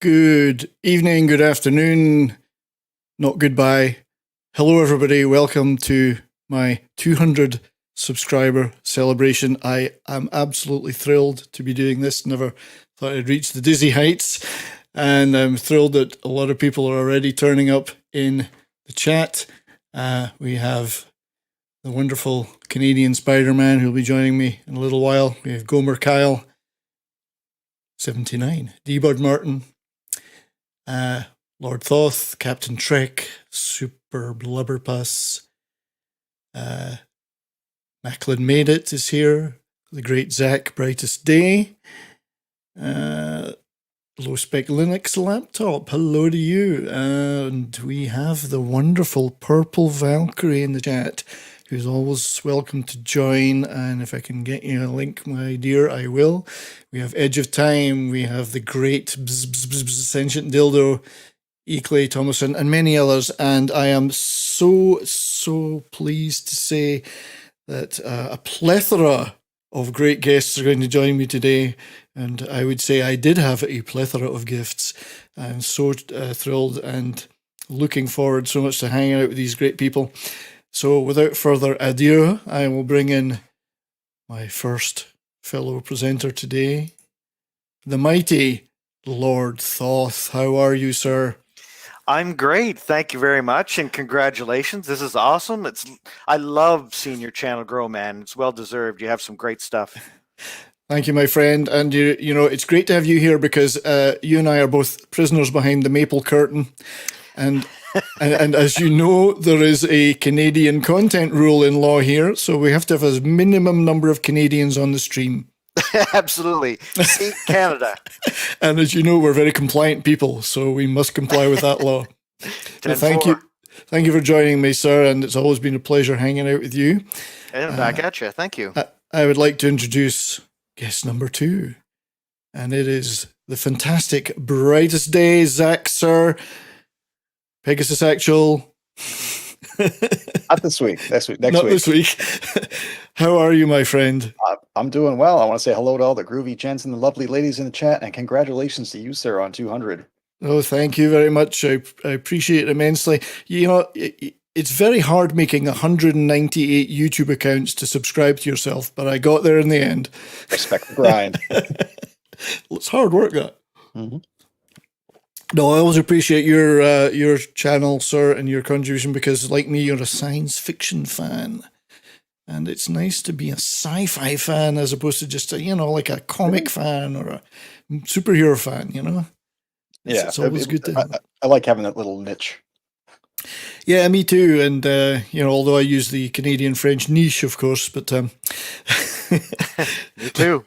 Good evening, good afternoon, not goodbye. Hello, everybody. Welcome to my 200 subscriber celebration. I am absolutely thrilled to be doing this. Never thought I'd reach the dizzy heights. And I'm thrilled that a lot of people are already turning up in the chat. We have the wonderful Canadian Spider-Man who'll be joining me in a little while. We have Gomer Kyle, 79, D-Bud Martin, Lord Thoth, Captain Trek, Super Blubberpuss, Macklin Made It is here, the great Zach Brightest Day, Low Spec Linux Laptop, hello to you, and we have the wonderful Purple Valkyrie in the chat, who's always welcome to join, and if I can get you a link, my dear, I will. We have Edge of Time, we have the great Sentient Dildo, E. Clay Thomason, and many others, and I am so pleased to say that a plethora of great guests are going to join me today, and I would say I did have a plethora of gifts. I'm so thrilled and looking forward so much to hanging out with these great people. So without further ado, I will bring in my first fellow presenter today, the mighty Lord Thoth. How are you, sir? I'm great. Thank you very much, and congratulations. This is awesome. I love seeing your channel grow, man. It's well deserved. You have some great stuff. Thank you, my friend. And you know, it's great to have you here because you and I are both prisoners behind the maple curtain. And as you know, there is a Canadian content rule in law here, so we have to have a minimum number of Canadians on the stream. Absolutely. See, Canada. And as you know, we're very compliant people, so we must comply with that law. So thank you for joining me, sir, and it's always been a pleasure hanging out with you. And back at you. Thank you. I would like to introduce guest number 2, and it is the fantastic Brightest Day, Zach, sir. Pegasus Actual. Not this week. Next week. This week. How are you, my friend? I'm doing well. I want to say hello to all the groovy gents and the lovely ladies in the chat, and congratulations to you, sir, on 200. Oh, thank you very much. I appreciate it immensely. You know, it's very hard making 198 YouTube accounts to subscribe to yourself, but I got there in the end. Respect the grind. It's hard work, that. Mm-hmm. No, I always appreciate your channel, sir, and your contribution because, like me, you're a science fiction fan. And it's nice to be a sci-fi fan as opposed to just like a comic fan or a superhero fan, you know? It's always good to have. I like having that little niche. Yeah, me too. And, although I use the Canadian-French niche, of course, but... Me too.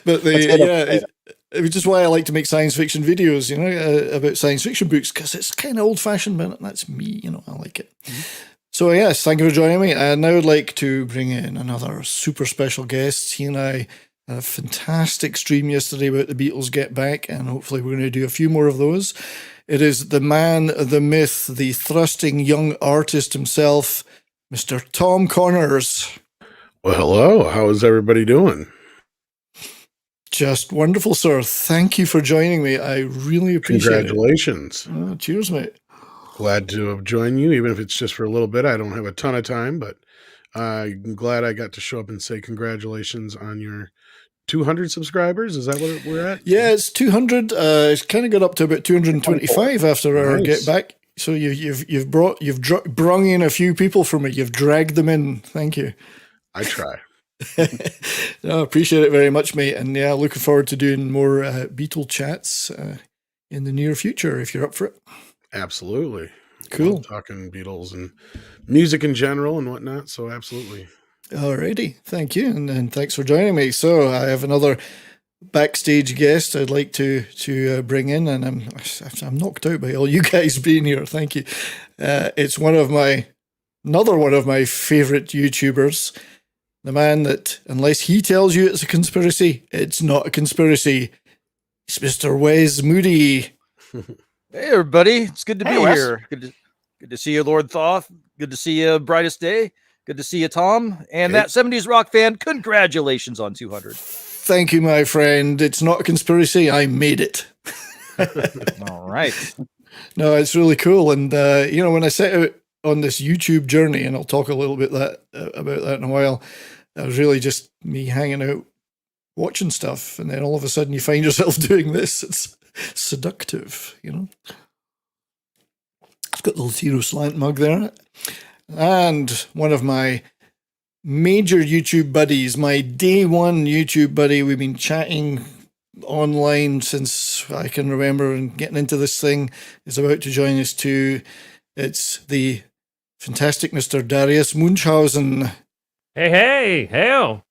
But which is why I like to make science fiction videos, about science fiction books, because it's kind of old-fashioned, but that's me, I like it. Mm-hmm. So yes, thank you for joining me. And I would like to bring in another super special guest. He and I had a fantastic stream yesterday about the Beatles Get Back, and hopefully we're going to do a few more of those. It is the man, the myth, the thrusting young artist himself, Mr. Tom Connors. Well, hello. How is everybody doing? Just wonderful, sir. Thank you for joining me. I really appreciate it. Congratulations. Oh, cheers, mate. Glad to have joined you, even if it's just for a little bit. I don't have a ton of time, but I'm glad I got to show up and say congratulations on your 200 subscribers. Is that what we're at? Yeah, it's 200. It's kind of got up to about 225 after our Get Back. So you've brung in a few people for me. You've dragged them in. Thank you. I try. No, I appreciate it very much, mate. And yeah, looking forward to doing more Beatle chats in the near future if you're up for it. Absolutely. Cool. Love talking Beatles and music in general and whatnot. So absolutely. Alrighty. Thank you. And thanks for joining me. So I have another backstage guest I'd like to bring in, and I'm knocked out by all you guys being here. Thank you. It's another one of my favorite YouTubers. The man that, unless he tells you it's a conspiracy, it's not a conspiracy. It's Mr. Wes Moody. Hey, everybody. It's good to be Wes. here. Good to see you, Lord Thoth. Good to see you, Brightest Day. Good to see you, Tom. And that 70s rock fan, congratulations on 200. Thank you, my friend. It's not a conspiracy. I made it. All right. No, it's really cool. And, when I set out on this YouTube journey, and I'll talk a little bit about that in a while, it was really just me hanging out, watching stuff. And then all of a sudden you find yourself doing this. It's seductive, I've got the Latino slant mug there. And one of my major YouTube buddies, my day one YouTube buddy, we've been chatting online since I can remember and getting into this thing, is about to join us too. It's the fantastic Mr. Darius MÜnchausen. Hey, hail.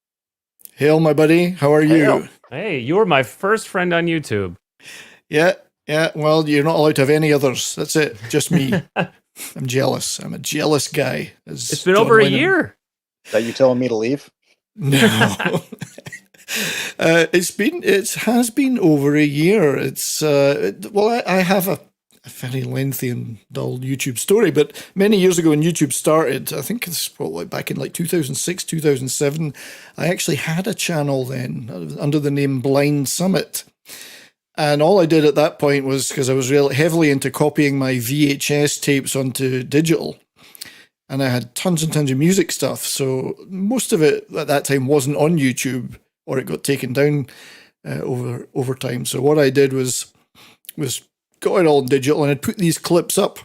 Hail, my buddy. How are you? Hail. Hey, you were my first friend on YouTube. Yeah. Well, you're not allowed to have any others. That's it. Just me. I'm jealous. I'm a jealous guy. It's been over a year. That you telling me to leave? No. It has been over a year. It's I have a very lengthy and dull YouTube story, but many years ago when YouTube started, I think it's probably back in like 2006, 2007, I actually had a channel then under the name Blind Summit. And all I did at that point was, because I was really heavily into copying my VHS tapes onto digital, and I had tons and tons of music stuff. So most of it at that time wasn't on YouTube, or it got taken down over time. So what I did was got it all digital, and I'd put these clips up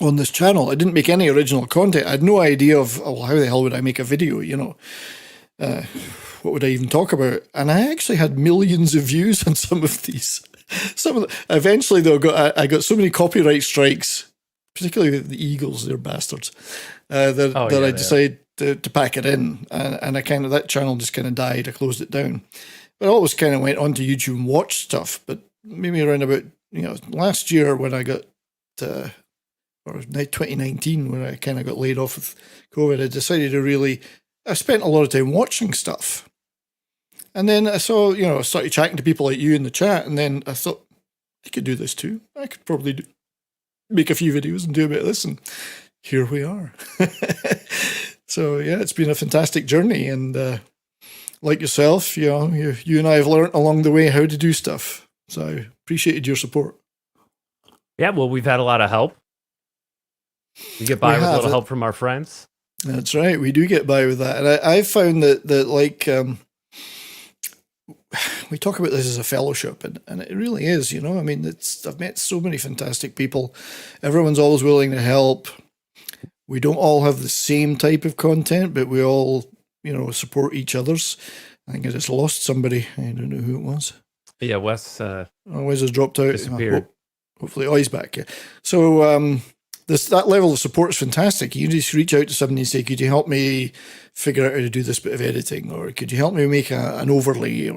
on this channel. I didn't make any original content. I had no idea of, how the hell would I make a video, what would I even talk about? And I actually had millions of views on some of these. Eventually, though, I got so many copyright strikes, particularly the Eagles, they're bastards, that I decided to pack it in. And that channel just kind of died. I closed it down. But I always kind of went onto YouTube and watched stuff. But maybe around about, last year when I got, or 2019, when I kind of got laid off with COVID, I decided I spent a lot of time watching stuff. And then I saw, I started chatting to people like you in the chat, and then I thought, I could do this too. I could probably make a few videos and do a bit of this, and here we are. So, yeah, it's been a fantastic journey, and like yourself, you and I have learned along the way how to do stuff. So I appreciated your support. Yeah, well, we've had a lot of help. We get by with a little help from our friends. That's right. We do get by with that. And I found that we talk about this as a fellowship, and it really is, I mean, I've met so many fantastic people. Everyone's always willing to help. We don't all have the same type of content, but we all, support each other's. I think I just lost somebody. I don't know who it was. Yeah, Wes Wes has dropped out. disappeared. Hopefully, he's back. Yeah. So, that level of support is fantastic. You just reach out to somebody and say, could you help me figure out how to do this bit of editing? Or could you help me make an overlay?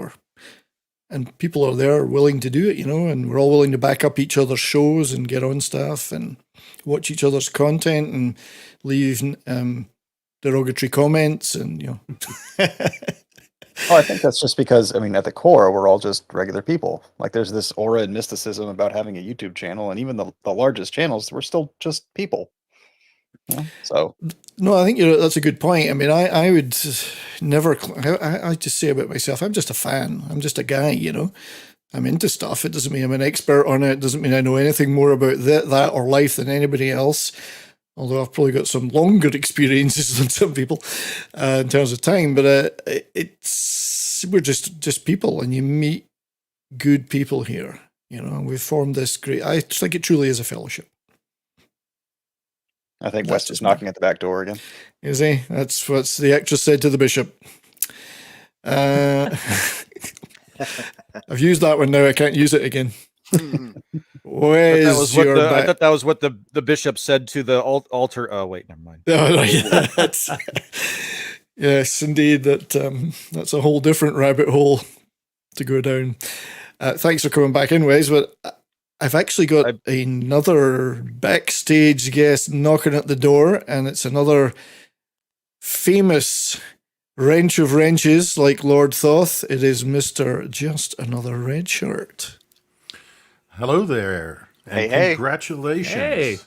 And people are there willing to do it, and we're all willing to back up each other's shows and get on stuff and watch each other's content and leave derogatory comments and, Oh, I think that's just because, at the core, we're all just regular people. Like, there's this aura and mysticism about having a YouTube channel, and even the largest channels, we're still just people. So, no, I think that's a good point. I mean, I would never. I just say about myself, I'm just a fan. I'm just a guy. I'm into stuff. It doesn't mean I'm an expert on it. It doesn't mean I know anything more about that or life than anybody else. Although I've probably got some longer experiences than some people in terms of time, but we're just people, and you meet good people here. We've formed this great. I think it truly is a fellowship. I think West is knocking at the back door again. Is he? That's what the actress said to the bishop. I've used that one now. I can't use it again. I thought that was what the bishop said to the altar. Oh, wait, never mind. Yes, indeed. That's a whole different rabbit hole to go down. Thanks for coming back in, Wes. But I've actually got another backstage guest knocking at the door, and it's another famous wrench of wrenches like Lord Thoth. It is Mr. Just Another Red Shirt. Hello there. And Hey. congratulations. Hey.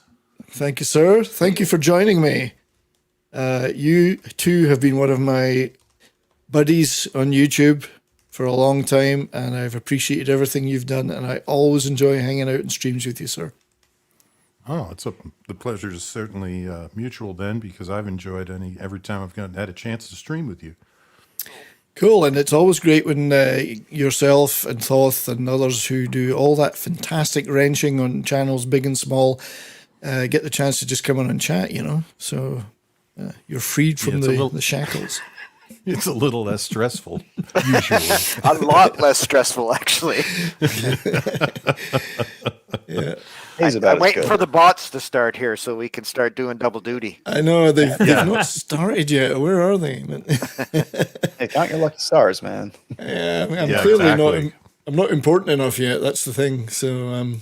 Thank you, sir. Thank you for joining me. You too have been one of my buddies on YouTube for a long time, and I've appreciated everything you've done, and I always enjoy hanging out in streams with you, sir. Oh, the pleasure is certainly mutual then, because I've enjoyed every time I've had a chance to stream with you. Cool, and it's always great when yourself and Thoth and others who do all that fantastic wrenching on channels big and small get the chance to just come on and chat, you know. So you're freed from the shackles. It's a little less stressful, usually. A lot less stressful, actually. Yeah. I'm waiting for the bots to start here so we can start doing double duty. I know they've not started yet. Where are they? Hey, count your lucky stars, man. Yeah, I mean, I'm Yeah, clearly exactly. I'm not important enough yet. That's the thing. So,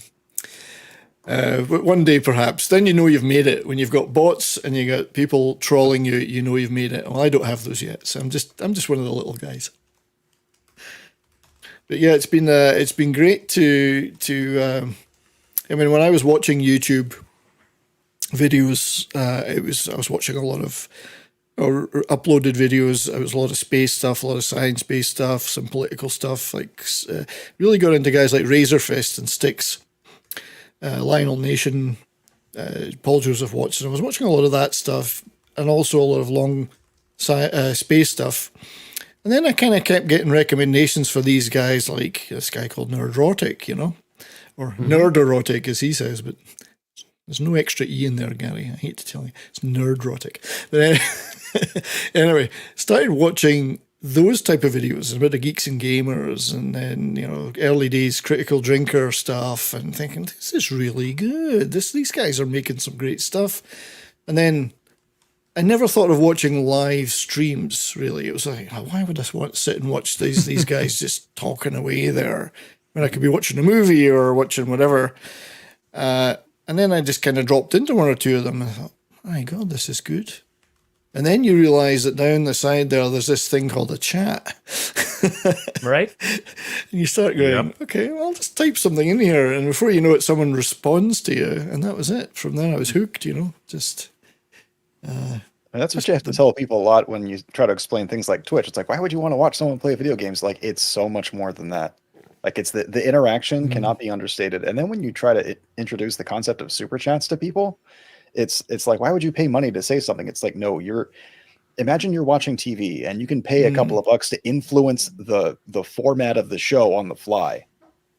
but one day perhaps, then you know you've made it. When you've got bots and you got people trolling you, you know you've made it. Well, I don't have those yet, so I'm just one of the little guys. But yeah, it's been great to. I mean, when I was watching YouTube videos, I was watching a lot of or uploaded videos. It was a lot of space stuff, a lot of science-based stuff, some political stuff. Like really got into guys like Razorfist and Styx, Lionel Nation, Paul Joseph Watson. I was watching a lot of that stuff, and also a lot of long space stuff. And then I kind of kept getting recommendations for these guys, like this guy called Nerdrotic, you know, or Nerderotic as he says, but there's no extra E in there, Gary. I hate to tell you, it's Nerdrotic. But anyway, started watching those type of videos, a bit of Geeks and Gamers, and then, you know, early days Critical Drinker stuff, and thinking, this is really good. These guys are making some great stuff. And then I never thought of watching live streams, really. It was like, why would I want to sit and watch these guys just talking away there when I could be watching a movie or watching whatever? And then I just kind of dropped into one or two of them and I thought, my God, this is good. And then you realize that down the side there's this thing called a chat. Right? And you start going, okay, well, I'll just type something in here. And before you know it, someone responds to you. And that was it. From there, I was hooked, you know, just... And that's what you have to tell people a lot when you try to explain things like Twitch. It's like, why would you want to watch someone play video games? Like, it's so much more than that. Like, it's the interaction cannot be understated. And then when you try to introduce the concept of super chats to people, it's like, why would you pay money to say something? It's like, no, imagine you're watching TV and you can pay a couple of bucks to influence the format of the show on the fly.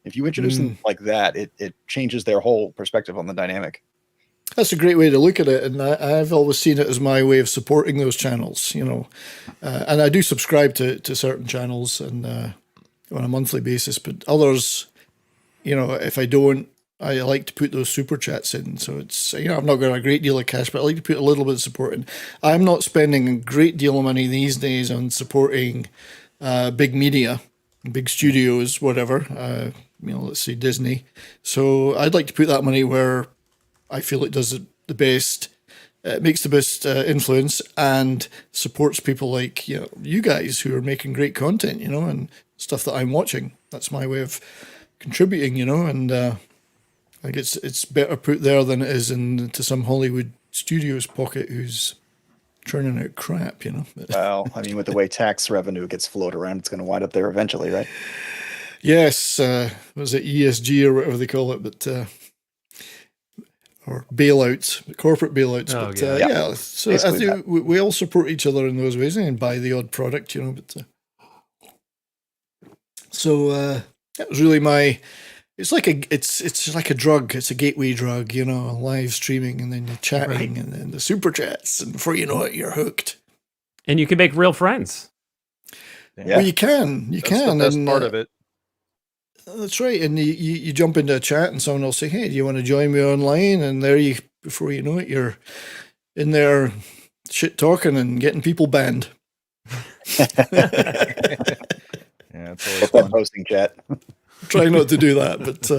If you introduce them like that, it changes their whole perspective on the dynamic. That's a great way to look at it, and I've always seen it as my way of supporting those channels, you know. And I do subscribe to certain channels and on a monthly basis, but others, you know, if I don't, I like to put those super chats in. So it's, you know, I've not got a great deal of cash, but I like to put a little bit of support in. I'm not spending a great deal of money these days on supporting big media, big studios, whatever. You know, let's say Disney. So I'd like to put that money where I feel it does the best, makes the best influence, and supports people like, you know, you guys who are making great content, you know, and stuff that I'm watching. That's my way of contributing, you know, and I think it's better put there than it is into some Hollywood studios pocket who's churning out crap, you know. Well, I mean, with the way tax revenue gets flowed around, it's going to wind up there eventually, right? Yes, was it ESG or whatever they call it, but or bailouts, corporate bailouts. Oh, but yeah. yeah, so I think we all support each other in those ways and buy the odd product, you know. But so that was really it's like a drug. It's a gateway drug, you know, live streaming and then you're chatting and then the super chats, and before you know it, you're hooked. And you can make real friends. Yeah. Well, you can. That's the best part of it. That's right. And you jump into a chat and someone will say, hey, do you want to join me online? And before you know it, you're in there shit talking and getting people banned. Yeah, it's always Get that fun. posting chat. Try not to do that. But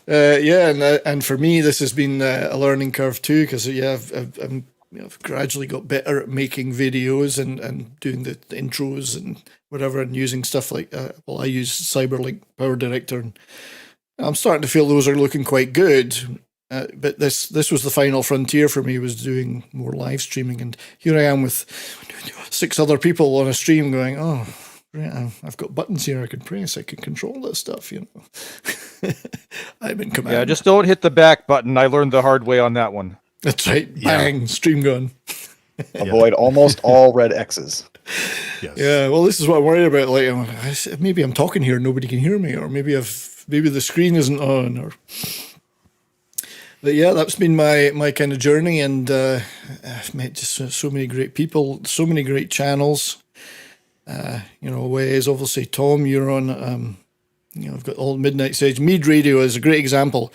yeah, and for me, this has been a learning curve too, because I've gradually got better at making videos and doing the intros and whatever, and using stuff like, I use Cyberlink Power Director, and I'm starting to feel those are looking quite good. But this was the final frontier for me, was doing more live streaming, and here I am with 6 other people on a stream going, oh, I've got buttons here I can press. I can control that stuff, you know. I'm in command. Yeah, just don't hit the back button. I learned the hard way on that one. That's right. Bang, stream gone. Avoid almost all red X's. Yes. Yeah, well, this is what I'm worried about. Like, maybe I'm talking here, nobody can hear me, or maybe the screen isn't on, or. But yeah, that's been my kind of journey, and I've met just so many great people, so many great channels. You know, ways obviously, Tom, you're on. You know, I've got all Midnight Sage. Mead Radio is a great example.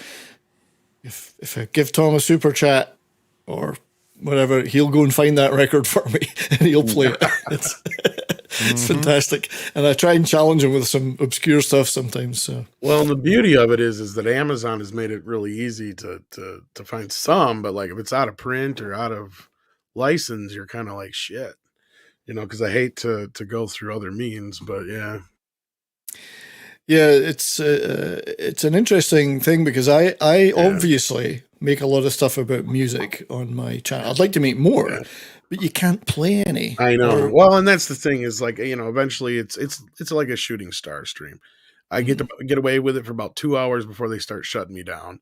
If I give Tom a super chat or whatever, he'll go and find that record for me and he'll play it. It's fantastic. And I try and challenge him with some obscure stuff sometimes. So Well, and the beauty of it is that Amazon has made it really easy to find some, but like if it's out of print or out of license, you're kind of like shit, you know, because I hate to go through other means, but yeah. yeah, it's an interesting thing because I obviously make a lot of stuff about music on my channel. I'd like to make more, but you can't play any. I know. Well, and that's the thing is like, you know, eventually it's like a shooting star stream. I get to get away with it for about 2 hours before they start shutting me down.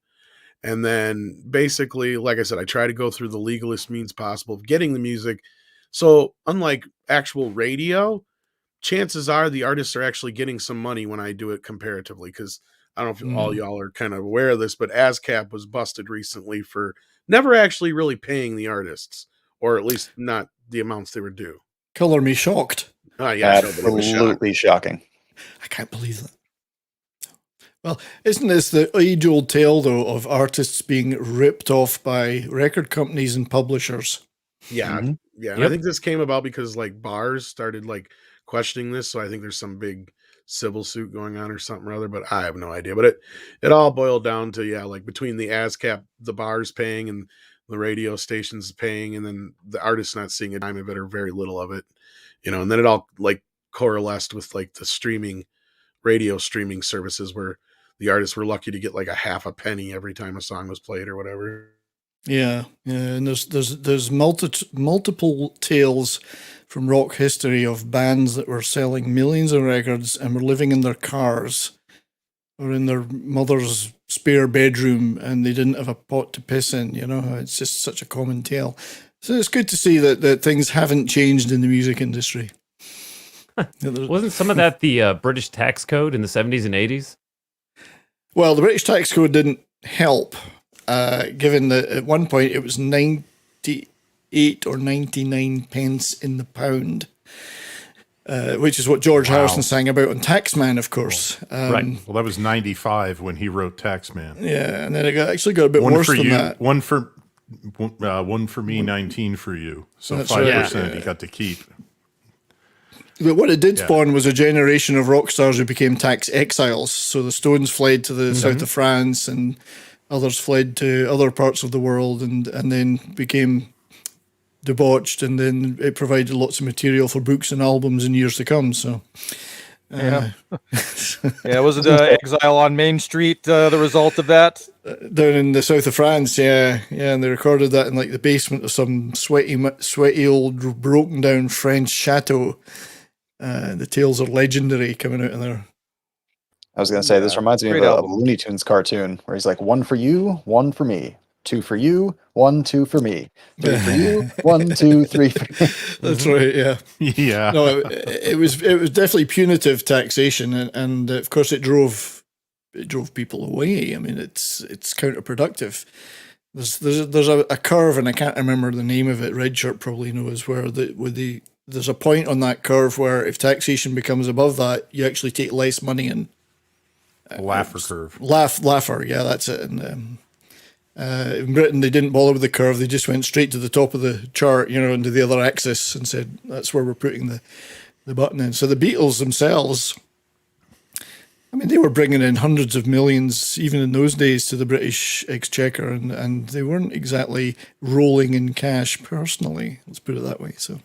And then basically, like I said, I try to go through the legalist means possible of getting the music. So unlike actual radio, chances are the artists are actually getting some money when I do it comparatively. Because I don't know if all y'all are kind of aware of this, but ASCAP was busted recently for never actually really paying the artists, or at least not the amounts they were due. Color me shocked. Yeah, Absolutely shocking. I can't believe that. Well, isn't this the age-old tale, though, of artists being ripped off by record companies and publishers? Yeah, yeah. And I think this came about because like bars started like questioning this, so I think there's some big civil suit going on or something or other, but I have no idea. But it all boiled down to like between the ASCAP, the bars paying, and the radio stations paying, and then the artists not seeing a dime of it or very little of it, you know. And then it all like coalesced with like the radio streaming services where the artists were lucky to get like a half a penny every time a song was played or whatever. Yeah, and there's multiple tales from rock history of bands that were selling millions of records and were living in their cars or in their mother's spare bedroom, and they didn't have a pot to piss in. You know, it's just such a common tale. So it's good to see that things haven't changed in the music industry. Wasn't some of that the British tax code in the 70s and 80s? Well, the British tax code didn't help. Given that at one point it was 98 or 99 pence in the pound, which is what George Harrison sang about on Taxman, of course. Right. Well, that was 95 when he wrote Taxman. Yeah, and then it actually got a bit worse than that. One for me, 19 for you. So That's 5% right. you got to keep. But what it did spawn was a generation of rock stars who became tax exiles. So the Stones fled to the south of France, and others fled to other parts of the world, and then became debauched, and then it provided lots of material for books and albums in years to come. So, Yeah, was it Exile on Main Street the result of that? Down in the south of France, yeah, and they recorded that in like the basement of some sweaty old broken down French chateau. The tales are legendary coming out of there. I was going to say, this reminds me of a Looney Tunes cartoon where he's like, 1 for you, 1 for me. 2 for you, 1, 2 for me. 3 for you, 1, 2, 3 for me. That's right, yeah. Yeah. No, it was definitely punitive taxation, and of course it drove people away. I mean, it's counterproductive. There's a curve, and I can't remember the name of it. Redshirt probably knows where there's a point on that curve where if taxation becomes above that, you actually take less money in. Laugher curve. Laugher, yeah, that's it. And in Britain, they didn't bother with the curve; they just went straight to the top of the chart, you know, into the other axis, and said that's where we're putting the button in. So the Beatles themselves, I mean, they were bringing in hundreds of millions, even in those days, to the British Exchequer, and they weren't exactly rolling in cash personally. Let's put it that way. So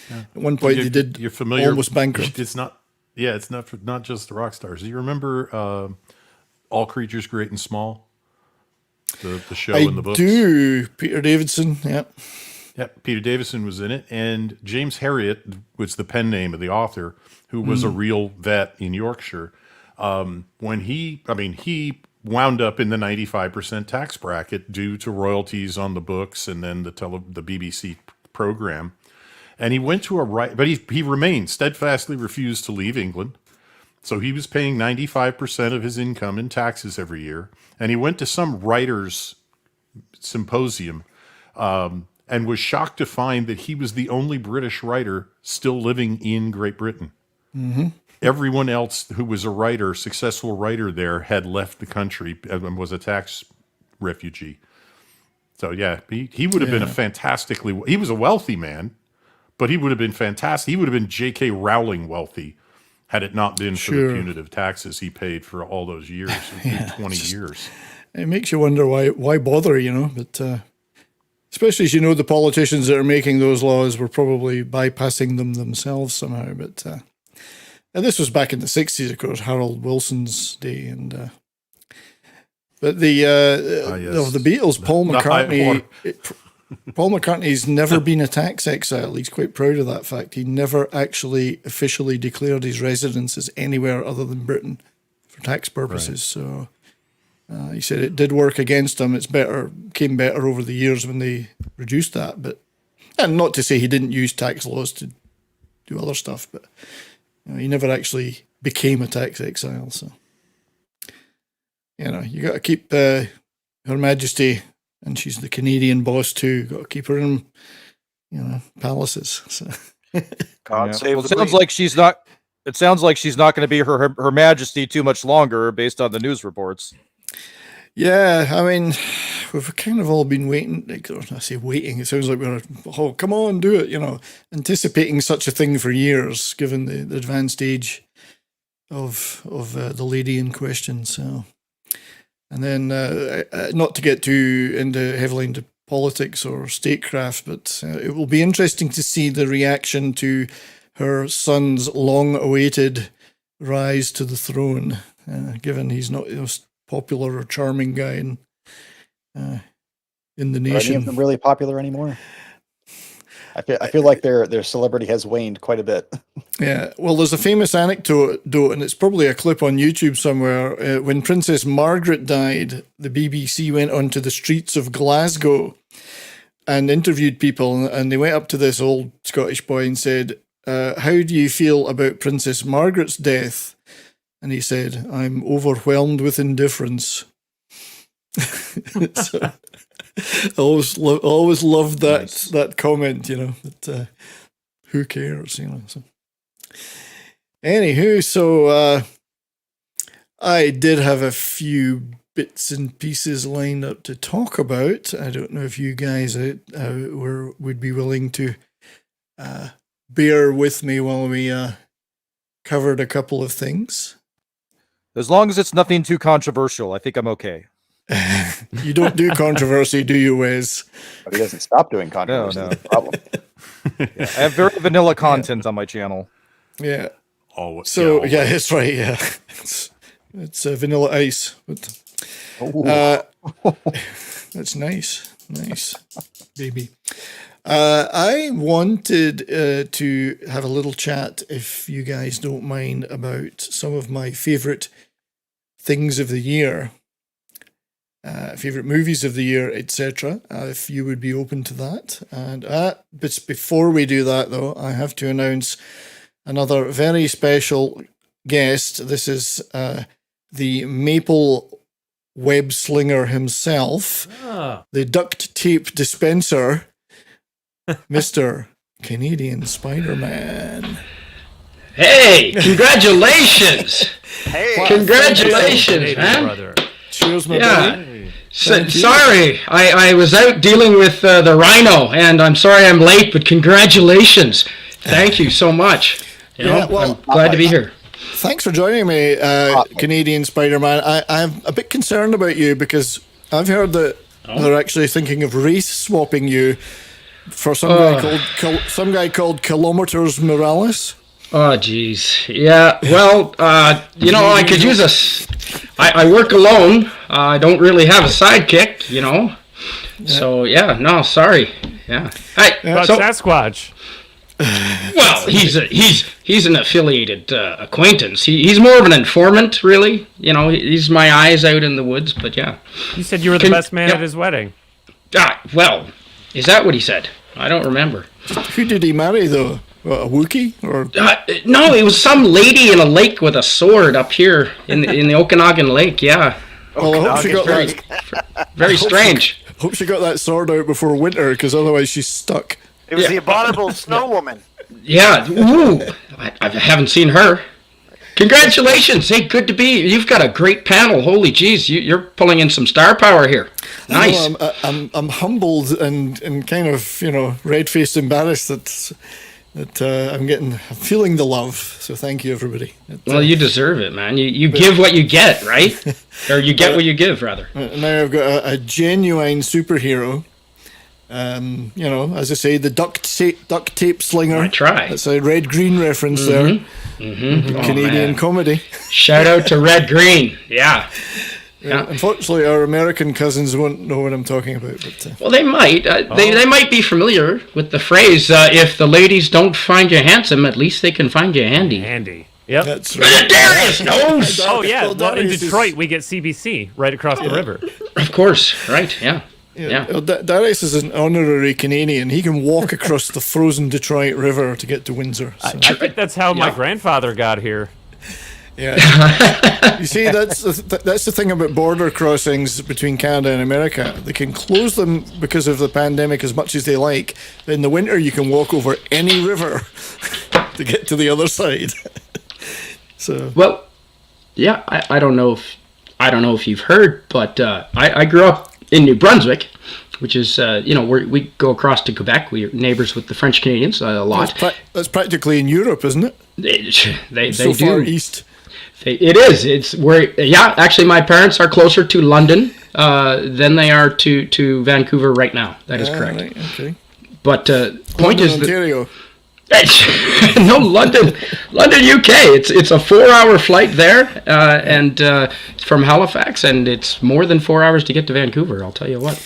at one point, they did. You're familiar, almost bankrupt. It's not. Yeah, it's not just the rock stars. Do you remember All Creatures Great and Small? The show in the books. I do. Peter Davidson, yeah. Yep, Peter Davison was in it, and James Herriot was the pen name of the author, who was a real vet in Yorkshire. When he wound up in the 95% tax bracket due to royalties on the books and then the BBC program. And he went to but he remained steadfastly refused to leave England. So he was paying 95% of his income in taxes every year. And he went to some writers' symposium and was shocked to find that he was the only British writer still living in Great Britain. Mm-hmm. Everyone else who was a writer, successful writer there, had left the country and was a tax refugee. So yeah, he would have been he was a wealthy man, but he would have been fantastic. He would have been J.K. Rowling wealthy had it not been for the punitive taxes he paid for all those years, 20 years. It makes you wonder why bother, but especially as the politicians that are making those laws were probably bypassing them themselves somehow. But and this was back in the 60s, of course, Harold Wilson's day. And but of the Beatles, Paul McCartney's never been a tax exile. He's quite proud of that fact. He never actually officially declared his residence as anywhere other than Britain for tax purposes. Right. So he said it did work against him. Came better over the years when they reduced that. And not to say he didn't use tax laws to do other stuff, but he never actually became a tax exile. So you got to keep Her Majesty. And she's the Canadian boss too. Got to keep her in, palaces. So. God save it sounds like she's not. It sounds like she's not going to be her Majesty too much longer, based on the news reports. Yeah, I mean, we've kind of all been waiting. I say waiting. It sounds like we're come on, do it. Anticipating such a thing for years, given the advanced age of the lady in question. So. And then, not to get too heavily into politics or statecraft, but it will be interesting to see the reaction to her son's long-awaited rise to the throne, given he's not the most popular or charming guy in the nation. Are any of them really popular anymore? I feel like their celebrity has waned quite a bit. Yeah, well, there's a famous anecdote, and it's probably a clip on YouTube somewhere. When Princess Margaret died, the BBC went onto the streets of Glasgow and interviewed people, and they went up to this old Scottish boy and said, how do you feel about Princess Margaret's death? And he said, I'm overwhelmed with indifference. So, I always loved that comment, that who cares, So. Anywho, so I did have a few bits and pieces lined up to talk about. I don't know if you guys would be willing to bear with me while we covered a couple of things. As long as it's nothing too controversial, I think I'm okay. You don't do controversy, do you, Wes? But he doesn't stop doing controversy. No. That's the problem. Yeah, I have very vanilla content on my channel. Yeah. Always. So yeah, that's right. Yeah, it's vanilla ice. But, that's nice, baby. I wanted to have a little chat, if you guys don't mind, about some of my favorite things of the year. Favorite movies of the year, etc. If you would be open to that. And but before we do that, though, I have to announce another very special guest. This is the maple web slinger himself, the duct tape dispenser, Mr. Canadian Spider-Man. Hey, congratulations! Congratulations, man! Brother. Cheers, my buddy. Sorry, I was out dealing with the rhino, and I'm sorry I'm late, but congratulations. Thank you so much. I'm glad to be here. Thanks for joining me, Canadian Spider-Man. I'm a bit concerned about you because I've heard that they're actually thinking of race swapping you for some guy called Kilometers Morales. Oh, geez. Yeah, well, I could use I work alone. I don't really have a sidekick, So yeah, no, sorry. Yeah. About So, Sasquatch. well, he's an affiliated acquaintance. He's more of an informant, really. You know, he's my eyes out in the woods. But yeah. You said you were the best man at his wedding. Well, is that what he said? I don't remember. Who did he marry, though? What, a Wookiee? Or No, it was some lady in a lake with a sword up here in the Okanagan Lake. Yeah. well, I hope she got Very, that. very strange. Hope she got that sword out before winter, because otherwise she's stuck. It was the abominable snow woman. Yeah. Ooh, I haven't seen her. Congratulations. Hey, good to be. You've got a great panel. Holy jeez, you're pulling in some star power here. Nice. No, I'm humbled and kind of, red-faced embarrassed that I'm feeling the love. So thank you, everybody. Well, you deserve it, man. You give what you get, right? Or you get what you give, rather. Now I've got a genuine superhero. As I say, the duct tape slinger. I try. That's a red-green reference there. Canadian comedy. Shout out to Red Green. Yeah. Yeah. Unfortunately, our American cousins won't know what I'm talking about. But Well, they might. They might be familiar with the phrase, if the ladies don't find you handsome, at least they can find you handy. Handy. Yep. that's right. Darius knows! Oh, yeah. Well, Well, in Darius is- Detroit, we get CBC right across the river. Of course, right, yeah. Yeah. Well, Darius is an honorary Canadian. He can walk across the frozen Detroit River to get to Windsor. So. I think that's how my grandfather got here. Yeah. You see, that's the thing about border crossings between Canada and America. They can close them because of the pandemic as much as they like. But in the winter, you can walk over any river to get to the other side. So. Well, yeah, I don't know if you've heard, but I grew up in New Brunswick, which is we go across to Quebec. We're neighbors with the French Canadians a lot. That's practically in Europe, isn't it? They So do. far east. It is. It's where. Yeah, actually, my parents are closer to London than they are to Vancouver right now. That is correct. Right, okay. But point London, is that Ontario. no, London, UK. It's a 4-hour flight there, and from Halifax, and it's more than 4 hours to get to Vancouver. I'll tell you what.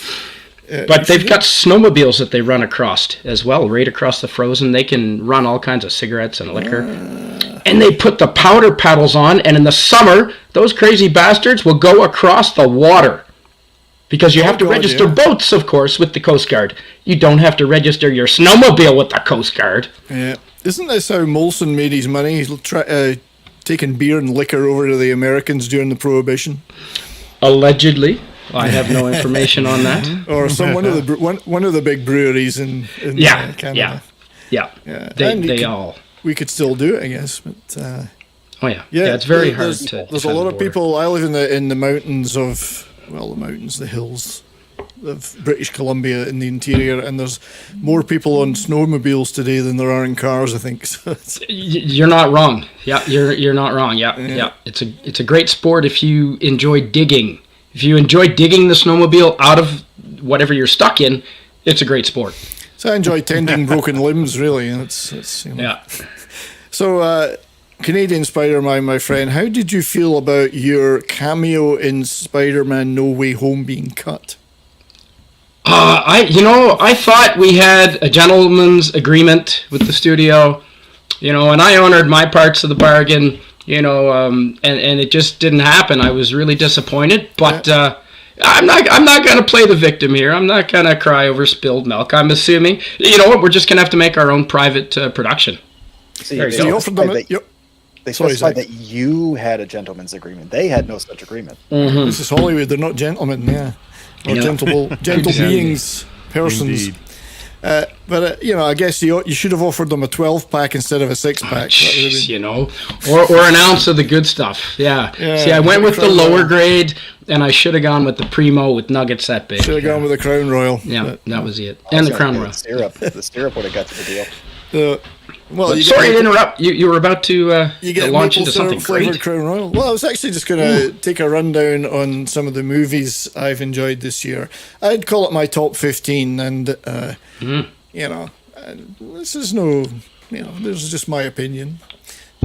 But they've got snowmobiles that they run across as well, right across the frozen. They can run all kinds of cigarettes and liquor, and they put the powder paddles on. And in the summer, those crazy bastards will go across the water. Because you have to register boats, of course, with the Coast Guard. You don't have to register your snowmobile with the Coast Guard. Yeah. Isn't this how Molson made his money? He's taking beer and liquor over to the Americans during the Prohibition. Allegedly. I have no information on that. Or one of the big breweries in Canada. Yeah. We could still do it, I guess. But it's very hard to. There's a lot of people. I live in the mountains of. Well, the hills of British Columbia in the interior, and there's more people on snowmobiles today than there are in cars, I think. So you're not wrong. Yeah, you're not wrong. Yeah. It's a great sport if you enjoy digging. If you enjoy digging the snowmobile out of whatever you're stuck in, it's a great sport. So I enjoy tending broken limbs, really. And it's Yeah. So. Canadian Spider-Man, my friend, how did you feel about your cameo in Spider-Man No Way Home being cut? I thought we had a gentleman's agreement with the studio, and I honored my parts of the bargain, and it just didn't happen. I was really disappointed, but I'm not going to play the victim here. I'm not going to cry over spilled milk. I'm assuming, we're just going to have to make our own private production. There you go. They specified that you had a gentleman's agreement. They had no such agreement. Mm-hmm. This is Hollywood. They're not gentlemen, or gentle beings, persons. I guess you should have offered them a 12-pack instead of a 6-pack. Or an ounce of the good stuff. Yeah. See, I went with the lower grade, and I should have gone with the Primo with nuggets that big. Should have gone with the Crown Royal. Yeah, that was it. And the Crown Royal. The syrup would have got to the deal. Sorry to interrupt. You were about to launch into something great. Crown Royal. Well, I was actually just going to take a rundown on some of the movies I've enjoyed this year. I'd call it my top 15, and this is this is just my opinion.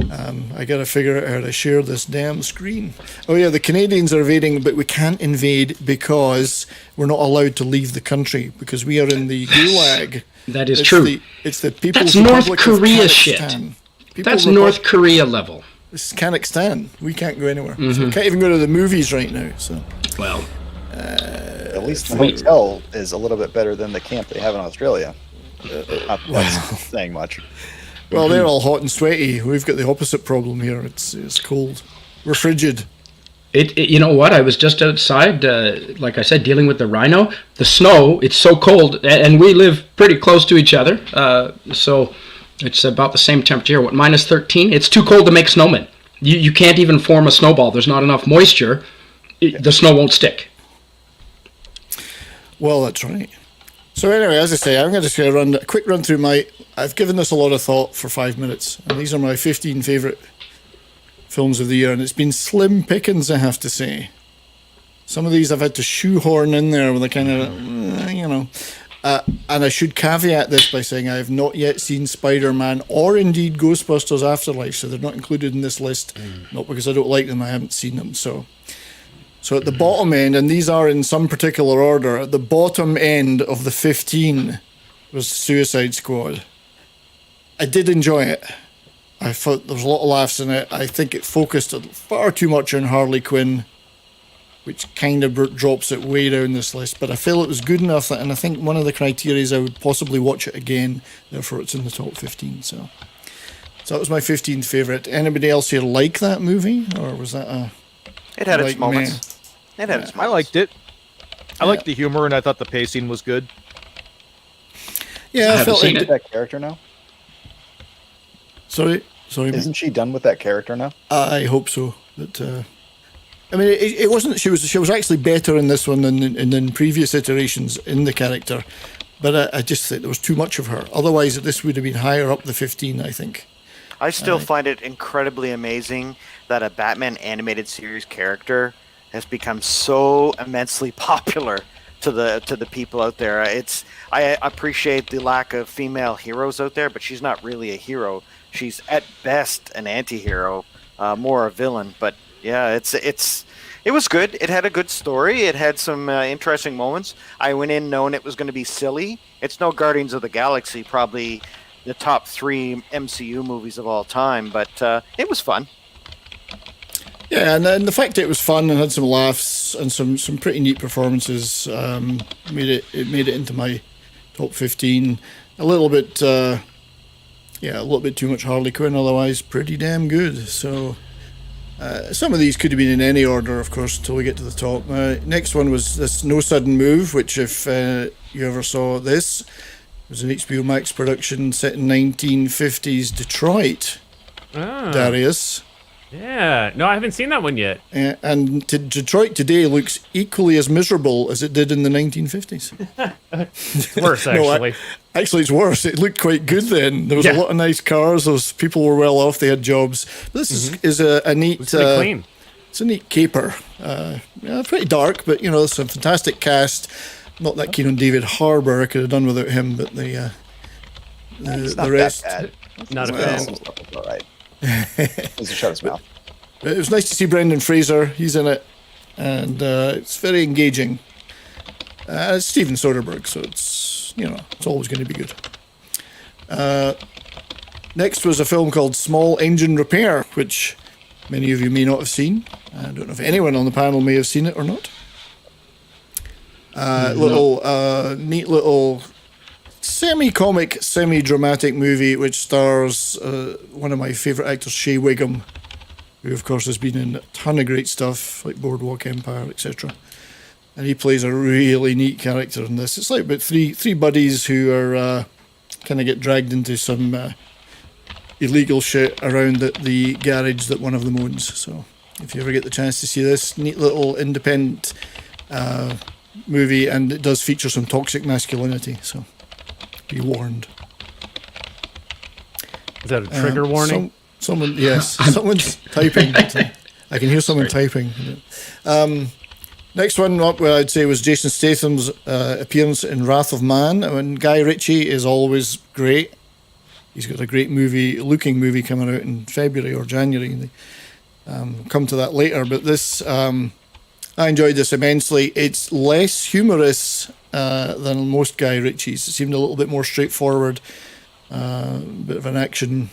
I got to figure out how to share this damn screen. Oh yeah, the Canadians are invading, but we can't invade because we're not allowed to leave the country because we are in the Gulag. That is true. It's the People's That's North Republic of Korea shit. Kazakhstan. That's North Korea level. This is Kazakhstan. We can't go anywhere. So we can't even go to the movies right now. So Well, At least the hotel is a little bit better than the camp they have in Australia. Not that's saying much. well, they're all hot and sweaty. We've got the opposite problem here. It's cold. We're frigid. you know what? I was just outside, like I said, dealing with the rhino. The snow, it's so cold, and we live pretty close to each other, so it's about the same temperature. What, minus 13? It's too cold to make snowmen. You can't even form a snowball. There's not enough moisture. The snow won't stick. Well, that's right. So anyway, as I say, I'm going to say a quick run through I've given this a lot of thought for 5 minutes, and these are my 15 favourite films of the year, and it's been slim pickings, I have to say. Some of these I've had to shoehorn in there with a kind of, and I should caveat this by saying I have not yet seen Spider-Man or indeed Ghostbusters Afterlife, so they're not included in this list, not because I don't like them, I haven't seen them, So at the bottom end, and these are in some particular order, at the bottom end of the 15 was Suicide Squad. I did enjoy it. I thought there was a lot of laughs in it. I think it focused far too much on Harley Quinn, which kind of drops it way down this list. But I feel it was good enough, and I think one of the criteria is I would possibly watch it again. Therefore, it's in the top 15. So that was my 15th favourite. Anybody else here like that movie, or was that a... It had its moments. It had its moments. I liked it. I liked the humor, and I thought the pacing was good. Yeah, I felt Isn't that character now? Sorry. Isn't she done with that character now? I hope so. But I mean, it wasn't. She was actually better in this one than in previous iterations in the character. But I just think there was too much of her. Otherwise, this would have been higher up the 15. I think. I still find it incredibly amazing that a Batman animated series character has become so immensely popular to the people out there. I appreciate the lack of female heroes out there, but she's not really a hero. She's at best an anti-hero, more a villain. But yeah, it was good. It had a good story. It had some interesting moments. I went in knowing it was going to be silly. It's no Guardians of the Galaxy, probably the top 3 MCU movies of all time, but it was fun. Yeah, and the fact that it was fun and had some laughs and some pretty neat performances made it into my top 15. A little bit too much Harley Quinn, otherwise pretty damn good. So some of these could have been in any order, of course, until we get to the top. Next one was this No Sudden Move, which if you ever saw this, it was an HBO Max production set in 1950s Detroit. Darius. Yeah, no, I haven't seen that one yet. And Detroit today looks equally as miserable as it did in the 1950s. It's worse, actually. Actually, it's worse. It looked quite good then. There was a lot of nice cars. Those people were well off. They had jobs. But this is a neat... It's pretty clean. It's a neat caper. Pretty dark, but, there's some fantastic cast. Not that keen on David Harbour. I could have done without him, but the rest... Not a fan. All right. He's shut his mouth. It was nice to see Brendan Fraser. He's in it, and it's very engaging. It's Steven Soderbergh, so it's always going to be good. Next was a film called Small Engine Repair, which many of you may not have seen. I don't know if anyone on the panel may have seen it or not. Neat little semi-comic, semi-dramatic movie which stars one of my favourite actors, Shea Wiggum, who of course has been in a ton of great stuff like Boardwalk Empire, etc. And he plays a really neat character in this. It's like about three buddies who are kind of get dragged into some illegal shit around the garage that one of them owns. So if you ever get the chance to see this neat little independent movie, and it does feature some toxic masculinity, so be warned. Is that a trigger warning? Someone's typing. I can hear someone typing. Next one up, I'd say, was Jason Statham's appearance in Wrath of Man. I mean, Guy Ritchie is always great. he's got a great looking movie coming out in February or January. Come to that later, but this I enjoyed this immensely. It's less humorous than most Guy Ritchie's. It seemed a little bit more straightforward, bit of an action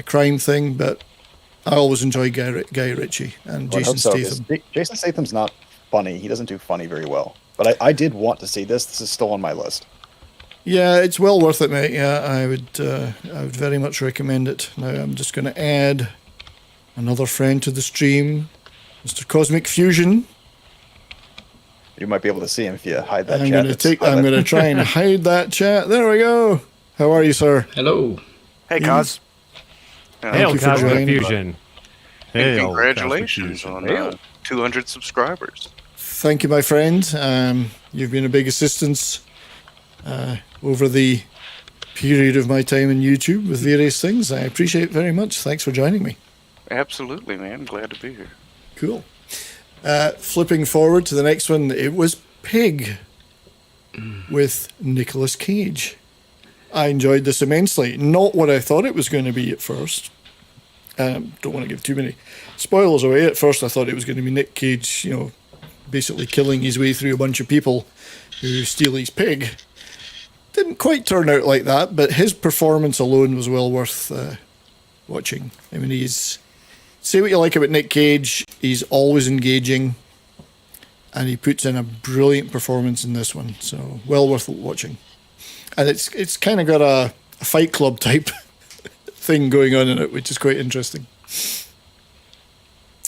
crime thing, but I always enjoy Guy Ritchie and Jason Statham. Jason Statham's not funny. He doesn't do funny very well. But I did want to see this. This is still on my list. Yeah, it's well worth it, mate. Yeah, I would very much recommend it. Now I'm just going to add another friend to the stream, Mr. Cosmic Fusion. You might be able to see him if you hide that I'm chat. I'm going to try and hide that chat. There we go. How are you, sir? Hello. Hey, Cos. Hail, you for Cosmic joining. Fusion. And Hail, congratulations Cosmic Fusion. on 200 subscribers. Thank you, my friend. You've been a big assistance over the period of my time in YouTube with various things. I appreciate it very much. Thanks for joining me. Absolutely, man. Glad to be here. Cool. Flipping forward to the next one, it was Pig with Nicolas Cage. I enjoyed this immensely. Not what I thought it was going to be at first. Don't want to give too many spoilers away. At first I thought it was going to be Nick Cage, basically killing his way through a bunch of people who steal his pig. Didn't quite turn out like that, but his performance alone was well worth watching. I mean, say what you like about Nick Cage, he's always engaging, and he puts in a brilliant performance in this one, so well worth watching. And it's kind of got a Fight Club type thing going on in it, which is quite interesting.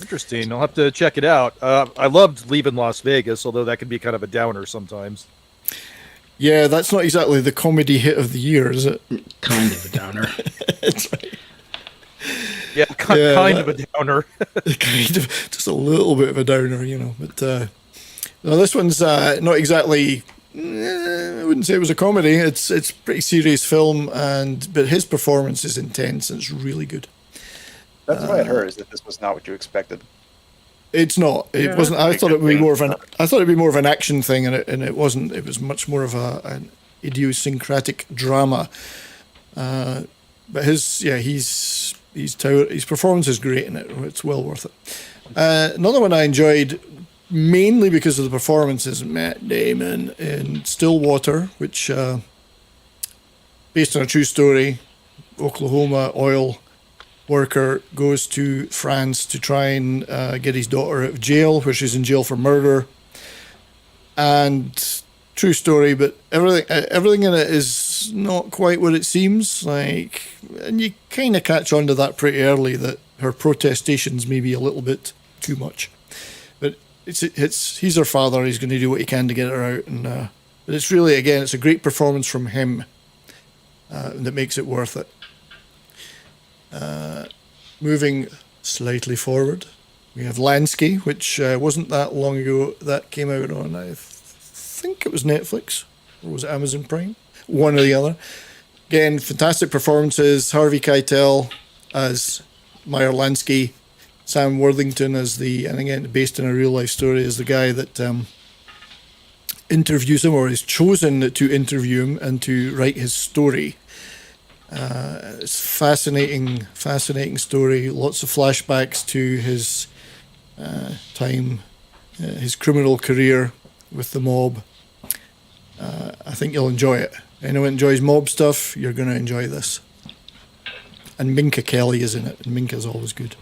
Interesting. I'll have to check it out. I loved Leaving Las Vegas, although that can be kind of a downer sometimes. Yeah, that's not exactly the comedy hit of the year, is it? Kind of a downer. That's right. Yeah, kind of a downer. Kind of, just a little bit of a downer, But no, this one's not exactly. I wouldn't say it was a comedy. It's a pretty serious film, but his performance is intense and it's really good. That's what I heard, is that this was not what you expected. It's not. It wasn't. I thought it would be more of an. I thought it'd be more of an action thing, and it wasn't. It was much more of an idiosyncratic drama. But his performance is great in it. It's well worth it. Another one I enjoyed, mainly because of the performance, is Matt Damon in Stillwater, which based on a true story. Oklahoma oil worker goes to France to try and get his daughter out of jail, where she's in jail for murder. And true story, but everything in it is not quite what it seems like, and you kind of catch on to that pretty early, that her protestations may be a little bit too much. But he's her father. He's going to do what he can to get her out, and but it's really, again, it's a great performance from him that makes it worth it. Moving slightly forward, we have Lansky, which wasn't that long ago that came out on, I think it was Netflix, or was it Amazon Prime? One or the other. Again, fantastic performances. Harvey Keitel as Meyer Lansky, Sam Worthington as and again, based on a real life story, as the guy that interviews him, or is chosen to interview him and to write his story. It's fascinating story. Lots of flashbacks to his time, his criminal career with the mob. I think you'll enjoy it. Anyone enjoys mob stuff, you're going to enjoy this. And Minka Kelly is in it, and Minka's always good.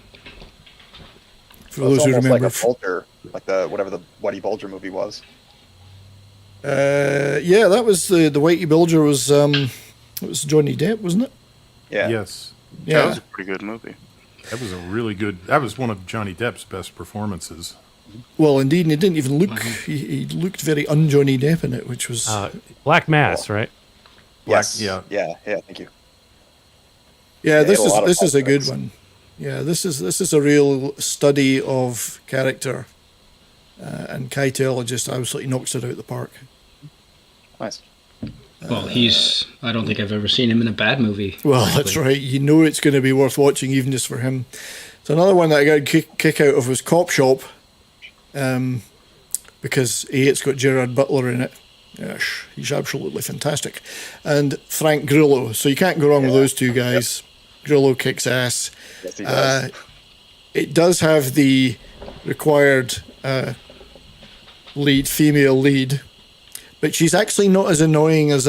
For those who remember, like a Bulger, like whatever the Whitey Bulger movie was. Yeah, that was the Whitey Bulger was. It was Johnny Depp, wasn't it? Yeah. Yes. Yeah. That was a pretty good movie. That was a really good. That was one of Johnny Depp's best performances. Well, indeed, and he didn't even look. He looked very un-Johnny Depp in it, which was Black Mass, right? Yes. Yeah. Yeah. Thank you. Yeah, this this is a good one. Yeah, this is a real study of character, and Keitel just absolutely knocks it out of the park. Nice. Well, I don't think I've ever seen him in a bad movie. Well, frankly. that's right. You know it's going to be worth watching, even just for him. So another one that I got a kick out of was Cop Shop, because A, it's got Gerard Butler in it, Yes, he's absolutely fantastic. And Frank Grillo. So you can't go wrong with those two guys. Grillo kicks ass. Yes, he does. It does have the required female lead, but she's actually not as annoying as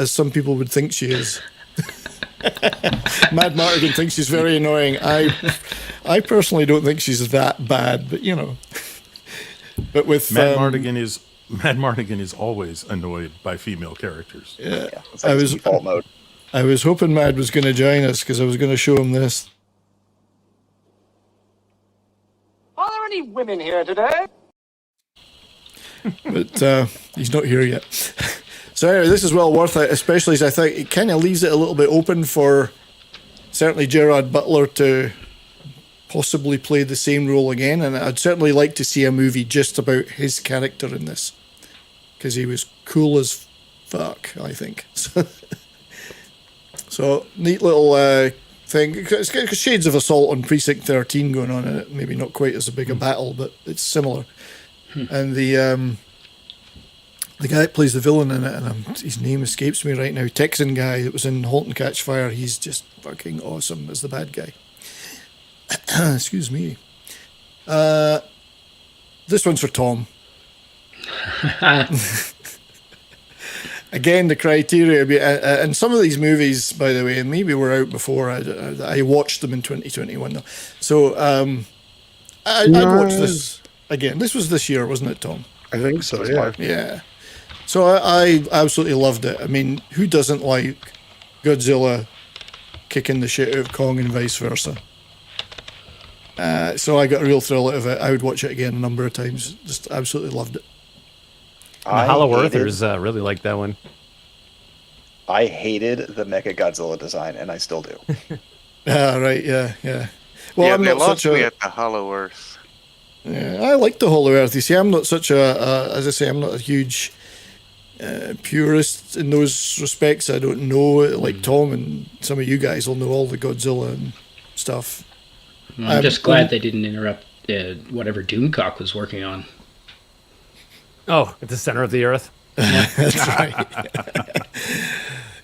some people would think she is. Mad Mardigan thinks she's very annoying. I personally don't think she's that bad, but you know. But with Mad Mardigan is always annoyed by female characters. Yeah, It's like his default mode. I was hoping Mad was going to join us because I was going to show him this. Are there any women here today? But he's not here yet. So anyway, this is well worth it, especially as I think it kind of leaves it a little bit open for certainly Gerard Butler to possibly play the same role again, and I'd certainly like to see a movie just about his character in this, because he was cool as fuck, I think. So neat little thing. It's got shades of Assault on Precinct 13 going on in it. Maybe not quite as big a battle, but it's similar. And the guy that plays the villain in it, and his name escapes me right now, Texan guy that was in *Halt and Catch Fire*, he's just fucking awesome as the bad guy. Excuse me. This one's for Tom. Again, the criteria, and some of these movies, by the way, and maybe were out before, I watched them in 2021 though. So I'd watch this again. This was this year, wasn't it, Tom? I think so, yeah. Yeah. So I absolutely loved it. I mean, who doesn't like Godzilla kicking the shit out of Kong and vice versa? So I got a real thrill out of it. I would watch it again a number of times. Just absolutely loved it. The Hollow Earthers really like that one. I hated the Mecha Godzilla design, and I still do. Right, yeah. Well, yeah, I'm they not lost such me a... at the Hollow Earth. Yeah, I like the Hollow Earth. You see, I'm not such as I say, I'm not a huge purist in those respects. I don't know, like Tom and some of you guys will know all the Godzilla and stuff. I'm just glad they didn't interrupt whatever Doomcock was working on. Oh, at the center of the earth. That's right.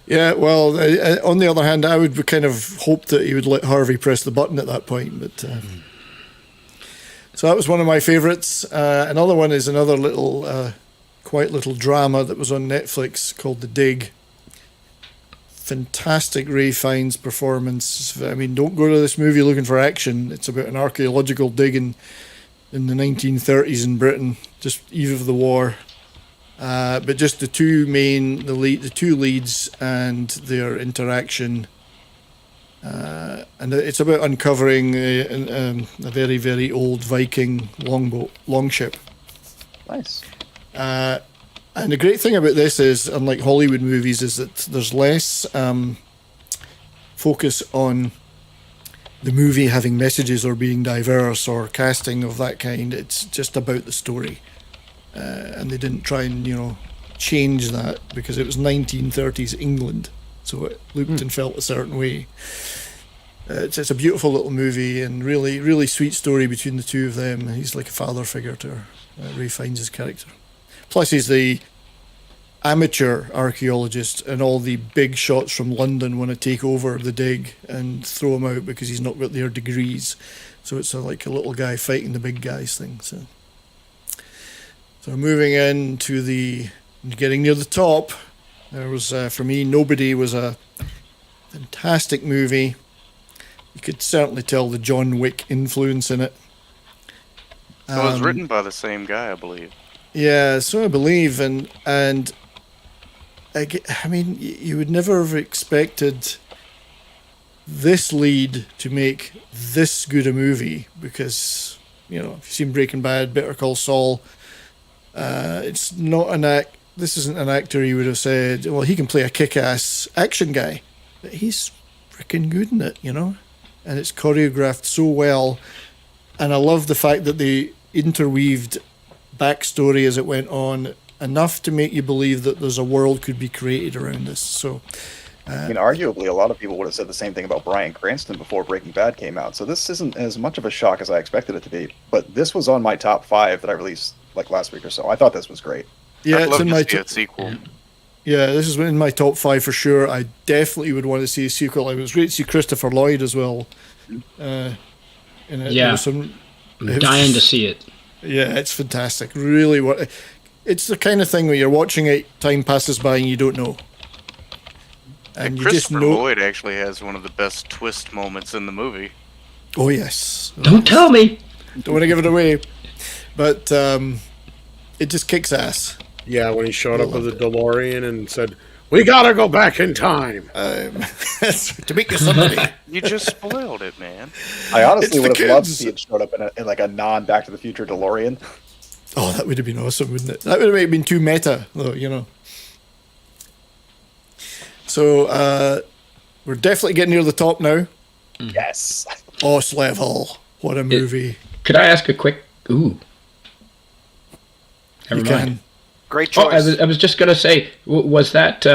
Yeah, well, on the other hand, I would kind of hope that he would let Harvey press the button at that point. But so that was one of my favourites. Another one is another little, quite little drama that was on Netflix called The Dig. Fantastic Ray Fiennes performance. I mean, don't go to this movie looking for action. It's about an archaeological dig in the 1930s in Britain, just eve of the war. But just the two leads and their interaction. And it's about uncovering a very, very old Viking longship. Nice. And the great thing about this is, unlike Hollywood movies, is that there's less focus on the movie having messages or being diverse or casting of that kind. It's just about the story. And they didn't try and, change that because it was 1930s England. So it looked and felt a certain way. It's a beautiful little movie and really, really sweet story between the two of them. He's like a father figure to her, Ray Fiennes' character. Plus, he's the amateur archaeologist, and all the big shots from London want to take over the dig and throw him out because he's not got their degrees. So it's like a little guy fighting the big guys thing. So moving in to getting near the top, there was, for me, Nobody was a fantastic movie. You could certainly tell the John Wick influence in it. It was written by the same guy, I believe. Yeah, so I believe, and I mean, you would never have expected this lead to make this good a movie because, if you've seen Breaking Bad, Better Call Saul, it's not this isn't an actor you would have said, well, he can play a kick-ass action guy, but he's freaking good in it, and it's choreographed so well, and I love the fact that they interweaved backstory as it went on enough to make you believe that there's a world could be created around this. So I mean, arguably, a lot of people would have said the same thing about Bryan Cranston before Breaking Bad came out. So this isn't as much of a shock as I expected it to be. But this was on my top 5 that I released like last week or so. I thought this was great. Yeah, I'd it's love in to my see a sequel. yeah. This is in my top 5 for sure. I definitely would want to see a sequel. It was great to see Christopher Lloyd as well. In it. Yeah. There was some, I'm dying to see it. yeah, it's fantastic. Really, it's the kind of thing where you're watching it, time passes by and you don't know, and you just Christopher know. Lloyd actually has one of the best twist moments in the movie. Oh yes. Don't tell me. Don't want to give it away, but it just kicks ass. Yeah, when he showed up with the DeLorean and said, "We gotta go back in time." To make you somebody. You just spoiled it, man. I honestly It's the would have loved to kids. see it showed up in like a non-Back to the Future DeLorean. Oh, that would have been awesome, wouldn't it? That would have been too meta, though, you know. So, we're definitely getting near the top now. Yes. Boss Level. What a movie. Could I ask a quick? Ooh. Never You mind. can. Great Oh, choice. I was just gonna say, was that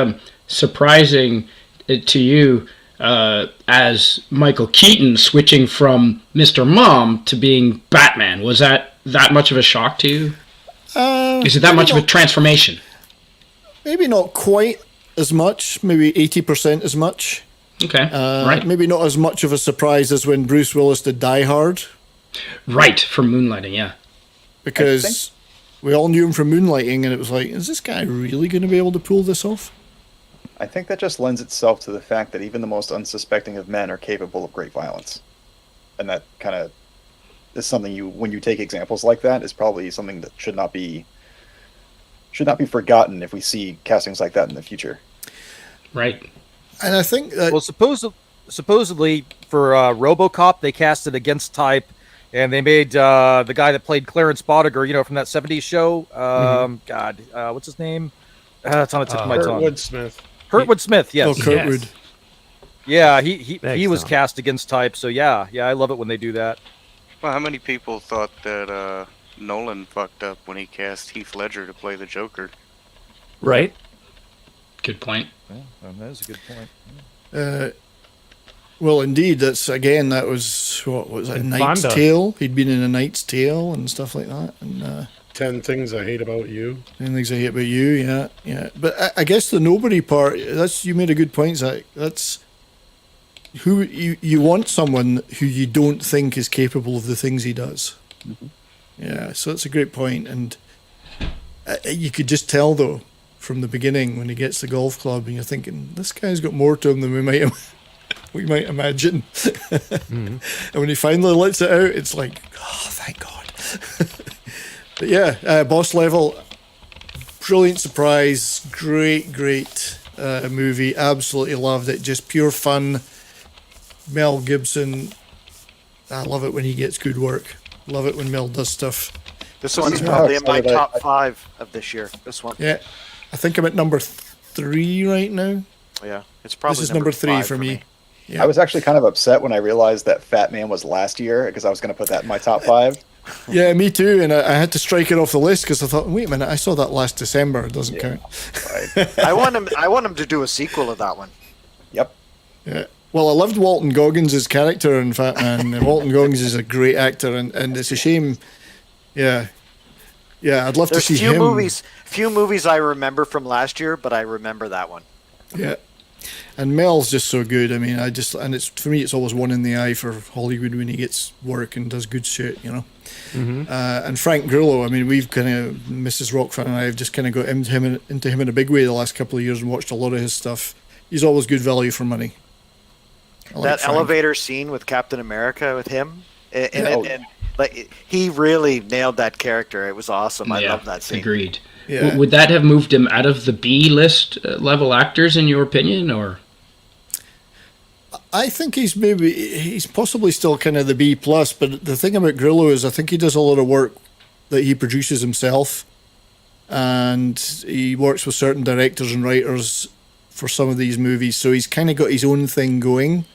surprising to you as Michael Keaton switching from Mr. Mom to being Batman? Was that much of a shock to you? Is it that much of a transformation? Maybe not quite as much. Maybe 80% as much. Okay, right, Maybe not as much of a surprise as when Bruce Willis did Die Hard, right, for Moonlighting, yeah. because we all knew him from Moonlighting, and it was like, is this guy really going to be able to pull this off? I think that just lends itself to the fact that even the most unsuspecting of men are capable of great violence. And that kind of is something when you take examples like that, is probably something that should not be forgotten if we see castings like that in the future. Right. And I think that... Well, supposedly for RoboCop, they casted against type, and they made the guy that played Clarence Bodiger, you know, from that 70s show. God, what's his name? It's on the tip of my tongue. Kurtwood Smith. Kurtwood Smith, yes. Oh, Kurtwood. Yeah, he was Excellent. cast against type, so yeah, I love it when they do that. Well, how many people thought that Nolan fucked up when he cast Heath Ledger to play the Joker? Right? Good point. Yeah, that is a good point. Well, indeed, that was, what was it, And Knight's Fonda. Tale? He'd been in A Knight's Tale and stuff like that. And 10 Things I Hate About You. 10 Things I Hate About You, yeah. But I guess the nobody part, you made a good point, Zach. That's who you want someone who you don't think is capable of the things he does. Mm-hmm. Yeah, so that's a great point. And you could just tell, though, from the beginning when he gets the golf club and you're thinking, this guy's got more to him than we might imagine. And when he finally lets it out, it's like, oh, thank God. But yeah, Boss Level, brilliant surprise, great movie, absolutely loved it, just pure fun. Mel Gibson, I love it when he gets good work. Love it when Mel does stuff. This one's Yeah. probably in my Excited. top 5 of this year. This one. Yeah, I think I'm at number 3 right now. Yeah, it's probably This is number 3 5 for me. Yeah. I was actually kind of upset when I realized that Fat Man was last year, because I was going to put that in my top 5. Yeah, me too. And I had to strike it off the list because I thought, wait a minute, I saw that last December. It doesn't count. Right. I want him to do a sequel of that one. Yep. Yeah. Well, I loved Walton Goggins' character in Fat Man. And Walton Goggins is a great actor, and it's a shame. Yeah. Yeah, I'd love There's to see few him. few movies I remember from last year, but I remember that one. Yeah. And Mel's just so good. I mean, it's for me, it's always one in the eye for Hollywood when he gets work and does good shit, you know. And Frank Grillo, I mean, we've kind of, Mrs. Rockford and I have just kind of got into him in a big way the last couple of years and watched a lot of his stuff. He's always good value for money. I like That Frank. elevator scene with Captain America with him, and Yeah. like he really nailed that character. It was awesome. I love that scene. Agreed. Yeah. Would that have moved him out of the B list level actors, in your opinion, or? I think he's possibly still kind of the B plus, but the thing about Grillo is I think he does a lot of work that he produces himself, and he works with certain directors and writers for some of these movies, so he's kind of got his own thing going,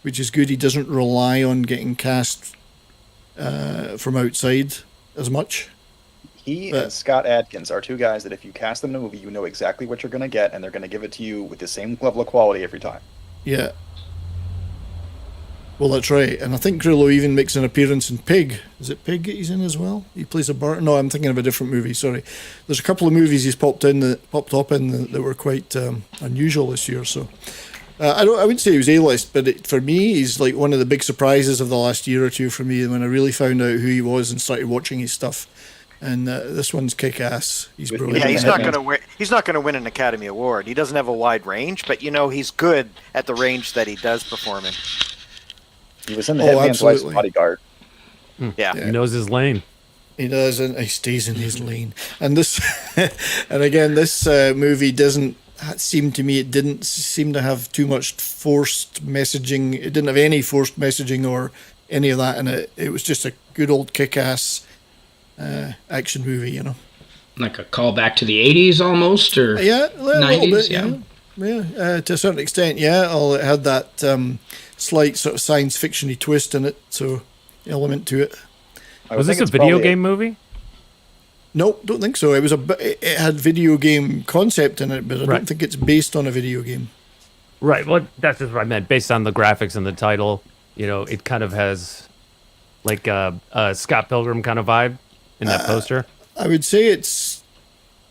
which is good. He doesn't rely on getting cast from outside as much. He and Scott Adkins are two guys that if you cast them in a movie, you know exactly what you're going to get, and they're going to give it to you with the same level of quality every time. Yeah. Well, that's right. And I think Grillo even makes an appearance in Pig. Is it Pig that he's in as well? He plays a bar. No, I'm thinking of a different movie. Sorry. There's a couple of movies he's popped up in that were quite unusual this year. So I wouldn't say he was A-list, but for me, he's like one of the big surprises of the last year or two for me when I really found out who he was and started watching his stuff. And this one's kick-ass. He's brilliant. Yeah, he's not going to win. He's not going to win an Academy Award. He doesn't have a wide range, but he's good at the range that he does perform in. He was in the Hitman's Wife's Bodyguard. Yeah, he knows his lane. He does, and he stays in his lane. And this, and again, this movie doesn't seem to me. It didn't seem to have too much forced messaging. It didn't have any forced messaging or any of that in it. It was just a good old kick-ass action movie, Like a callback to the 80s almost, or yeah, a little 90s, bit, yeah, to a certain extent, yeah. Although it had that slight sort of science fictiony twist in it, so element to it. Was this a video game movie? No, don't think so. It had video game concept in it, but I don't think it's based on a video game. Right. Well, that's just what I meant. Based on the graphics and the title, it kind of has like a Scott Pilgrim kind of vibe in that poster. I would say it's,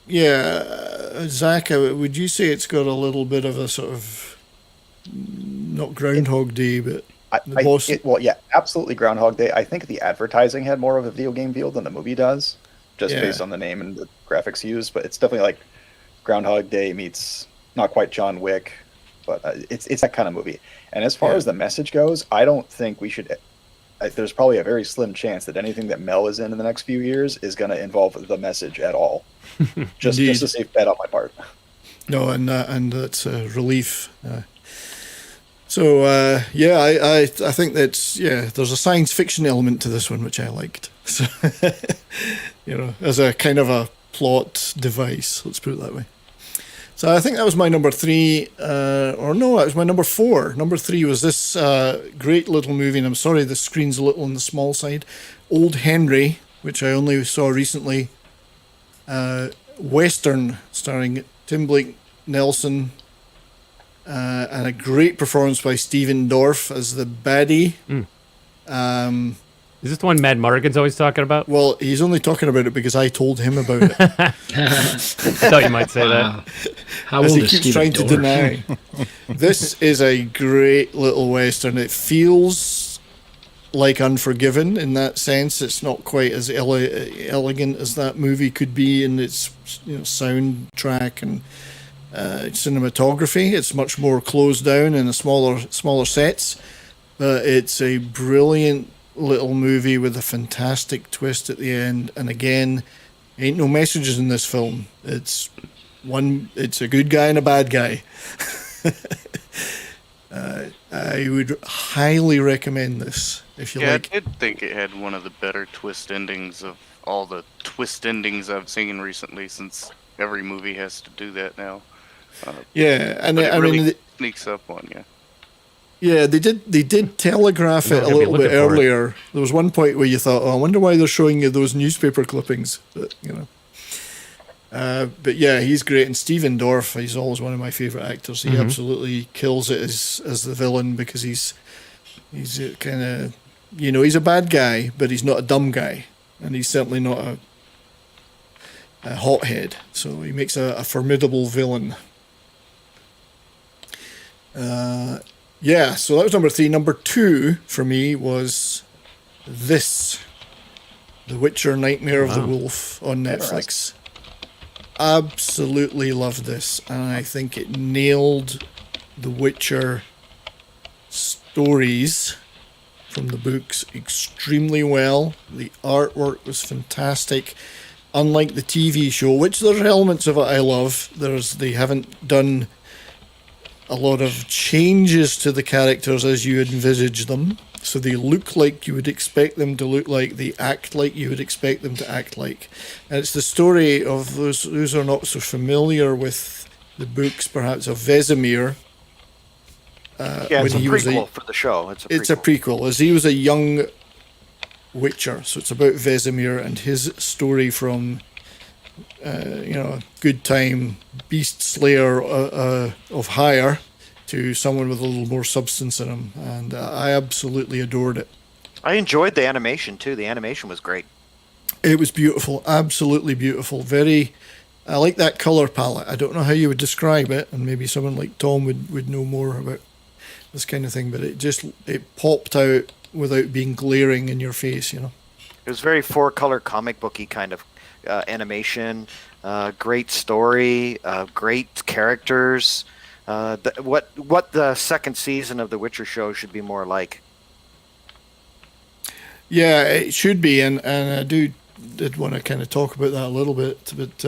Zach, would you say it's got a little bit of a sort of, not Groundhog Day, but absolutely Groundhog Day. I think the advertising had more of a video game feel than the movie does, just based on the name and the graphics used. But it's definitely like Groundhog Day meets not quite John Wick, but it's that kind of movie. And as far as the message goes, I don't think we should. There's probably a very slim chance that anything that Mel is in the next few years is going to involve the message at all. just a safe bet on my part. No, and that's a relief. I think that's there's a science fiction element to this one which I liked. So, as a kind of a plot device, let's put it that way. So I think that was my number 3, that was my number 4. Number 3 was this great little movie, and I'm sorry the screen's a little on the small side. Old Henry, which I only saw recently. Western starring Tim Blake Nelson, and a great performance by Stephen Dorff as the baddie. Is this the one Matt Mardigan's always talking about? Well, he's only talking about it because I told him about it. I thought you might say that. How old is keeps Stephen trying Dorff? to deny. This is a great little Western. It feels like Unforgiven in that sense. It's not quite as elegant as that movie could be in its soundtrack and cinematography. It's much more closed down in a smaller sets, but it's a brilliant little movie with a fantastic twist at the end. And again, ain't no messages in this film. It's a good guy and a bad guy. I would highly recommend this if you like. I did think it had one of the better twist endings of all the twist endings I've seen recently, since every movie has to do that now. And it I really mean, sneaks up on you. Yeah, they did telegraph it a little bit earlier. There was one point where you thought, I wonder why they're showing you those newspaper clippings. But but yeah, he's great. And Stephen Dorff, he's always one of my favorite actors. He absolutely kills it as the villain, because he's kind of, he's a bad guy, but he's not a dumb guy, and he's certainly not a hothead. So he makes a formidable villain. So that was number 3. Number 2 for me was this, The Witcher: Nightmare of the Wolf on Netflix. Absolutely loved this, and I think it nailed the Witcher stories from the books extremely well. The artwork was fantastic. Unlike the TV show, which there's elements of it I love, they haven't done a lot of changes to the characters as you envisage them. So they look like you would expect them to look like, they act like you would expect them to act like. And it's the story of those who are not so familiar with the books, perhaps, of Vesemir. It's a prequel for the show. It's a prequel, as he was a young Witcher. So it's about Vesemir and his story from good time beast slayer of hire to someone with a little more substance in him, and I absolutely adored it. I enjoyed the animation too. The animation was great. It was beautiful, absolutely beautiful. I like that color palette. I don't know how you would describe it, and maybe someone like Tom would know more about this kind of thing, but it popped out without being glaring in your face, you know. It was very four-color comic booky kind of animation. Great story, great characters. What the second season of The Witcher show should be more like. Yeah, it should be, and I did want to kind of talk about that a little bit, but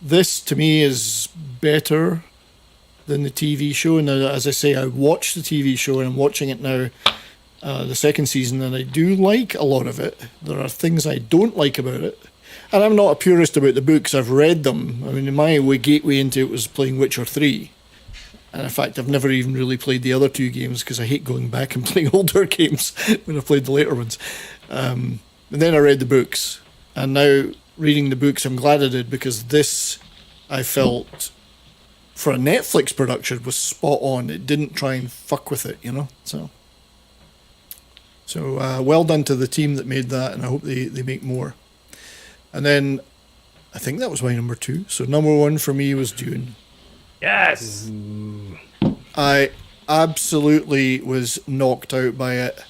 this to me is better than the TV show. And as I say, I watched the TV show and I'm watching it now, the second season, and I do like a lot of it. There are things I don't like about it. And I'm not a purist about the books. I've read them. I mean, my gateway into it was playing Witcher 3. And in fact, I've never even really played the other two games because I hate going back and playing older games when I've played the later ones. And then I read the books. And now, reading the books, I'm glad I did, because this, I felt, for a Netflix production, was spot on. It didn't try and fuck with it, you know? So well done to the team that made that, and I hope they make more. And then, I think that was my number 2. So number 1 for me was Dune. Yes. I absolutely was knocked out by it.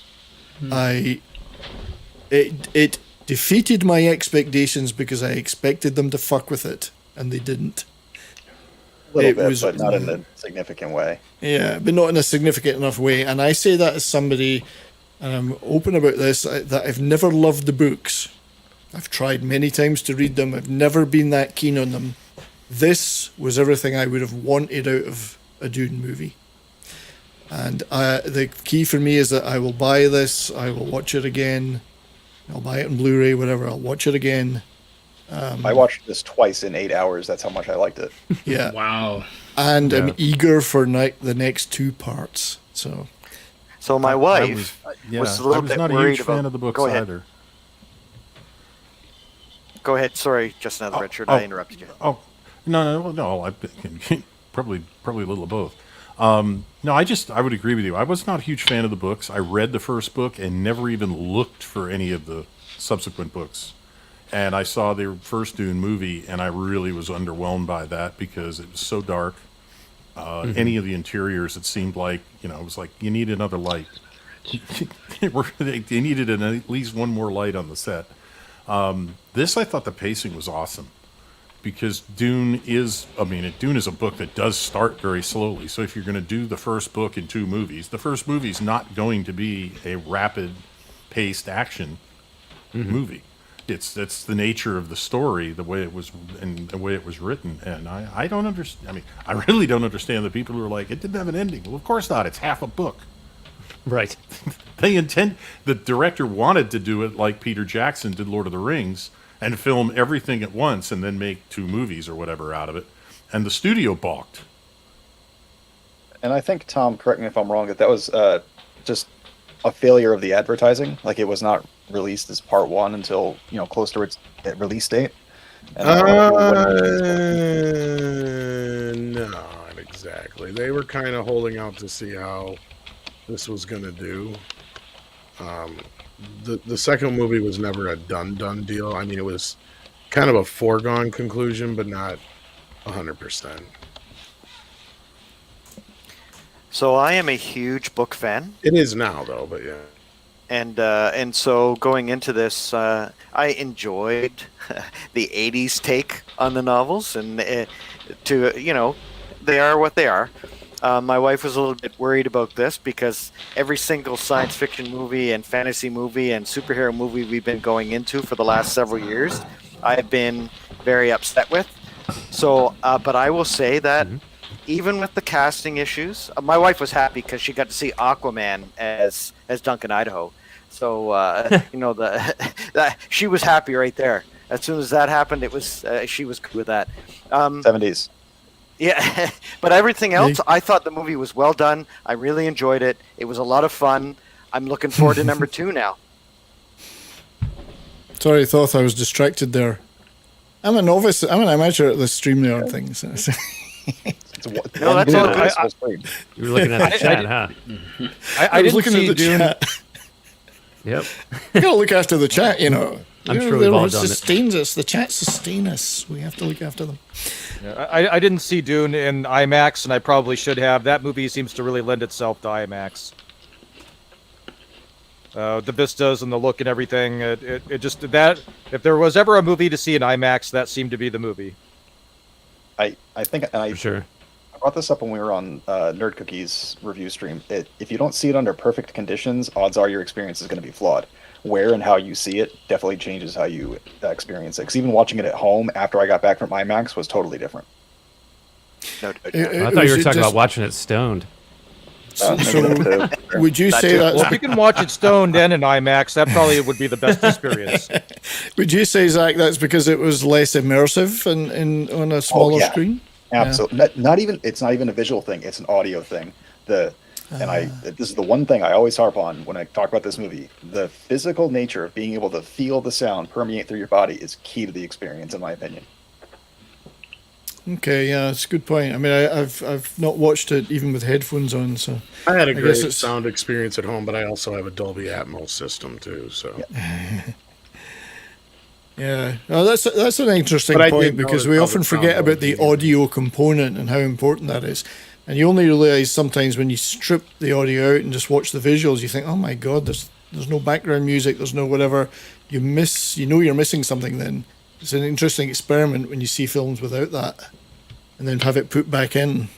It defeated my expectations because I expected them to fuck with it, and they didn't. A little bit, but not in a significant way. Yeah, but not in a significant enough way. And I say that as somebody, and I'm open about this, that I've never loved the books. I've tried many times to read them. I've never been that keen on them. This was everything I would have wanted out of a Dune movie. And the key for me is that I will buy this, I will watch it again, I'll buy it on Blu-ray, whatever, I'll watch it again. I watched this twice in 8 hours, that's how much I liked it. Yeah. Wow. And I'm eager for the next 2 parts. So my wife was a little bit not worried a huge about... fan of the books Go ahead. either. Go ahead. Sorry, just another Richard. I interrupted you. Oh, no. I probably a little of both. No, I would agree with you. I was not a huge fan of the books. I read the first book and never even looked for any of the subsequent books. And I saw the first Dune movie, and I really was underwhelmed by that because it was so dark. Any of the interiors, it seemed like, it was like, you need another light. They needed at least one more light on the set. This, I thought the pacing was awesome. Because Dune is a book that does start very slowly. So if you're going to do the first book in 2 movies, the first movie's not going to be a rapid-paced action movie. It's the nature of the story, the way it was written, and I don't understand. I mean, I really don't understand the people who are like, it didn't have an ending. Well, of course not. It's half a book. Right. The director wanted to do it like Peter Jackson did Lord of the Rings, and film everything at once and then make 2 movies or whatever out of it. And the studio balked. And I think, Tom, correct me if I'm wrong, that was just a failure of the advertising. Like, it was not released as part 1 until, close to its release date. And no, not exactly. They were kind of holding out to see how this was going to do. The second movie was never a done deal. I mean, it was kind of a foregone conclusion, but not 100%. So I am a huge book fan. It is now, though, but yeah. And so going into this, I enjoyed the 80s take on the novels, and they are what they are. My wife was a little bit worried about this because every single science fiction movie and fantasy movie and superhero movie we've been going into for the last several years, I've been very upset with. So, but I will say that even with the casting issues, my wife was happy because she got to see Aquaman as Duncan Idaho. So, she was happy right there. As soon as that happened, she was good with that. 70s. Yeah, but everything else, I thought the movie was well done. I really enjoyed it. It was a lot of fun. I'm looking forward to number 2 now. Sorry, I thought I was distracted there. I'm a novice. I'm an amateur at the StreamYard thing. So. No, that's all right. You were looking at the chat, huh? I was didn't looking see at the Dune. chat. Yep. You gotta look after the chat, you know. I'm You know, sure we've they're all what done it. sustains us. The chat sustain us. We have to look after them. I didn't see Dune in IMAX, and I probably should have. That movie seems to really lend itself to IMAX. The vistas and the look and everything. It just that if there was ever a movie to see in IMAX, that seemed to be the movie. I think For sure. I brought this up when we were on Nerd Cookies review stream. If you don't see it under perfect conditions, odds are your experience is going to be flawed. Where and how you see it definitely changes how you experience it. Because even watching it at home after I got back from IMAX was totally different. No, I thought you were talking about watching it stoned. So would you say Well, if that? you can watch it stoned and in IMAX, that probably would be the best experience. Would you say, Zach, that's because it was less immersive on a smaller yeah. screen? Absolutely. Not even. It's not even a visual thing. It's an audio thing. This is the one thing I always harp on when I talk about this movie. The physical nature of being able to feel the sound permeate through your body is key to the experience, in my opinion. Okay, yeah, that's a good point. I mean, I've not watched it even with headphones on, so I had a guess great it's- sound experience at home, but I also have a Dolby Atmos system too. So yeah. No, that's an interesting But I point did because notice we how often the sound forget about was the being- audio component and how important that is. And you only realize sometimes when you strip the audio out and just watch the visuals, you think, oh my God, there's no background music, there's no whatever. You know you're missing something then. It's an interesting experiment when you see films without that and then have it put back in.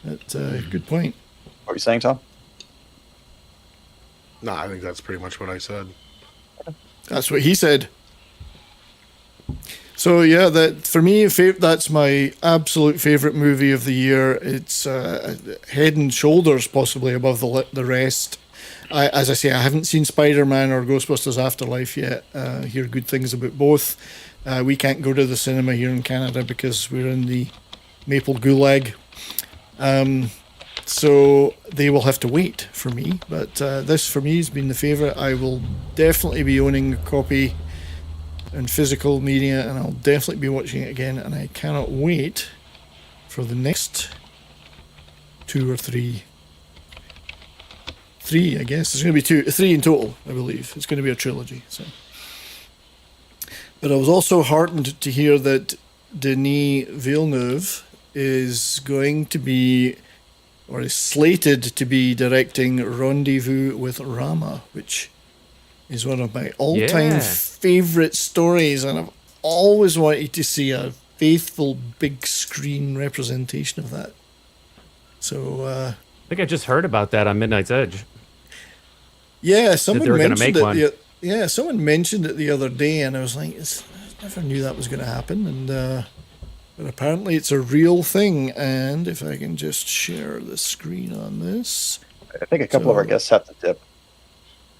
That's a good point. What were you saying, Tom? no, I think that's pretty much what I said. That's what he said. So yeah, that for me, that's my absolute favorite movie of the year. It's head and shoulders possibly above the rest. As I say, I haven't seen Spider-Man or Ghostbusters Afterlife yet. Hear good things about both. We can't go to the cinema here in Canada because we're in the Maple Gulag. So they will have to wait for me. But this for me has been the favorite. I will definitely be owning a copy in physical media, and I'll definitely be watching it again. And I cannot wait for the next 2 or 3. 3, I guess. There's going to be 3 in total, I believe. It's going to be a trilogy. So, but I was also heartened to hear that Denis Villeneuve is going to be, or is slated to be, directing Rendezvous with Rama, which is one of my all-time favorite stories, and I've always wanted to see a faithful big screen representation of that. So, I think I just heard about that on Midnight's Edge. yeah, someone they were gonna mentioned make it. Someone mentioned it the other day, and I was like, I never knew that was going to happen. And but apparently, it's a real thing. And if I can just share the screen on this, I think a couple of our guests have to tip.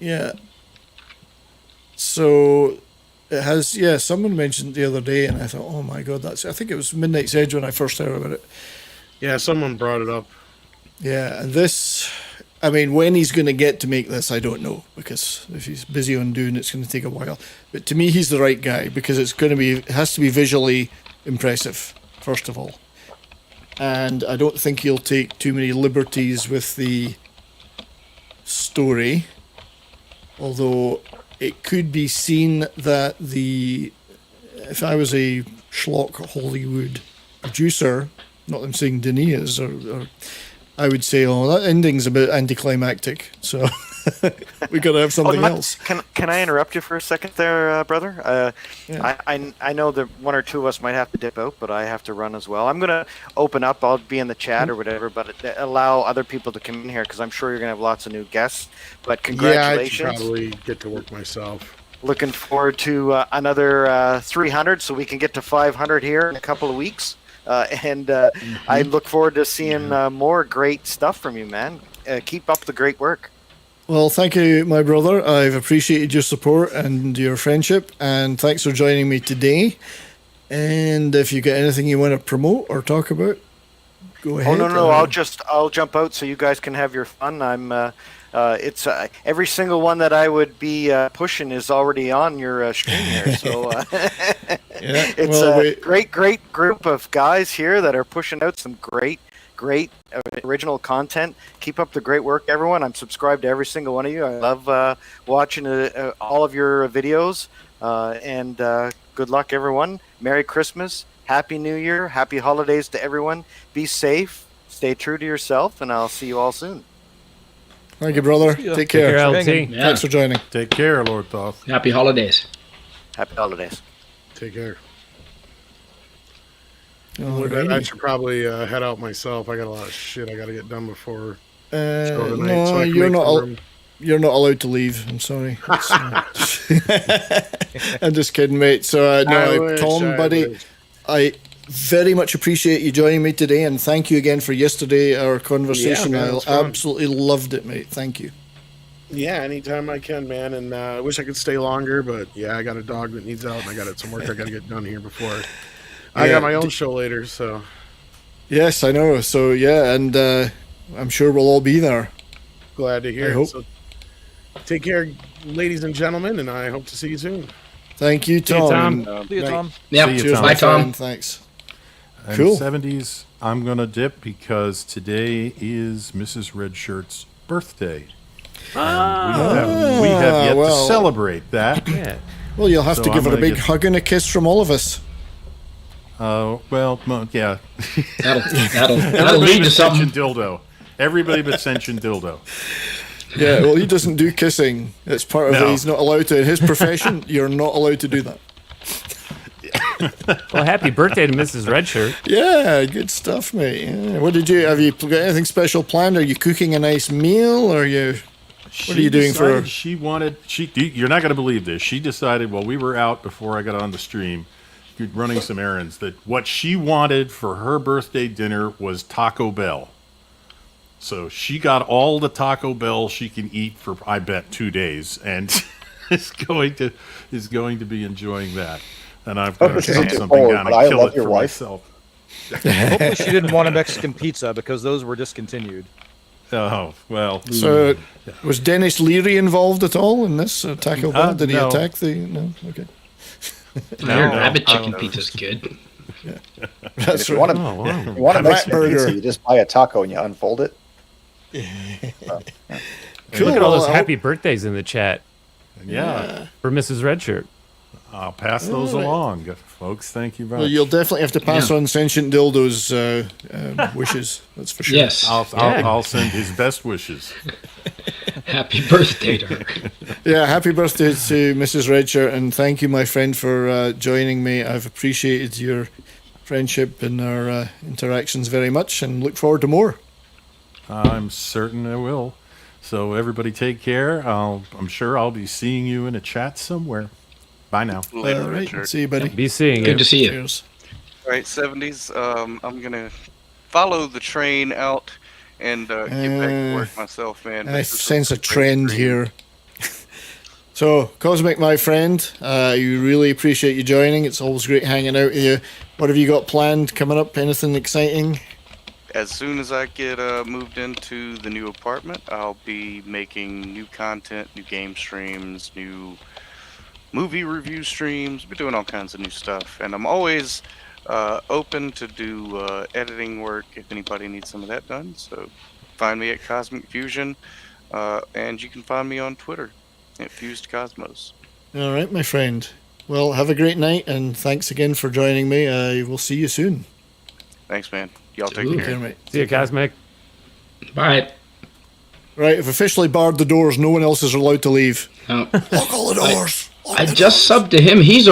yeah. So it has, yeah. Someone mentioned it the other day, and I thought, oh my God, I think it was Midnight's Edge when I first heard about it. Yeah, someone brought it up. Yeah, and this, I mean, when he's going to get to make this, I don't know, because if he's busy on doing it, it's going to take a while. But to me, he's the right guy, because it has to be visually impressive, first of all. And I don't think he'll take too many liberties with the story, although it could be seen that if I was a schlock Hollywood producer, not that I'm saying Denis is, or I would say, oh, that ending's a bit anticlimactic, so we got to have something else. Can I interrupt you for a second there, brother? Yeah. I know that one or two of us might have to dip out, but I have to run as well. I'm going to open up. I'll be in the chat or whatever, but allow other people to come in here because I'm sure you're going to have lots of new guests. But congratulations. Yeah, I should probably get to work myself. Looking forward to another 300 so we can get to 500 here in a couple of weeks. I look forward to seeing more great stuff from you, man. Keep up the great work. Well, thank you, my brother. I've appreciated your support and your friendship, and thanks for joining me today. And if you got anything you want to promote or talk about, go ahead. Oh no! I'll jump out so you guys can have your fun. It's every single one that I would be pushing is already on your stream here. So it's a great group of guys here that are pushing out some great original content. Keep up the great work, everyone. I'm subscribed to every single one of you. I love watching all of your videos. And good luck, everyone. Merry Christmas, Happy New Year, Happy Holidays to everyone. Be safe, stay true to yourself, and I'll see you all soon. Thank you, brother. Take care. LT. Thanks for joining. Take care, Lord Thoth. Happy holidays. Happy Holidays. Take care. Alrighty. I should probably head out myself. I got a lot of shit I got to get done before show tonight. No, so I can you're make not. some room. You're not allowed to leave. I'm sorry. I'm just kidding, mate. So, Tom, buddy, I very much appreciate you joining me today, and thank you again for yesterday, our conversation. Yeah, man, I it's fun. absolutely loved it, mate. Thank you. Yeah, anytime I can, man. And I wish I could stay longer, but yeah, I got a dog that needs out, and I got some work I got to get done here before. I got my own show later, so. Yes, I know. So, yeah, and I'm sure we'll all be there. Glad to hear I it. hope. So, take care, ladies and gentlemen, and I hope to see you soon. Thank you, See you, Tom. Tom. See you, Tom. Yep. See you, Cheers, Tom. my Bye, Tom. friend. Thanks. And Cool. 70s, I'm going to dip because today is Mrs. Redshirt's birthday. And we have yet to celebrate that. Yeah. Well, you'll have So to give I'm her a gonna big hug and a kiss from all of us. Yeah. That'll lead to something. Dildo. Everybody but Sentient Dildo. Yeah, well, he doesn't do kissing. It's part of it. He's not allowed to. In his profession, you're not allowed to do that. Well, happy birthday to Mrs. Redshirt. Yeah, good stuff, mate. Yeah. Have you got anything special planned? Are you cooking a nice meal? Or what are you doing for? You're not going to believe this. She decided while we were out before I got on the stream, running some errands, that what she wanted for her birthday dinner was Taco Bell. So she got all the Taco Bell she can eat for, I bet, 2 days, and is going to be enjoying that. And I've got to cut something down and kill it for myself. Hopefully she didn't want a Mexican pizza because those were discontinued. Oh, well. So, was Dennis Leary involved at all in this Taco Bell? Did he no. attack the? No, okay. Your rabbit chicken pizza's good. That's If you right. want to make some pizza, you just buy a taco and you unfold it. Cool. Look at all those Well, happy birthdays in the chat Yeah. for Mrs. Redshirt. I'll pass those along, folks. Thank you very Well, much. you'll definitely have to pass on Sentient Dildo's wishes. That's for sure. Yes. I'll send his best wishes. Happy birthday to her. Yeah, happy birthday to Mrs. Redshirt, and thank you, my friend, for joining me. I've appreciated your friendship and our interactions very much, and look forward to more. I'm certain I will. So everybody take care. I'm sure I'll be seeing you in a chat somewhere. Bye now. Later, All right, Richard. see you, buddy. Be seeing you. Good to see you. Cheers. All right, 70s. I'm gonna follow the train out and get back to work myself, man. I This is sense a great trend stream. here. So, Cosmic, my friend, you really appreciate you joining. It's always great hanging out with you. What have you got planned coming up? Anything exciting? As soon as I get moved into the new apartment, I'll be making new content, new game streams, new movie review streams. Be doing all kinds of new stuff, and I'm always open to do editing work if anybody needs some of that done. So find me at Cosmic Fusion, and you can find me on Twitter at Fused Cosmos. All right, my friend. Well, have a great night, and thanks again for joining me. We'll see you soon. Thanks, man. Y'all take Okay, care. mate. See you, Cosmic. Bye. Right, I've officially barred the doors. No one else is allowed to leave. Oh. Lock all the doors. I just subbed to him. He's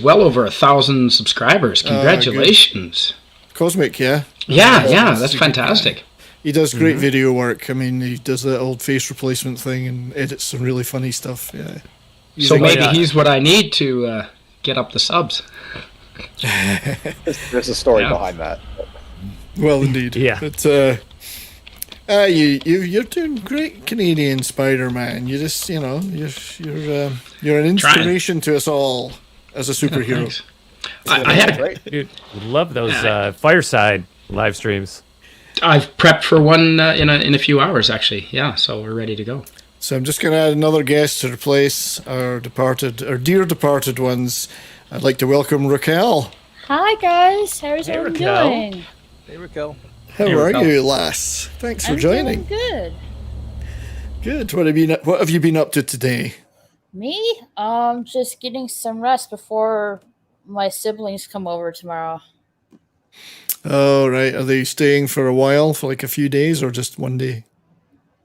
well over 1,000 subscribers. Congratulations. Cosmic, yeah? Yeah, that's fantastic. He does great video work. I mean, he does that old face replacement thing and edits some really funny stuff. Yeah. So maybe he's what I need to get up the subs. There's a story behind that. Well, indeed. Yeah. But you're doing great, Canadian Spider-Man. You just, you're an inspiration to us all as a superhero. Thanks. I had a Great. Dude, love those fireside Live streams. I've prepped for one in a few hours, actually. Yeah, so we're ready to go. So I'm just going to add another guest to replace our dear departed ones. I'd like to welcome Raquel. Hi guys, how's everyone Raquel. doing? Hey, Raquel. How Hey, are Raquel. you, lass? Thanks for I'm joining. doing good. Good. What have you been up to today? Me? Just getting some rest before my siblings come over tomorrow. Oh, right. Are they staying for a while, for like a few days, or just one day?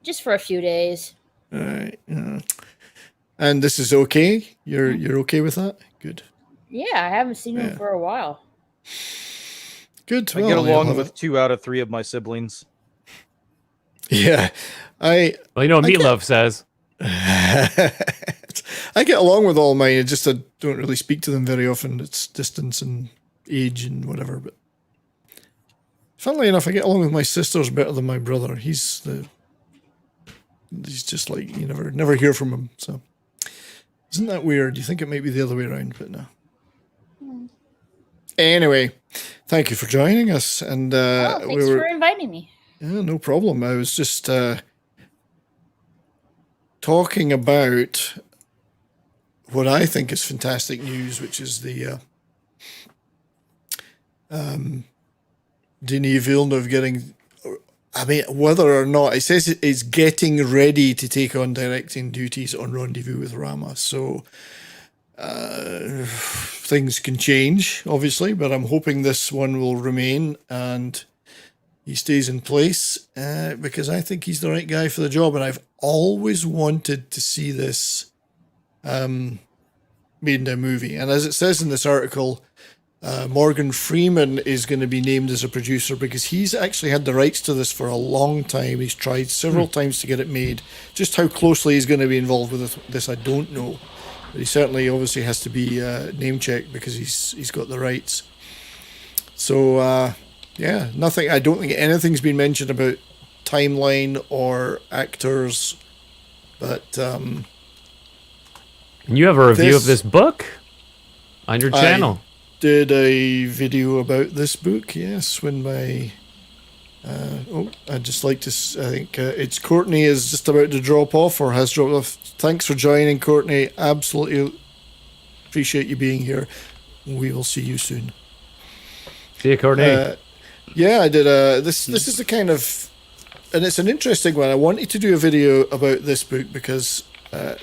Just for a few days. All right. And this is okay? You're okay with that? Good. Yeah, I haven't seen them Yeah. for a while. Good. I get along with 2 out of 3 of my siblings. Yeah. Well, you know what Meatloaf says. I get along with all mine. I don't really speak to them very often. It's distance and age and whatever. But funnily enough, I get along with my sisters better than my brother. He's just like you never hear from him. So isn't that weird? You think it might be the other way around, but no. Anyway, thank you for joining us. And Thanks for inviting me. yeah, no problem. I was just talking about what I think is fantastic news, which is the Denis Villeneuve getting. I mean, whether or not it says it's getting ready to take on directing duties on Rendezvous with Rama. So things can change, obviously, but I'm hoping this one will remain and he stays in place because I think he's the right guy for the job. And I've always wanted to see this made into a movie. And as it says in this article, Morgan Freeman is going to be named as a producer because he's actually had the rights to this for a long time. He's tried several times to get it made. Just how closely he's going to be involved with this, I don't know. But he certainly obviously has to be name checked because he's got the rights. So, yeah, nothing. I don't think anything's been mentioned about timeline or actors, but And you have a review of this book on your channel. Did a video about this book, yes, when my I'd just like to I think it's Courtney is just about to drop off or has dropped off. Thanks for joining, Courtney. Absolutely appreciate you being here. We will see you soon. See you, Courtney. Yeah, I did this is the kind of, and it's an interesting one. I wanted to do a video about this book because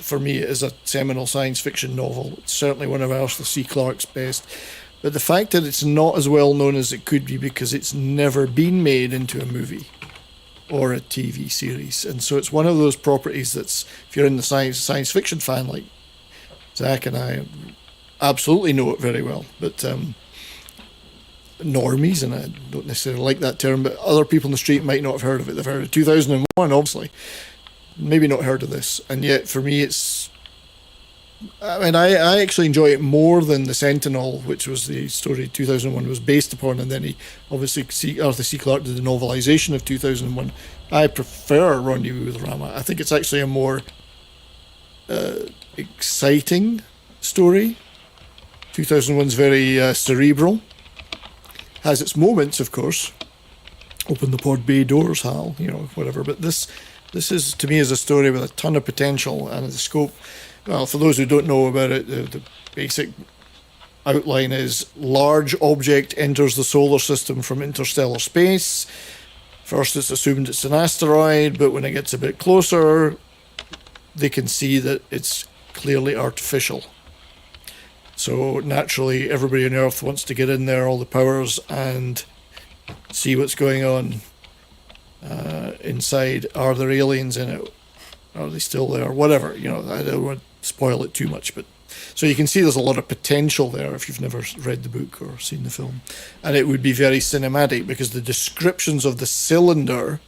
for me it is a seminal science fiction novel. It's certainly one of Arthur C. Clarke's best. But the fact that it's not as well known as it could be because it's never been made into a movie or a TV series. And so it's one of those properties that's, if you're in the science fiction fan like Zach and I, absolutely know it very well. But normies, and I don't necessarily like that term, but other people in the street might not have heard of it. They've heard of 2001, obviously. Maybe not heard of this. And yet for me it's, I mean, I actually enjoy it more than The Sentinel, which was the story 2001 was based upon, and then he obviously Arthur C. Clarke did the novelization of 2001. I prefer Rendezvous with Rama. I think it's actually a more exciting story. 2001's very cerebral, has its moments, of course. Open the pod bay doors, Hal, whatever. But this is, to me, is a story with a ton of potential and the scope. Well, for those who don't know about it, the basic outline is large object enters the solar system from interstellar space. First, it's assumed it's an asteroid, but when it gets a bit closer, they can see that it's clearly artificial. So naturally, everybody on Earth wants to get in there, all the powers, and see what's going on inside. Are there aliens in it? Are they still there? Whatever, I don't want to spoil it too much, but so you can see there's a lot of potential there if you've never read the book or seen the film. And it would be very cinematic because the descriptions of the cylinder,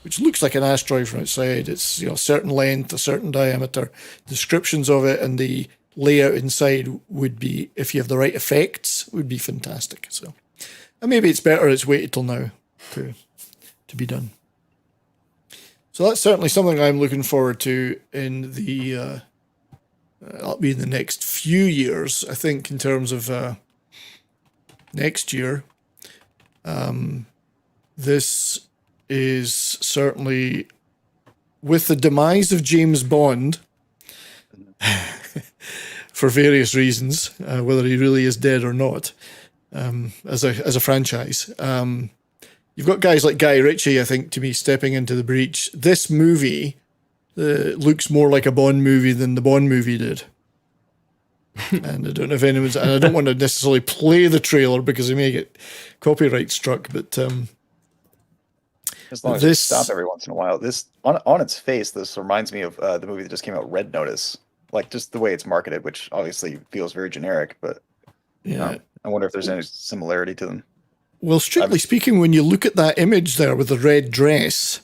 which looks like an asteroid from outside, it's a certain length, a certain diameter, descriptions of it and the layout inside would be, if you have the right effects, would be fantastic. So, and maybe it's better it's waited till now to be done. So that's certainly something I'm looking forward to in the that'll be in the next few years. I think in terms of next year, this is certainly, with the demise of James Bond, for various reasons, whether he really is dead or not, as a franchise. You've got guys like Guy Ritchie, I think, to me, stepping into the breach. This movie looks more like a Bond movie than the Bond movie did. And I don't know if anyone's... And I don't want to necessarily play the trailer because I may get copyright struck, but... as long as you stop every once in a while. This, on its face, this reminds me of the movie that just came out, Red Notice. Like, just the way it's marketed, which obviously feels very generic, but yeah, I wonder if there's any similarity to them. Well, strictly speaking, when you look at that image there with the red dress,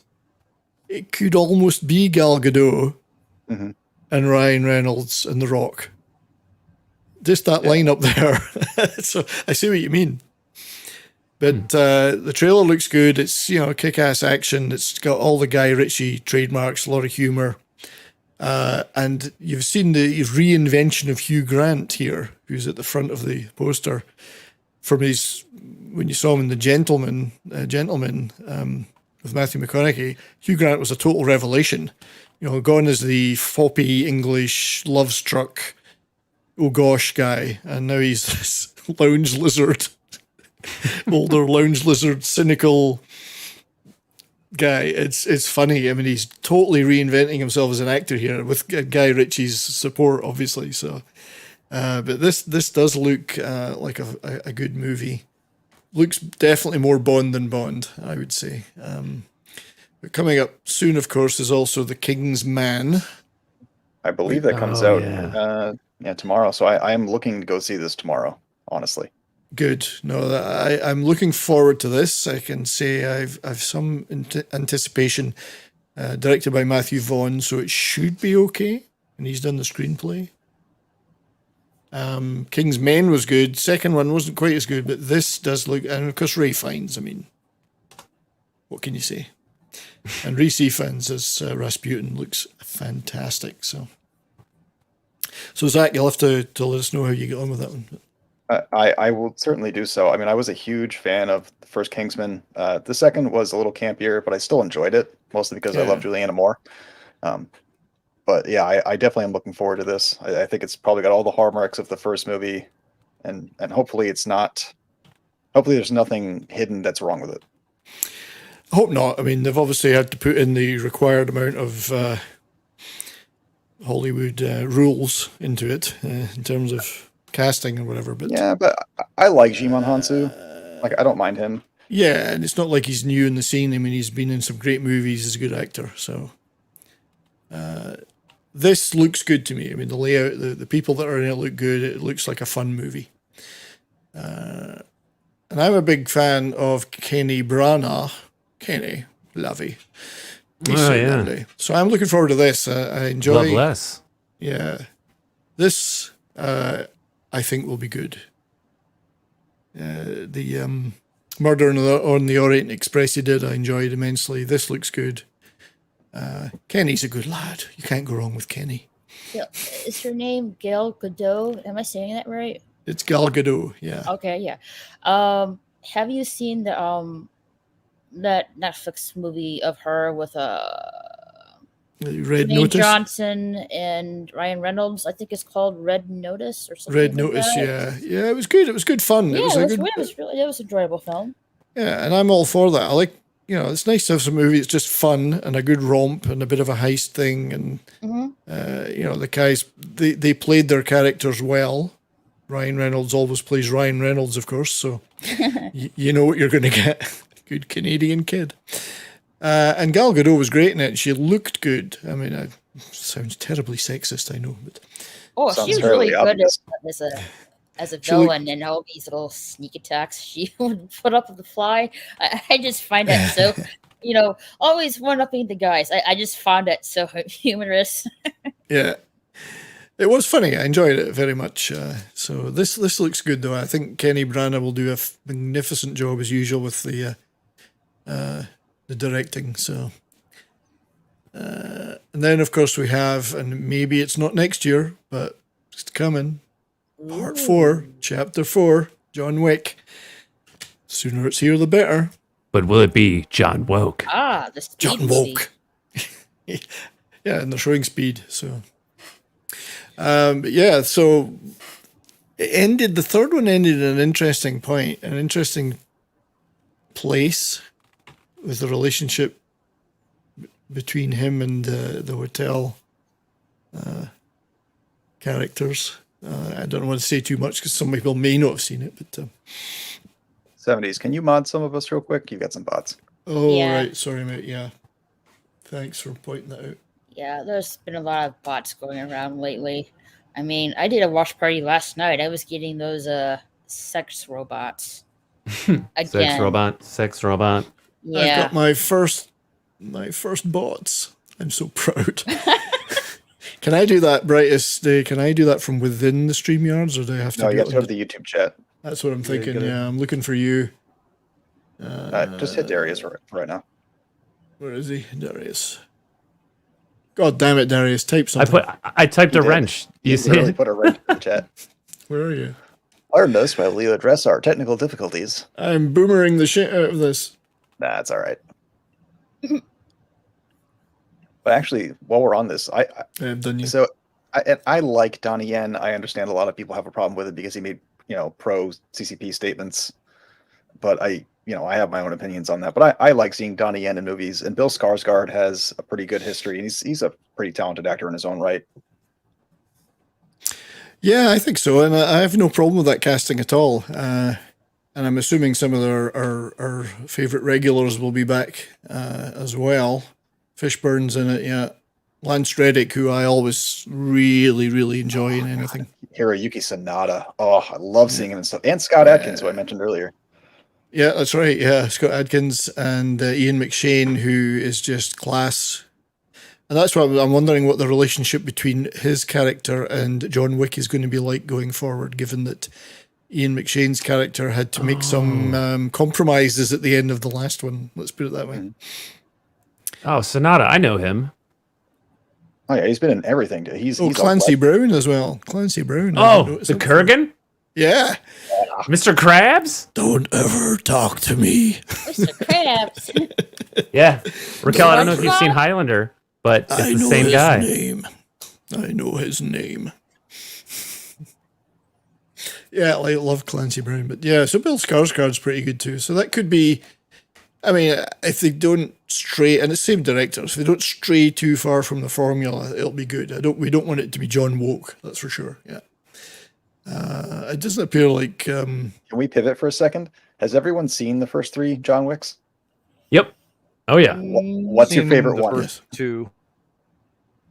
it could almost be Gal Gadot and Ryan Reynolds and The Rock. Just that lineup there. So I see what you mean. But the trailer looks good. It's, kick-ass action. It's got all the Guy Ritchie trademarks, a lot of humor. And you've seen the reinvention of Hugh Grant here, who's at the front of the poster. From when you saw him in The Gentleman, with Matthew McConaughey, Hugh Grant was a total revelation. Gone as the foppy English love-struck, oh gosh guy, and now he's this lounge lizard, older lounge lizard, cynical guy. It's funny. I mean, he's totally reinventing himself as an actor here with Guy Ritchie's support, obviously. So, but this does look like a good movie. Looks definitely more Bond than Bond, I would say. But coming up soon, of course, is also The King's Man. I believe that comes out tomorrow. So I am looking to go see this tomorrow, honestly. Good. No, I'm looking forward to this. I can say I've some anticipation. Directed by Matthew Vaughn, so it should be okay. And he's done the screenplay. King's Men was good. Second one wasn't quite as good, but this does look... And of course, Ray Fiennes. I mean, what can you say? And Rhys Ifans as Rasputin looks fantastic. So Zach, you'll have to let us know how you get on with that one. I will certainly do so. I mean, I was a huge fan of the first Kingsman. The second was a little campier, but I still enjoyed it, mostly because I love Juliana Moore. But yeah, I definitely am looking forward to this. I think it's probably got all the hallmarks of the first movie, and hopefully it's not. Hopefully there's nothing hidden that's wrong with it. I hope not. I mean, they've obviously had to put in the required amount of Hollywood rules into it in terms of casting or whatever. But yeah, but I like Jimon Hansu. Like, I don't mind him. Yeah, and it's not like he's new in the scene. I mean, he's been in some great movies. He's a good actor. So this looks good to me. I mean, the layout, the people that are in it look good. It looks like a fun movie. And I'm a big fan of Kenny Branagh. Kenny, lovey. So I'm looking forward to this. I enjoy... Love less. Yeah. This, I think, will be good. The Murder on the Orient Express he did, I enjoyed immensely. This looks good. Kenny's a good lad. You can't go wrong with Kenny. Yeah. Is her name Gal Gadot? Am I saying that right? It's Gal Gadot, yeah. Okay, yeah. Have you seen the that Netflix movie of her with Red Dwayne Notice? Johnson and Ryan Reynolds? I think it's called Red Notice or something. Red Notice, yeah. Yeah, it was good. It was good fun. Yeah, it was really an enjoyable film. Yeah, and I'm all for that. I like, it's nice to have some movie that's just fun and a good romp and a bit of a heist thing. And, the guys, they played their characters well. Ryan Reynolds always plays Ryan Reynolds, of course, so you know what you're going to get. Good Canadian kid. And Gal Gadot was great in it. She looked good. I mean, it sounds terribly sexist, I know. But she was really good as a villain and all these little sneak attacks she would put up with the fly. I just find that so, always one-upping the guys. I just found that so humorous. Yeah. It was funny. I enjoyed it very much. So this looks good, though. I think Kenny Branagh will do a magnificent job as usual with the directing. So, and then of course we have, and maybe it's not next year, but it's coming. Part 4, Chapter 4, John Wick. Sooner it's here, the better. but will it be John Woke? Ah, the speed John movie. Woke. Yeah, and they're showing Speed. So, but yeah, so it ended. The third one ended at an interesting point, an interesting place with the relationship between him and the hotel characters. I don't want to say too much because some people may not have seen it, but 70s. Can you mod some of us real quick? You've got some bots. oh Yeah. right, sorry mate. Yeah, thanks for pointing that out. Yeah, there's been a lot of bots going around lately. I mean, I did a watch party last night. I was getting those sex robots. Sex robot. I've Yeah. got my first bots. I'm so proud. Can I do that, brightest day? Can I do that from within the StreamYards, or do I have to? No, do you it have to on go to the YouTube chat. That's what I'm thinking. gotta- Yeah, I'm looking for you. Just hit Darius right now. Where is he, Darius? God damn it, Darius! Type something. I typed You a did. wrench. You You see literally it? put a wrench in the chat. Where are you? Pardon us while we address our technical difficulties. I'm boomering the shit out of this. That's all right. But actually, while we're on this, I've done you. so I like Donnie Yen. I understand a lot of people have a problem with it because he made pro CCP statements. But I have my own opinions on that. But I like seeing Donnie Yen in movies, and Bill Skarsgård has a pretty good history, and he's a pretty talented actor in his own right. Yeah, I think so, and I have no problem with that casting at all. And I'm assuming some of our favorite regulars will be back as well. Fishburne's in it, yeah. Lance Reddick, who I always really, really enjoy in anything. Hiroyuki Sanada. Oh, I love seeing him and stuff. And Scott Adkins, who I mentioned earlier. Yeah, that's right. Yeah, Scott Adkins and Ian McShane, who is just class. And that's why I'm wondering what the relationship between his character and John Wick is going to be like going forward, given that Ian McShane's character had to make some compromises at the end of the last one. Let's put it that way. Oh, Sonata. I know him. Oh yeah, he's been in everything. Dude. He's Clancy Brown as well. Clancy Brown. Oh, the Kurgan? Yeah. Mr. Krabs? Don't ever talk to me. Mr. Krabs. Yeah. Raquel, I don't know if you've SpongeBob? seen Highlander, but it's I the know same his guy. name. I know his name. Yeah, I love Clancy Brown, but yeah, so Bill Skarsgård's pretty good too. So that could be. I mean, if they don't stray, and it's the same director, if they don't stray too far from the formula, it'll be good. We don't want it to be John Woke, that's for sure. Yeah. It doesn't appear like. Can we pivot for a second? Has everyone seen the first 3 John Wicks? Yep. Oh, yeah. What's your Seen favorite the one? first two.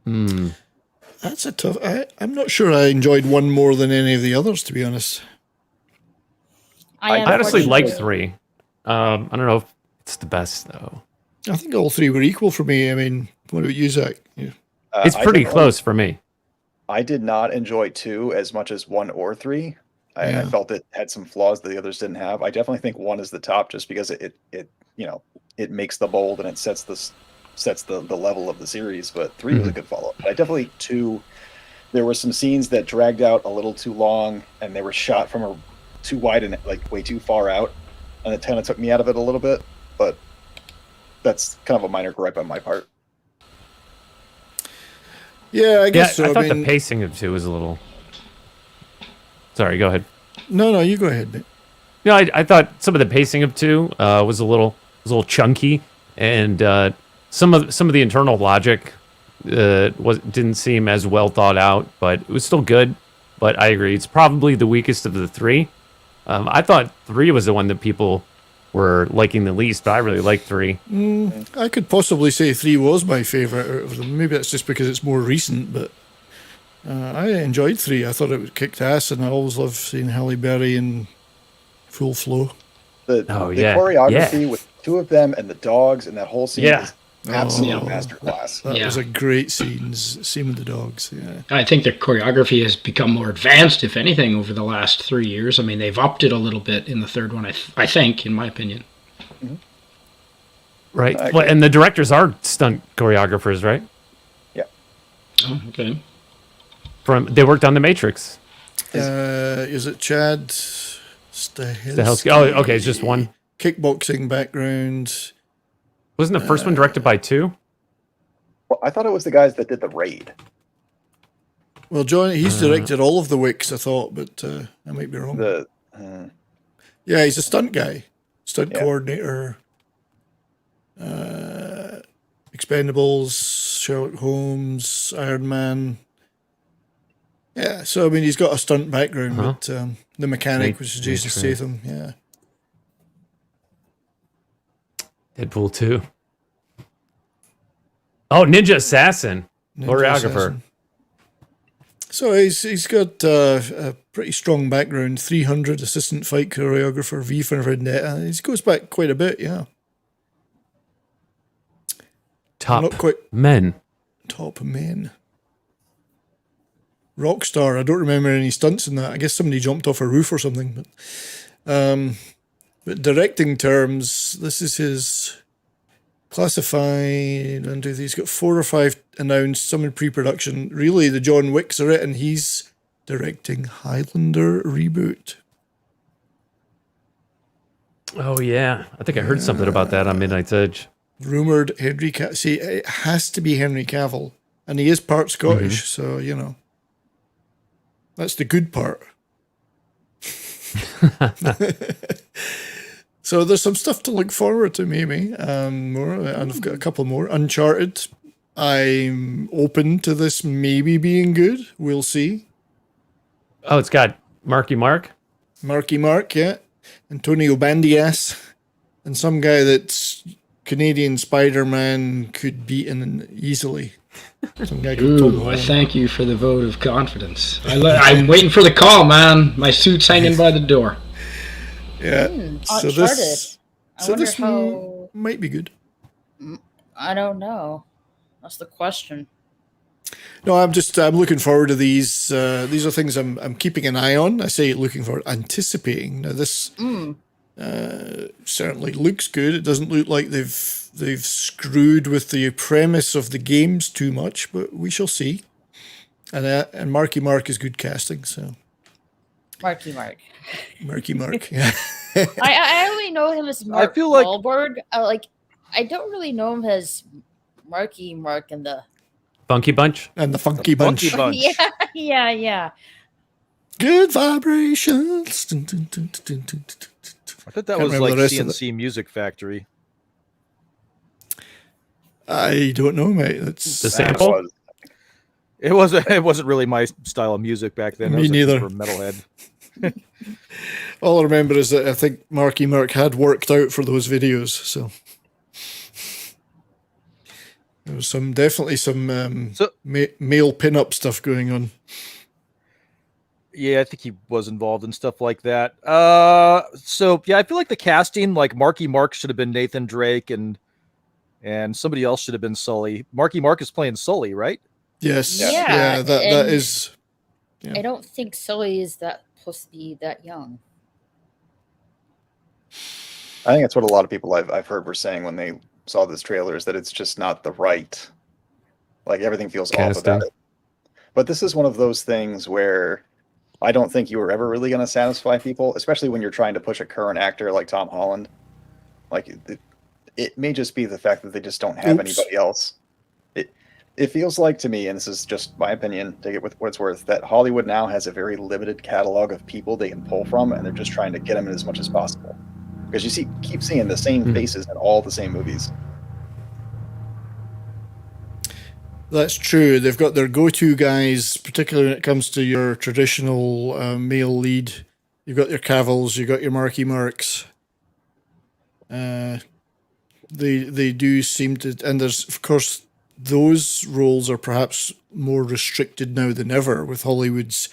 That's a tough. I'm not sure I enjoyed one more than any of the others, to be honest. I honestly unfortunately- liked 3. I don't know if it's the best, though. I think all 3 were equal for me. I mean, what about you, Zach? Yeah. It's I pretty definitely- close for me. I did not enjoy 2 as much as 1 or 3. I Yeah. felt it had some flaws that the others didn't have. I definitely think 1 is the top just because it makes the bold and it sets the level of the series. But 3 was a good follow up. I definitely 2. There were some scenes that dragged out a little too long, and they were shot from too wide and like way too far out, and it kind of took me out of it a little bit. But that's kind of a minor gripe on my part. Yeah, I Yeah, guess so. I thought mean, the pacing of 2 was a little. Sorry, go ahead. No, you go ahead, mate. No, I thought some of the pacing of 2 was a little chunky, and some of the internal logic didn't seem as well thought out, but it was still good. But I agree, it's probably the weakest of the 3. I thought 3 was the one that people were liking the least, but I really liked 3. I could possibly say 3 was my favourite out of them. Maybe that's just because it's more recent, but I enjoyed 3. I thought it kicked ass, and I always love seeing Halle Berry in full flow. The yeah. choreography with 2 of them and the dogs and that whole scene Yeah. is absolute Oh. masterclass. That Yeah. was a great scene with the dogs. Yeah. I think the choreography has become more advanced, if anything, over the last 3 years. I mean, they've upped it a little bit in the third one, I think, in my opinion. Right. I Well, agree. and the directors are stunt choreographers, right? Oh, okay. They worked on The Matrix. Is it Chad Stahelski? Oh, okay, it's just one. kickboxing background. Wasn't the first one directed by two? Well, I thought it was the guys that did the raid. Well, John, he's directed all of the Wicks, I thought, but I might be wrong. Yeah, he's a stunt guy, stunt coordinator. Expendables, Sherlock Holmes, Iron Man. Yeah, so I mean, he's got a stunt background, but the mechanic, which is Jason Statham, yeah. Deadpool 2. Oh, Ninja Assassin. Choreographer. So he's got a pretty strong background. 300 assistant fight choreographer, V for Vendetta. He goes back quite a bit, yeah. Top Not quite men. Top men. Rockstar. I don't remember any stunts in that. I guess somebody jumped off a roof or something. But directing terms, this is his classified. And he's got 4 or 5 announced, some in pre-production. Really, the John Wicks are it, and he's directing Highlander reboot. Oh yeah, I think I heard something about that on Midnight's Edge. Rumored Henry Cavill. See, it has to be Henry Cavill, and he is part Scottish, so you know that's the good part. So there's some stuff to look forward to, maybe more, and I've got a couple more. Uncharted. I'm open to this maybe being good. We'll see. Oh, it's got Marky Mark, yeah, Antonio Banderas, and some guy that's Canadian Spider-Man could beat in easily. Some guy called Tom Ooh, I Holland. thank you for the vote of confidence. I'm waiting for the call, man. My suit's hanging by the door. Yeah. So Uncharted. this, I wonder this how. might be good. I don't know. That's the question. No, I'm looking forward to these. These are things I'm keeping an eye on. I say looking forward, anticipating. Now this certainly looks good. It doesn't look like they've screwed with the premise of the games too much, but we shall see. And Marky Mark is good casting. So Marky Mark. Marky Mark. Yeah. I only know him as Mark feel like- Wahlberg. I don't really know him as Marky Mark in the. Funky Bunch. And the Funky Bunch. Bunch. Yeah. Good vibrations. Dun, dun, dun, dun, dun, dun, dun. I thought that Can't was remember like the rest of CNC Music Factory. I don't know, mate. That's The sample. It wasn't really my style of music back then. Me I was neither. For metalhead. all I remember is that I think Marky Mark had worked out for those videos, so there was definitely some male pin-up stuff going on. Yeah, I think he was involved in stuff like that. So yeah, I feel like the casting, like Marky Mark should have been Nathan Drake, and somebody else should have been Sully. Marky Mark is playing Sully, right? Yes, Yeah, that and is. Yeah. I don't think Sully is supposed to be that young. I think that's what a lot of people I've heard were saying when they saw this trailer, is that it's just not the right, like everything feels off about it. But this is one of those things where I don't think you were ever really going to satisfy people, especially when you're trying to push a current actor like Tom Holland. Like it may just be the fact that they just don't have anybody else. It feels like to me, and this is just my opinion, take it with what it's worth, that Hollywood now has a very limited catalog of people they can pull from, and they're just trying to get them in as much as possible. Because you keep seeing the same faces in all the same movies. That's true. They've got their go-to guys, particularly when it comes to your traditional male lead. You've got your Cavills, you've got your Marky Marks. They do seem to, and there's of course those roles are perhaps more restricted now than ever with Hollywood's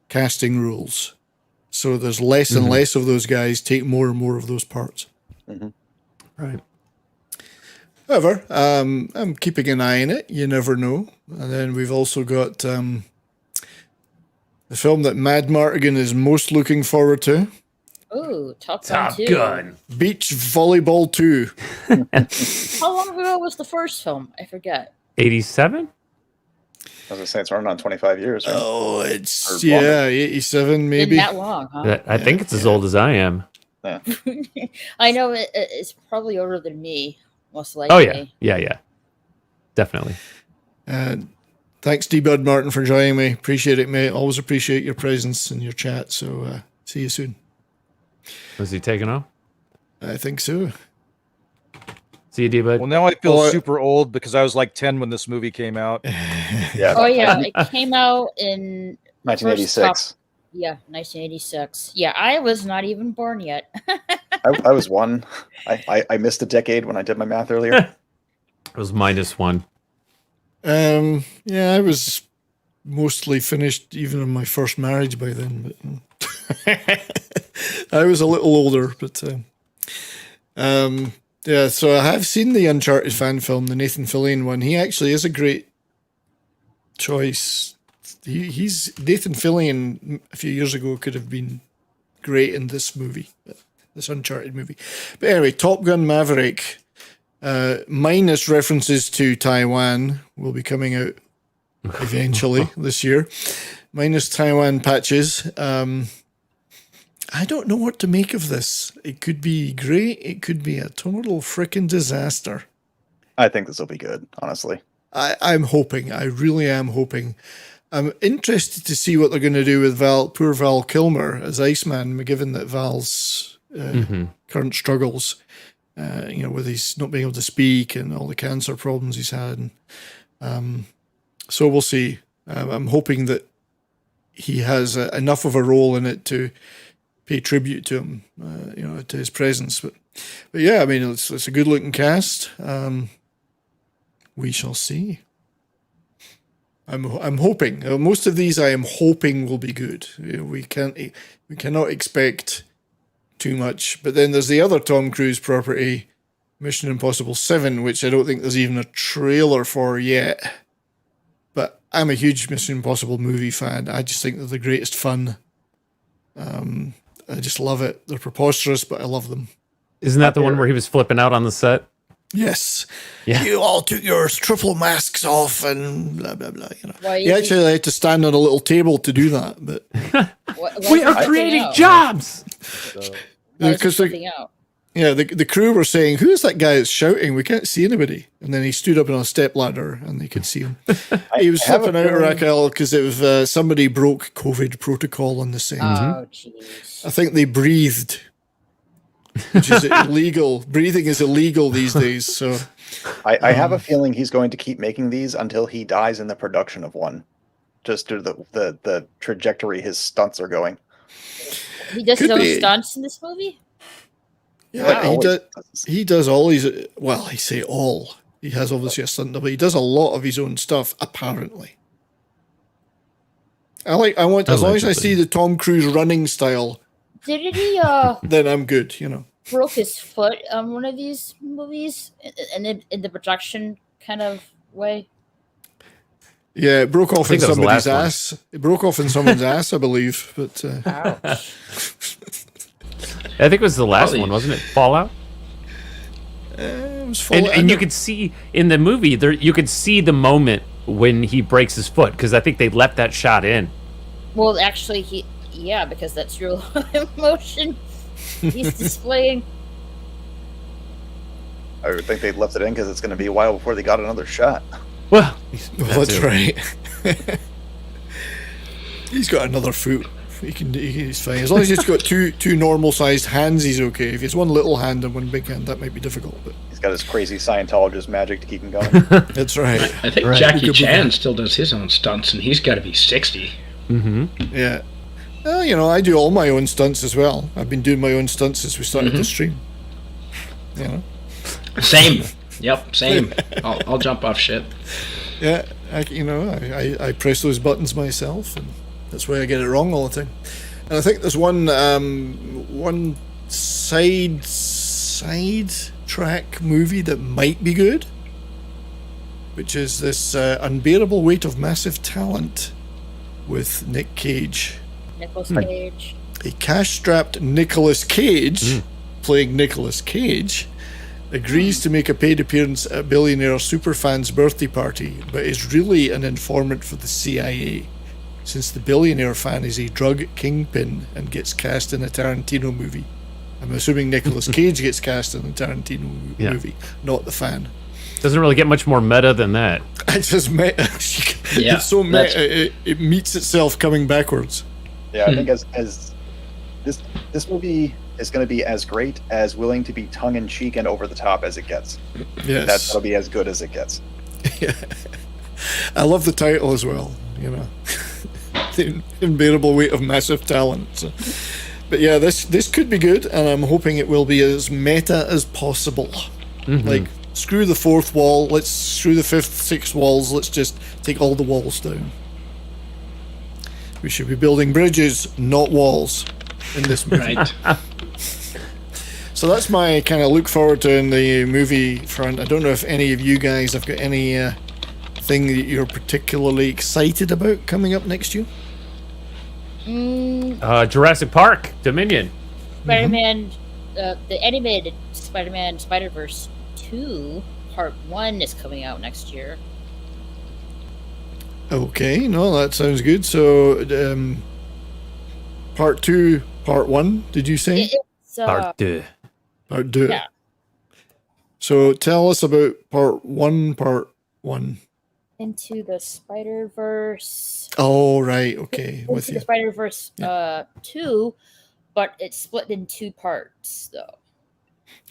casting rules. So there's less and less of those guys take more and more of those parts. Right. However, I'm keeping an eye on it. You never know. And then we've also got the film that Mad Martigan is most looking forward to. Ooh, Top Gun 2. Gun. Beach Volleyball 2. How long ago was the first film? I forget. 87? I was going to say, it's running on 25 years, right? Oh, it's, Or longer. 87 maybe. Been that long, huh? I think it's as old as I am. Yeah. I know it's probably older than me, most Oh likely. yeah, definitely. Thanks, D-Bud Martin, for joining me. Appreciate it, mate. Always appreciate your presence in your chat. So see you soon. Was he taking off? I think so. See you, D-Bud. Well, now I feel Oh, super old because I was like 10 when this movie came out. Yeah. Oh yeah, it came out in 1986. Yeah, 1986. Yeah, I was not even born yet. I was 1. I missed a decade when I did my math earlier. It was -1. Yeah, I was mostly finished even in my first marriage by then. But I was a little older. But yeah, so I have seen the Uncharted fan film, the Nathan Fillion one. He actually is a great choice. He's Nathan Fillion a few years ago could have been great in this movie, this Uncharted movie. But anyway, Top Gun Maverick, minus references to Taiwan, will be coming out eventually this year. Minus Taiwan patches. I don't know what to make of this. It could be great. It could be a total freaking disaster. I think this will be good, honestly. I'm hoping. I really am hoping. I'm interested to see what they're going to do with poor Val Kilmer as Iceman, given that Val's current struggles, with his not being able to speak and all the cancer problems he's had. So we'll see. I'm hoping that he has enough of a role in it to pay tribute to him, to his presence. But yeah, I mean, it's a good looking cast. We shall see. I'm hoping. Most of these I am hoping will be good. We cannot expect too much. But then there's the other Tom Cruise property, Mission Impossible 7, which I don't think there's even a trailer for yet. But I'm a huge Mission Impossible movie fan. I just think they're the greatest fun. I just love it. They're preposterous, but I love them. Isn't that the one where he was flipping out on the set? Yes. Yeah. You all took your triple masks off and blah, blah, blah. Why You actually had to stand on a little table to do that. But We are creating jobs! because the crew were saying, who's that guy that's shouting? We can't see anybody. And then he stood up on a step ladder and they could see him. He was flipping out, Raquel, because it was somebody broke COVID protocol on the set. Oh, jeez. I think they breathed, which is illegal. Breathing is illegal these days. So I have a feeling he's going to keep making these until he dies in the production of one, just due to the trajectory his stunts are going. He does Could his own be. stunts in this movie? yeah, Wow. he does all his. Well, I say all. He has obviously a stunt double. He does a lot of his own stuff, apparently. As long as I Allegedly. see the Tom Cruise running style, Didn't he then I'm good. broke his foot on one of these movies in the production kind of way? Yeah, it broke off in think that was the somebody's last one. ass. It broke off in someone's ass, I believe. But Ouch. I think it was the last Probably. one, wasn't it? Fallout? it was full. And you could see in the movie, you could see the moment when he breaks his foot, because I think they left that shot in. Well, actually, because that's real emotion he's displaying. I would think they left it in because it's going to be a while before they got another shot. Well, That's right. He's got another foot. He's fine as long as he's got two normal-sized hands. He's okay. If he has one little hand and one big hand, that might be difficult. But He's got his crazy Scientologist magic to keep him going. that's right. I think Right. Jackie Chan still does his own stunts, and he's got to be 60. Yeah. Well, I do all my own stunts as well. I've been doing my own stunts since we started the stream. Same. Yep, same. I'll jump off shit. Yeah, I press those buttons myself, and that's why I get it wrong all the time. And I think there's one side track movie that might be good, which is this Unbearable Weight of Massive Talent with Nick Cage. Nicolas Cage. A cash-strapped Nicolas Cage, playing Nicolas Cage, agrees to make a paid appearance at a billionaire superfan's birthday party, but is really an informant for the CIA, since the billionaire fan is a drug kingpin and gets cast in a Tarantino movie. I'm assuming Nicolas Cage gets cast in the Tarantino movie, not the fan. Doesn't really get much more meta than that. It's just meta. Yeah, It's so meta. It meets itself coming backwards. Yeah, I think as this movie is going to be as great as willing to be tongue in cheek and over the top as it gets. Yes, That'll be as good as it gets. Yeah. I love the title as well. You know, the unbearable weight of massive talent. So. But yeah, this could be good, and I'm hoping it will be as meta as possible. Mm-hmm. Like, screw the fourth wall. Let's screw the fifth, sixth walls. Let's just take all the walls down. We should be building bridges, not walls, in this movie. Right. So that's my kind of look forward to in the movie front. I don't know if any of you guys have got any thing that you're particularly excited about coming up next year. Jurassic Park Dominion. Spider-Man, the animated Spider-Man Spider-Verse 2 Part 1 is coming out next year. Okay, no, that sounds good. So, Part 2, Part 1, did you say? It's, Part 2. Part 2. Yeah. So tell us about Part 1, Into the Spider-Verse. Oh, right, okay. With Into you. the Spider-Verse 2, but it's split in 2 parts, though.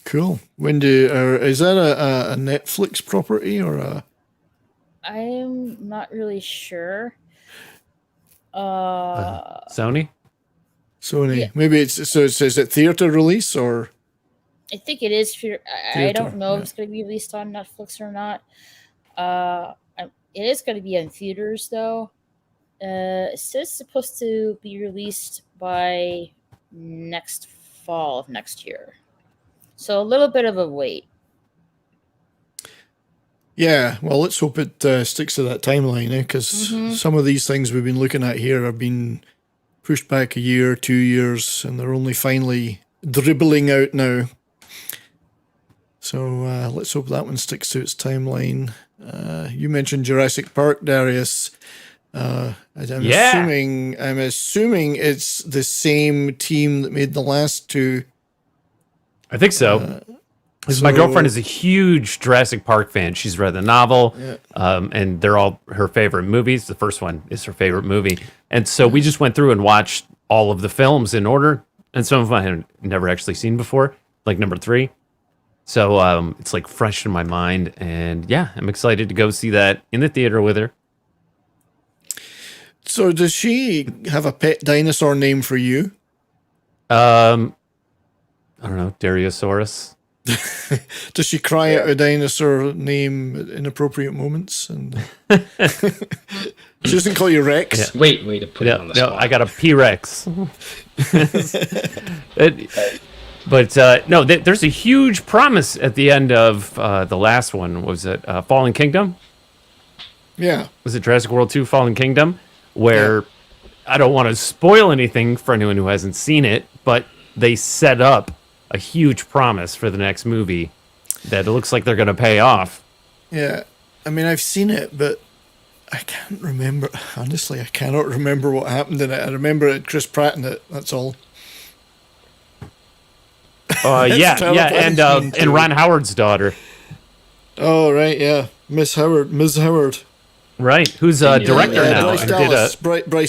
Cool. When is that a Netflix property or a... I'm not really sure. Sony? Sony? Yeah. Maybe is it theater release or... I think it is. I Theater, don't know yeah. if it's going to be released on Netflix or not. It is going to be in theaters, though. It says supposed to be released by next fall of next year. So a little bit of a wait. Yeah, well, let's hope it sticks to that timeline, because some of these things we've been looking at here have been pushed back a year, 2 years, and they're only finally dribbling out now. So let's hope that one sticks to its timeline. You mentioned Jurassic Park, Darius. I'm assuming it's the same team that made the last two. I think so. Because my girlfriend is a huge Jurassic Park fan. She's read the novel, and they're all her favorite movies. The first one is her favorite movie. And so we just went through and watched all of the films in order. And some of them I had never actually seen before, like number 3. So it's like fresh in my mind. And yeah, I'm excited to go see that in the theater with her. So does she have a pet dinosaur name for you? I don't know, Dariosaurus. Does she cry out a dinosaur name at inappropriate moments? And she doesn't call you Rex. Yeah. Wait to put it on the spot. No, I got a P-Rex. No, there's a huge promise at the end of the last one. Was it Fallen Kingdom? Yeah. Was it Jurassic World 2 Fallen Kingdom? Where I don't want to spoil anything for anyone who hasn't seen it, but they set up a huge promise for the next movie that it looks like they're going to pay off. Yeah. I mean, I've seen it, but I can't remember. Honestly, I cannot remember what happened in it. I remember it, Chris Pratt in it. That's all. And Ron Howard's daughter. Oh, right, yeah. Ms. Howard. Right, who's a director now. Bryce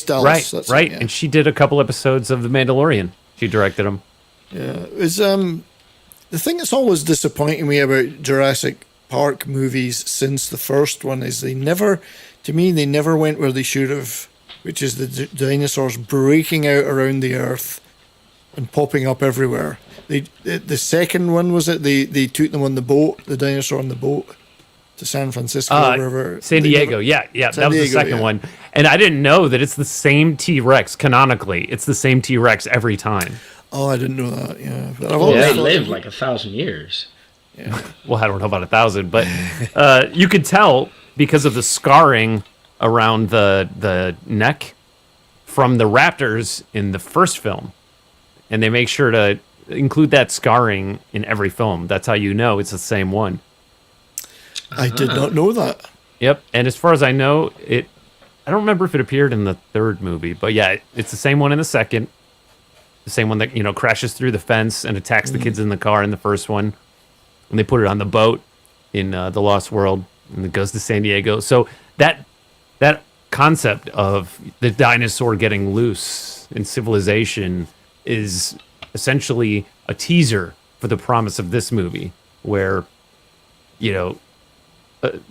Dallas. Right, right. Yeah. And she did a couple episodes of The Mandalorian. She directed them. Yeah, it was the thing that's always disappointing me about Jurassic Park movies since the first one is they never went where they should have, which is the dinosaurs breaking out around the earth and popping up everywhere. The second one, was it? They took them on the boat, the dinosaur on the boat, to San Francisco or wherever. San Diego, that was the second one. And I didn't know that it's the same T-Rex canonically. It's the same T-Rex every time. Oh, I didn't know that. Yeah, but they lived like 1,000 years. Yeah. Well, I don't know about 1,000, but you could tell because of the scarring around the neck from the raptors in the first film, and they make sure to include that scarring in every film. That's how you know it's the same one. I did not know that. Yep, and as far as I know, I don't remember if it appeared in the third movie, but yeah, it's the same one in the second. the same one that crashes through the fence and attacks the kids in the car in the first one, and they put it on the boat in the Lost World, and it goes to San Diego. So that concept of the dinosaur getting loose in civilization is essentially a teaser for the promise of this movie, where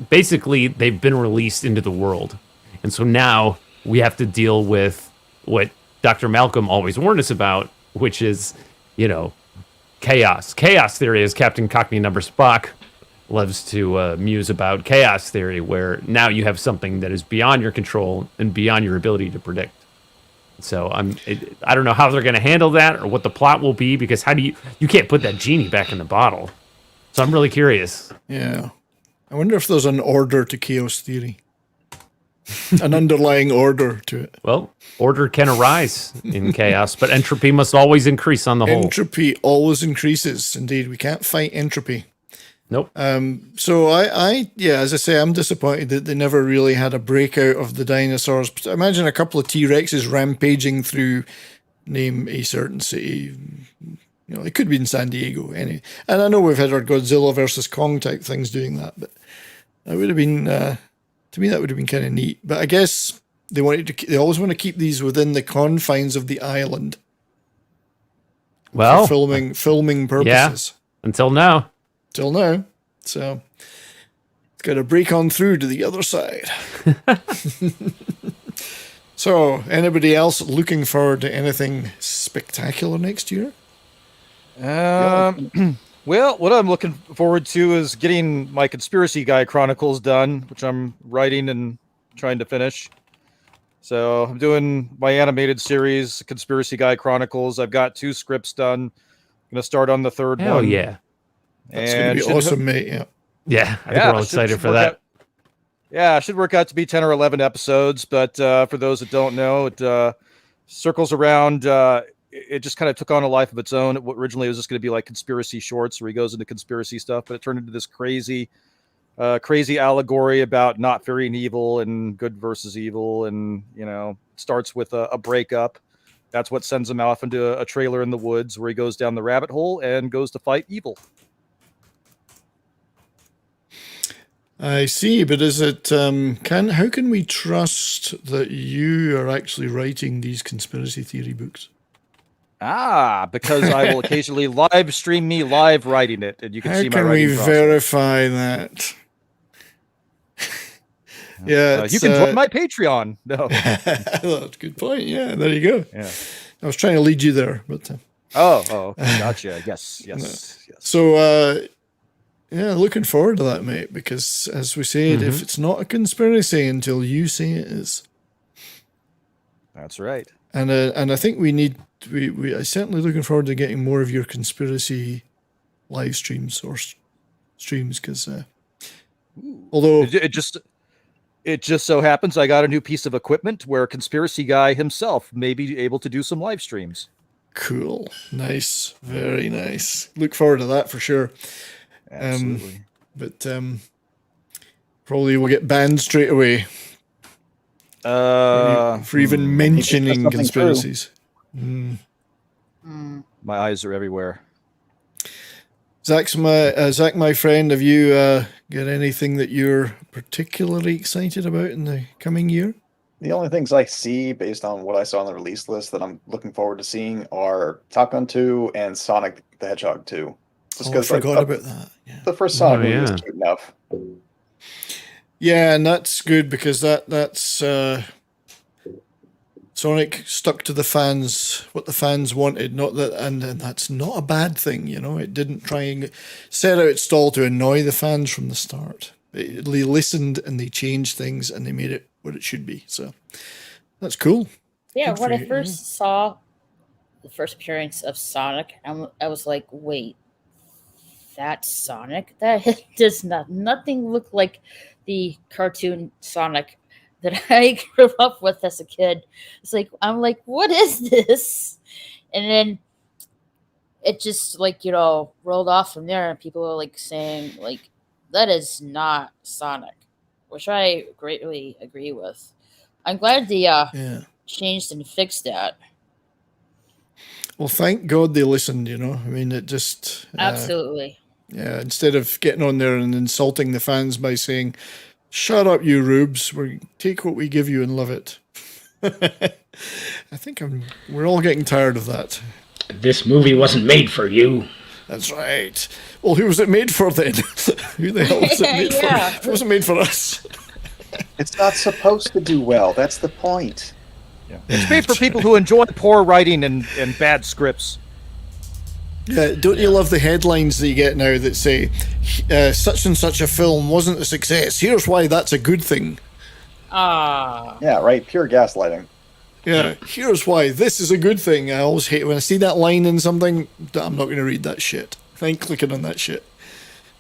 basically they've been released into the world, and so now we have to deal with what Dr. Malcolm always warned us about, which is chaos theory, as Captain Cockney Number Spock loves to muse about. Chaos theory, where now you have something that is beyond your control and beyond your ability to predict. So I don't know how they're going to handle that or what the plot will be, because how do you can't put that genie back in the bottle. So I'm really curious. Yeah. I wonder if there's an order to chaos theory. An underlying order to it. Well, order can arise in chaos, but entropy must always increase on the whole. Entropy always increases. Indeed, we can't fight entropy. Nope. So as I say, I'm disappointed that they never really had a breakout of the dinosaurs. Imagine a couple of T-Rexes rampaging through, name a certain city. It could be in San Diego, anyway. And I know we've had our Godzilla versus Kong type things doing that, but that would have been, to me, that would have been kind of neat. But I guess they always want to keep these within the confines of the island. Well, for filming purposes. Yeah, until now. So it's got to break on through to the other side. So, anybody else looking forward to anything spectacular next year? Well, what I'm looking forward to is getting my Conspiracy Guy Chronicles done, which I'm writing and trying to finish. So I'm doing my animated series, Conspiracy Guy Chronicles. I've got 2 scripts done. I'm going to start on the 3rd one. Hell yeah. That's going to be awesome, mate. Yeah. I think we're all excited for that. It should work out to be 10 or 11 episodes. But for those that don't know, it circles around. It just kind of took on a life of its own. Originally, it was just going to be like conspiracy shorts where he goes into conspiracy stuff, but it turned into this crazy allegory about not fearing evil and good versus evil. And, it starts with a breakup. That's what sends him off into a trailer in the woods where he goes down the rabbit hole and goes to fight evil. I see, but is it, how can we trust that you are actually writing these conspiracy theory books? Because I will occasionally live stream me live writing it, and you can see my writing process. How can we verify that? Yeah, you can join my Patreon. No, that's a good point. Yeah, there you go. Yeah, I was trying to lead you there, but gotcha. Yes. So, looking forward to that, mate. Because as we said, if it's not a conspiracy until you say it is, that's right. And I think we are certainly looking forward to getting more of your conspiracy live streams or streams, because although it just so happens I got a new piece of equipment where Conspiracy Guy himself may be able to do some live streams. Cool, nice, very nice. Look forward to that for sure. Absolutely. But probably we'll get banned straight away. For even mentioning conspiracies. My eyes are everywhere. Zach, my friend, have you got anything that you're particularly excited about in the coming year? The only things I see based on what I saw on the release list that I'm looking forward to seeing are Top Gun 2 and Sonic the Hedgehog 2. Just I forgot about that. Yeah. The first Sonic movie was cute enough. Yeah, and that's good because that's Sonic stuck to the fans, what the fans wanted, not that, and that's not a bad thing, It didn't try and set out its stall to annoy the fans from the start. They listened and they changed things and they made it what it should be. So that's cool. Yeah, Good when for I you. first saw the first appearance of Sonic, I was like, wait, that's Sonic? That does nothing look like the cartoon Sonic that I grew up with as a kid. I'm like, what is this? And then it just rolled off from there, and people were saying that is not Sonic, which I greatly agree with. I'm glad they changed and fixed that. Well, thank God they listened, you know. I mean, it just... Absolutely. Yeah, instead of getting on there and insulting the fans by saying, "Shut up, you rubes, we take what we give you and love it." I think we're all getting tired of that. This movie wasn't made for you. That's right. Well, who was it made for then? Who the hell was it made Yeah. for? It wasn't made for us. It's not supposed to do well. That's the point. It's made for people who enjoy poor writing and bad scripts. Yeah, don't you love the headlines that you get now that say, such and such a film wasn't a success. Here's why that's a good thing. Yeah, right. Pure gaslighting. Yeah, here's why this is a good thing. I always hate when I see that line in something. I'm not going to read that shit. I ain't clicking on that shit.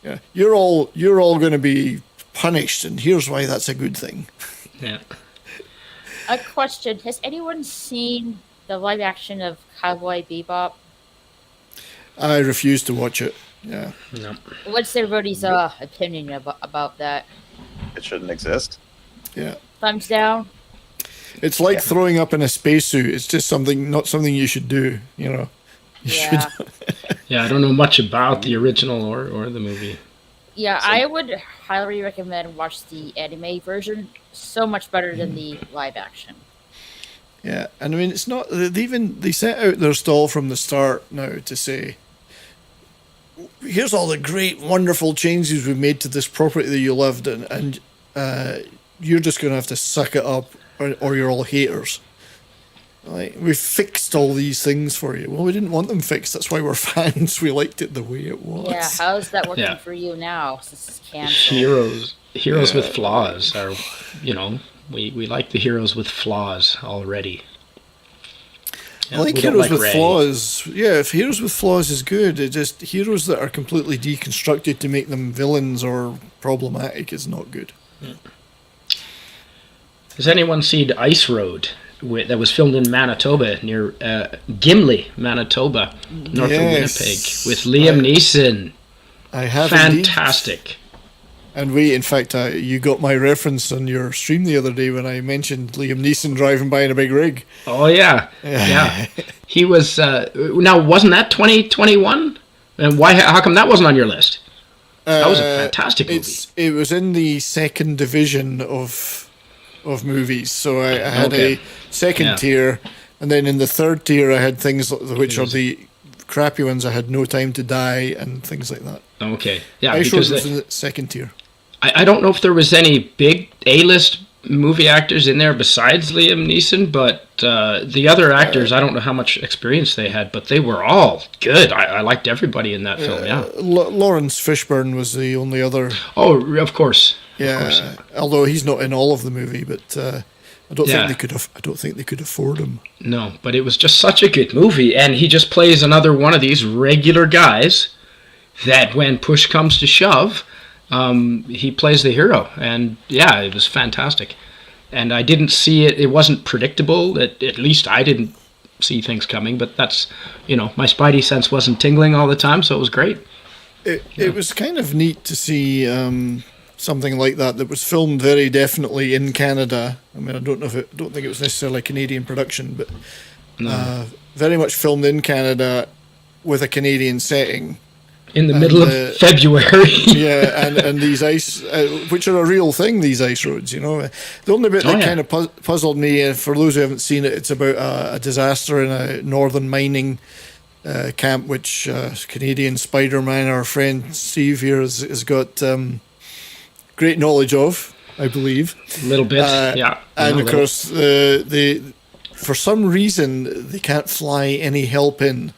Yeah, you're all going to be punished, and here's why that's a good thing. Yeah. A question: has anyone seen the live action of Cowboy Bebop? I refuse to watch it. Yeah. No. What's everybody's opinion about that? It shouldn't exist. Yeah. Thumbs down. It's like throwing up in a spacesuit. It's just not something you should do. You know. Yeah. Yeah, I don't know much about the original or the movie. Yeah, I would highly recommend watch the anime version. So much better than the live action. Yeah, and I mean it's not. They set out their stall from the start now to say, here's all the great, wonderful changes we've made to this property that you loved, and you're just going to have to suck it up, or you're all haters. Like, we've fixed all these things for you. Well, we didn't want them fixed. That's why we're fans. We liked it the way it was. Yeah, how's that working for you now since it's canceled? Heroes with flaws are, we like the heroes with flaws already. I like heroes with flaws. Yeah, if heroes with flaws is good, it just heroes that are completely deconstructed to make them villains or problematic is not good. Yeah. Has anyone seen Ice Road? That was filmed in Manitoba, near Gimli, Manitoba, north of Winnipeg, with Liam Neeson. I have fantastic. Indeed. And in fact, you got my reference on your stream the other day when I mentioned Liam Neeson driving by in a big rig. Oh yeah. He was. Now, wasn't that 2021? And why? How come that wasn't on your list? That was a fantastic movie. It was in the second division of movies, so I had a second tier, and then in the third tier I had things which are the crappy ones. I had No Time to Die and things like that. Okay, yeah, because it was in the second tier. I don't know if there was any big A-list movie actors in there besides Liam Neeson, but the other actors, I don't know how much experience they had, but they were all good. I liked everybody in that film. Yeah, Lawrence Fishburne was the only other. Oh, of course. Yeah, although he's not in all of the movie, but I don't think they could afford him. No, but it was just such a good movie, and he just plays another one of these regular guys that, when push comes to shove, he plays the hero, and yeah, it was fantastic. And I didn't see it; it wasn't predictable. At least I didn't see things coming. But that's, my spidey sense wasn't tingling all the time, so it was great. It was kind of neat to see. Something like that was filmed very definitely in Canada. I mean, I don't think it was necessarily a Canadian production, but very much filmed in Canada with a Canadian setting. In the middle of February. Yeah, and these ice, which are a real thing, these ice roads, The only bit that kind of puzzled me, for those who haven't seen it, it's about a disaster in a northern mining camp, which Canadian Spider-Man, our friend Steve here, has got... great knowledge of, I believe. A little bit, yeah. And of course, for some reason, they can't fly any help in.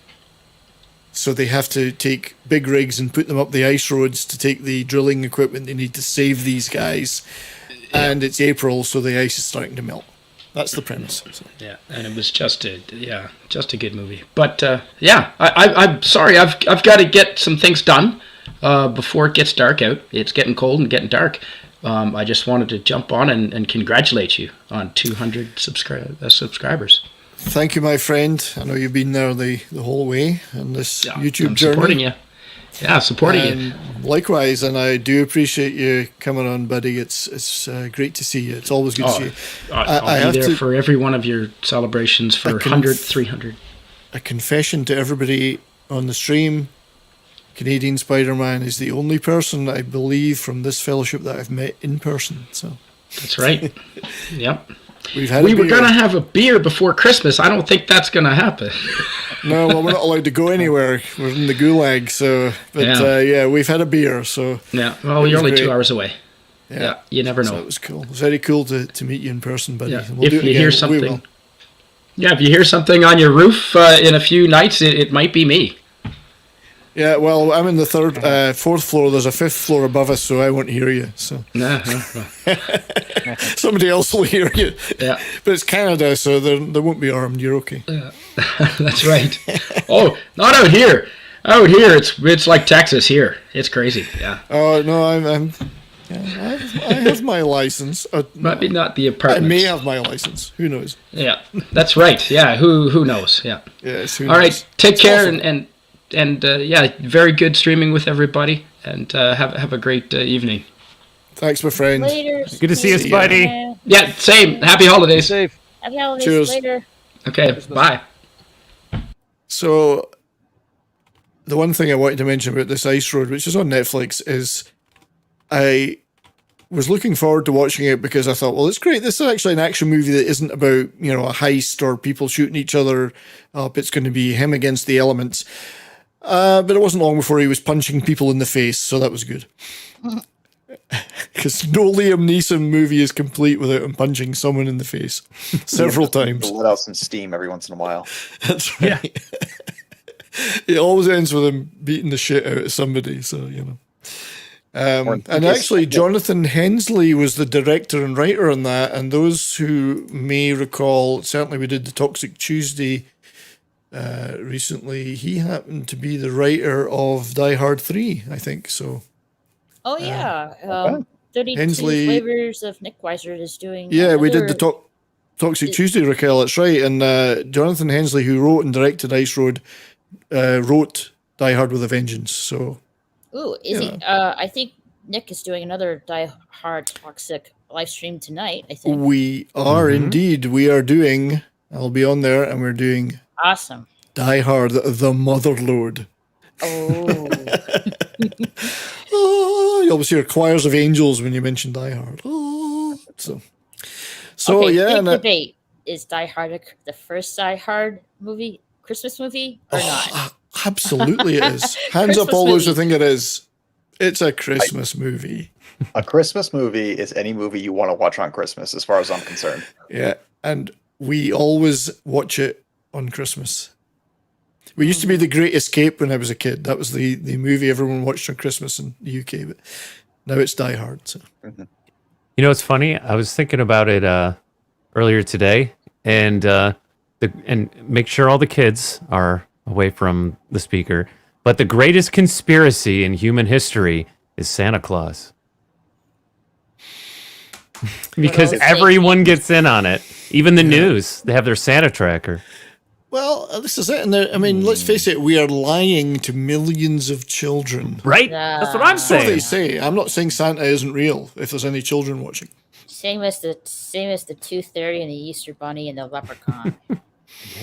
So they have to take big rigs and put them up the ice roads to take the drilling equipment they need to save these guys. Yeah. And it's April, so the ice is starting to melt. That's the premise. So. Yeah, and it was just a good movie. But I'm sorry, I've got to get some things done. Before it gets dark out. It's getting cold and getting dark. I just wanted to jump on and congratulate you on 200 subscribers. Thank you, my friend. I know you've been there the whole way on this YouTube journey. Supporting you. Yeah, supporting you. Likewise, and I do appreciate you coming on, buddy. It's great to see you. It's always good to see you. I'll be there for every one of your celebrations for 100, 300. a confession to everybody on the stream. Canadian Spider-Man is the only person I believe from this fellowship that I've met in person. So That's right. Yep. we've had. We were going to have a beer before Christmas. I don't think that's going to happen. No, well, we're not allowed to go anywhere. We're in the gulag. So, but yeah, we've had a beer. So Yeah. Well, you're only 2 hours away. Yeah. You never know. So it was cool. It was very cool to meet you in person, buddy. Yeah. We'll If do it you again. hear We something, will. yeah, if you hear something on your roof in a few nights, it might be me. Yeah, well, I'm in the fourth floor. There's a fifth floor above us, so I won't hear you. So No. somebody else will hear you. Yeah. But it's Canada, so they won't be armed. You're okay. That's right. Oh, not out here. Out here, it's like Texas here. It's crazy. Yeah. Oh no, I have my license. Maybe not the I apartment. may have my license. Who knows? Yeah, that's right. Yeah. Who knows? Yeah. Yes. All right. Take care and yeah, very good streaming with everybody, and have a great evening. Thanks, my friend. Later. Good to see you, Spidey. Yeah, same. Happy holidays. Safe. Happy holidays. Cheers. Later. Okay, bye. So, the one thing I wanted to mention about this Ice Road, which is on Netflix, is I was looking forward to watching it because I thought, well, it's great. This is actually an action movie that isn't about, a heist or people shooting each other up. It's going to be him against the elements. But it wasn't long before he was punching people in the face, so that was good. Because no Liam Neeson movie is complete without him punching someone in the face several times. Let out some steam every once in a while. That's right. It always ends with him beating the shit out of somebody, so, and actually, Jonathan Hensley was the director and writer on that, and those who may recall, certainly we did the Toxic Tuesday recently, he happened to be the writer of Die Hard 3, I think, so. Oh yeah. 32 Hensley- Flavors of Nick Weiser is doing. Yeah, we did the another- Toxic Tuesday, Raquel, that's right, and Jonathan Hensley, who wrote and directed Ice Road, wrote Die Hard with a Vengeance, so. Ooh, is he? I think Nick is doing another Die Hard Toxic live stream tonight. I think. We are indeed. We are doing, I'll be on there, and we're doing Awesome. Die Hard, the Motherlode. Oh. Oh, you always hear choirs of angels when you mention Die Hard. Oh, so Okay, yeah, big and debate: is Die Hard the first Die Hard movie, Christmas movie, or not? Absolutely it is. Hands up Christmas all those who movie. think it is. It's a Christmas movie. A Christmas movie is any movie you want to watch on Christmas, as far as I'm concerned. Yeah, and we always watch it on Christmas. We used to be The Great Escape when I was a kid. That was the movie everyone watched on Christmas in the UK, but now it's Die Hard. So. You know, it's funny. I was thinking about it earlier today, and make sure all the kids are away from the speaker. But the greatest conspiracy in human history is Santa Claus, because everyone gets in on it. Even the news, they have their Santa tracker. Well, this is it. And I mean, let's face it, we are lying to millions of children. Right? That's what I'm So they saying. say. I'm not saying Santa isn't real if there's any children watching. Same as the Tooth Fairy and the Easter Bunny and the Leprechaun.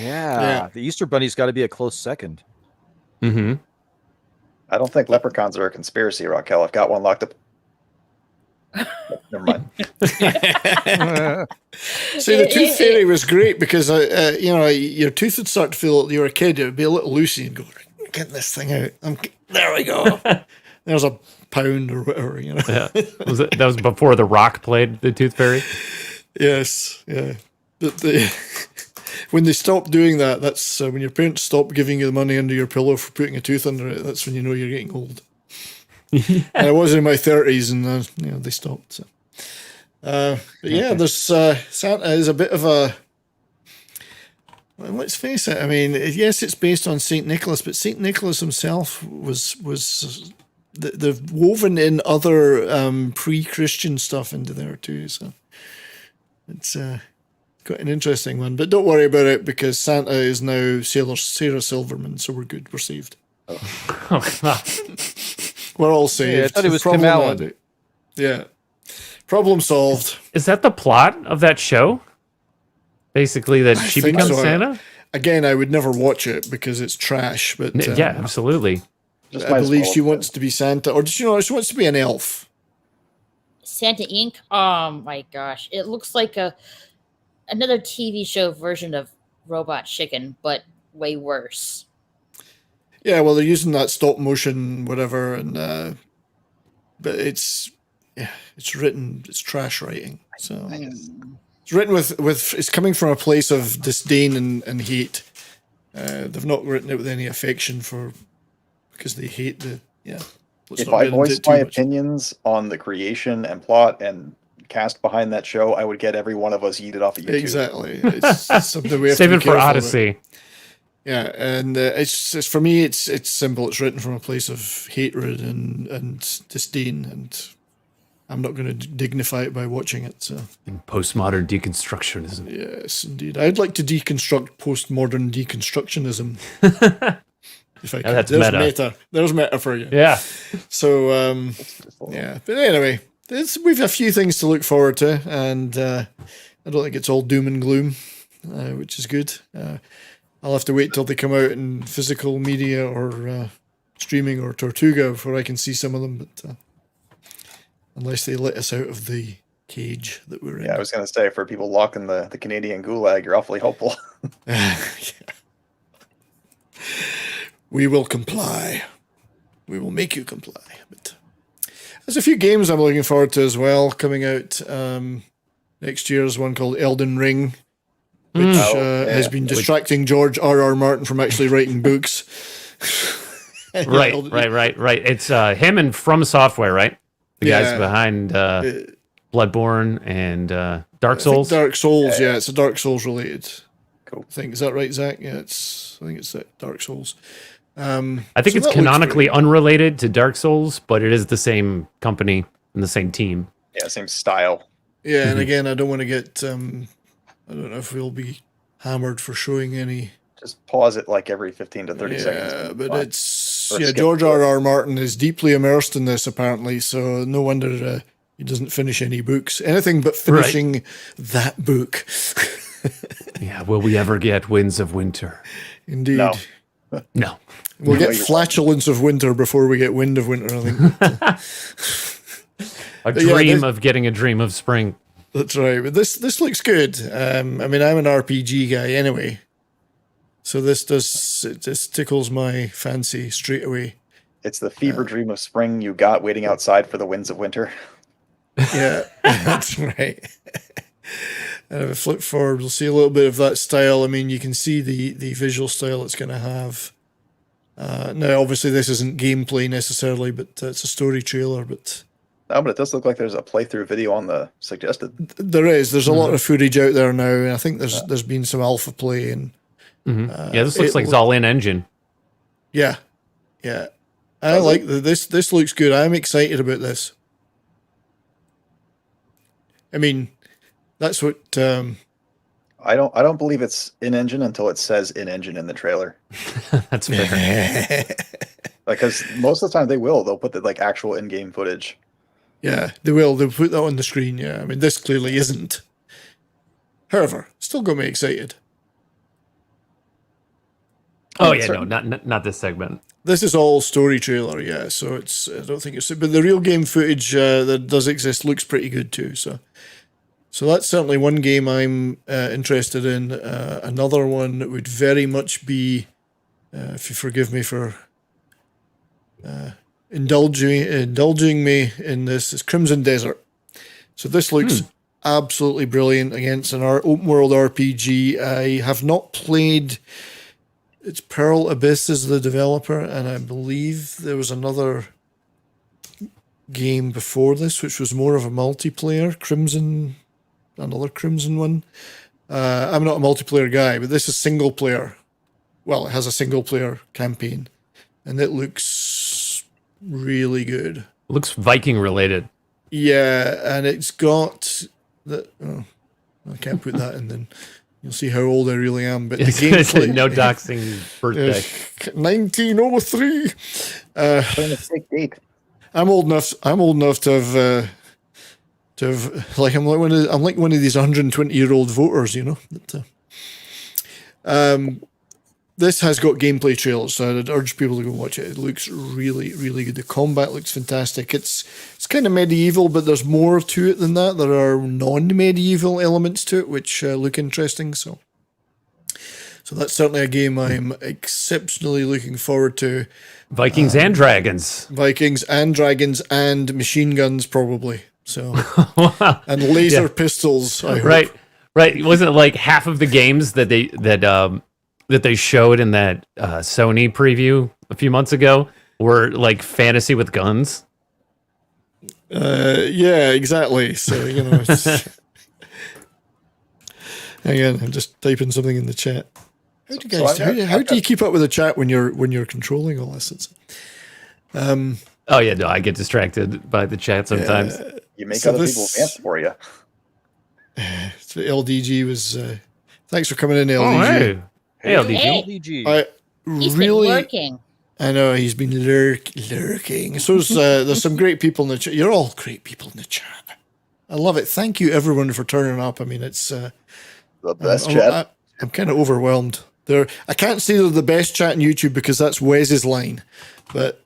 Yeah. The Easter Bunny's got to be a close second. Mm-hmm. I don't think leprechauns are a conspiracy, Raquel. I've got one locked up. Never mind. See, the Tooth Fairy was great because, your tooth would start to feel, you were a kid, it would be a little loosey and go, get this thing out. There we go. There's a pound or whatever, Yeah. That was before The Rock played the Tooth Fairy? Yes, yeah. But when they stop doing that, that's when your parents stop giving you the money under your pillow for putting a tooth under it. That's when you know you're getting old. And I was in my 30s, and they stopped. So. But yeah, there's Santa is a bit of a. Well, let's face it. I mean, yes, it's based on Saint Nicholas, but Saint Nicholas himself was they've woven in other pre-Christian stuff into there too. So it's quite an interesting one. But don't worry about it because Santa is now Sarah Silverman, so we're good. We're saved. We're all saved. Yeah, I thought it was Tim Problem Allen. added. Yeah. Problem solved. Is that the plot of that show? Basically, that she think becomes so. Santa? again, I would never watch it because it's trash. But Yeah, absolutely. Just I might as believe well. she wants to be Santa, or she wants to be an elf. Santa Inc. Oh my gosh, it looks like another TV show version of Robot Chicken, but way worse. Yeah, well, they're using that stop motion, whatever, and but it's trash writing. So it's written with it's coming from a place of disdain and hate. They've not written it with any affection because they hate the let's If not I get into it voiced too my much. opinions on the creation and plot and cast behind that show, I would get every one of us yeeted off of YouTube. Exactly, it's something we have Save to be it for careful about. Odyssey. Yeah, and it's for me, it's simple. It's written from a place of hatred and disdain, and I'm not going to dignify it by watching it. So Postmodern deconstructionism. yes, indeed, I'd like to deconstruct postmodern deconstructionism. If I could. that's There's meta. There's meta for you. Yeah. So yeah, but anyway, we've a few things to look forward to, and I don't think it's all doom and gloom, which is good. I'll have to wait till they come out in physical media or streaming or Tortuga before I can see some of them. But unless they let us out of the cage that we're in. Yeah, I was going to say, for people locked in the Canadian gulag, you're awfully hopeful. Yeah. We will comply. We will make you comply. But there's a few games I'm looking forward to as well coming out next year. There's one called Elden Ring, which has been distracting George R.R. Martin from actually writing books. Right. It's him and From Software, right? The guys behind Bloodborne and Dark Souls. Dark Souls, yeah, it's a Dark Souls related. Cool. I think is that right, Zach? Yeah, I think it's Dark Souls. I think it's canonically unrelated to Dark Souls, but it is the same company and the same team. Yeah, same style. Yeah, and again, I don't want to get. I don't know if we'll be hammered for showing any. Just pause it like every 15 to 30 seconds. Yeah, but Fine. it's Or yeah. skip George it. R.R. Martin is deeply immersed in this apparently, so no wonder he doesn't finish any books. Anything but finishing that book. Yeah, will we ever get Winds of Winter? Indeed. No. We'll get Flatulence of Winter before we get Wind of Winter, I think. A dream of getting a dream of spring. That's right. But this looks good. I mean, I'm an RPG guy anyway, so this tickles my fancy straight away. It's the fever dream of spring you got waiting outside for the winds of winter. Yeah, that's right. And if I flip forward, we'll see a little bit of that style. I mean, you can see the visual style it's going to have. Now, obviously, this isn't gameplay necessarily, but it's a story trailer. But No, but it does look like there's a playthrough video on the suggested. there is. There's a lot of footage out there now, and I think there's been some alpha play. And Yeah, this looks like it's all in engine. yeah. I like this. This looks good. I'm excited about this. I mean, that's what. I don't believe it's in engine until it says in engine in the trailer. That's fair. Because most of the time they'll put the actual in-game footage. Yeah, they will. They'll put that on the screen. Yeah, I mean, this clearly isn't. However, still got me excited. Oh yeah, no, not this segment. This is all story trailer, yeah. So it's I don't think it's, but the real game footage that does exist looks pretty good too. So that's certainly one game I'm interested in. Another one that would very much be, if you forgive me for indulging me in this, is Crimson Desert. So this looks absolutely brilliant. Against an open world RPG. I have not played. It's Pearl Abyss is the developer, and I believe there was another game before this, which was more of a multiplayer, another Crimson one. I'm not a multiplayer guy, but this is single player. Well, it has a single player campaign, and it looks really good. It looks Viking related. Yeah, and it's got the. Oh, I can't put that in then. You'll see how old I really am. But the gameplay, no doxing birthday. 1903. Date. I'm old enough to have like I'm like one of these 120-year-old voters, you know. But, This has got gameplay trailers, so I'd urge people to go watch it. It looks really, really good. The combat looks fantastic. It's kind of medieval, but there's more to it than that. There are non-medieval elements to it, which look interesting. So that's certainly a game I'm exceptionally looking forward to. Vikings and dragons. Vikings and dragons and machine guns, probably. So and laser pistols. I hope. Right. Wasn't it like half of the games that they showed in that Sony preview a few months ago were like fantasy with guns? Yeah, exactly. So it's hang on, I'm just typing something in the chat. How do you guys? How do you keep up with the chat when you're controlling all this? Oh yeah, no, I get distracted by the chat sometimes. You make other people dance for you. So LDG was. Thanks for coming in, LDG. Oh, hey. Hey, LDG. Hey. He's been lurking. I know he's been lurking. So there's some great people in the chat. You're all great people in the chat. I love it. Thank you everyone for turning up. I mean, it's the best chat. I'm kind of overwhelmed. I can't say they're the best chat on YouTube because that's Wes's line, but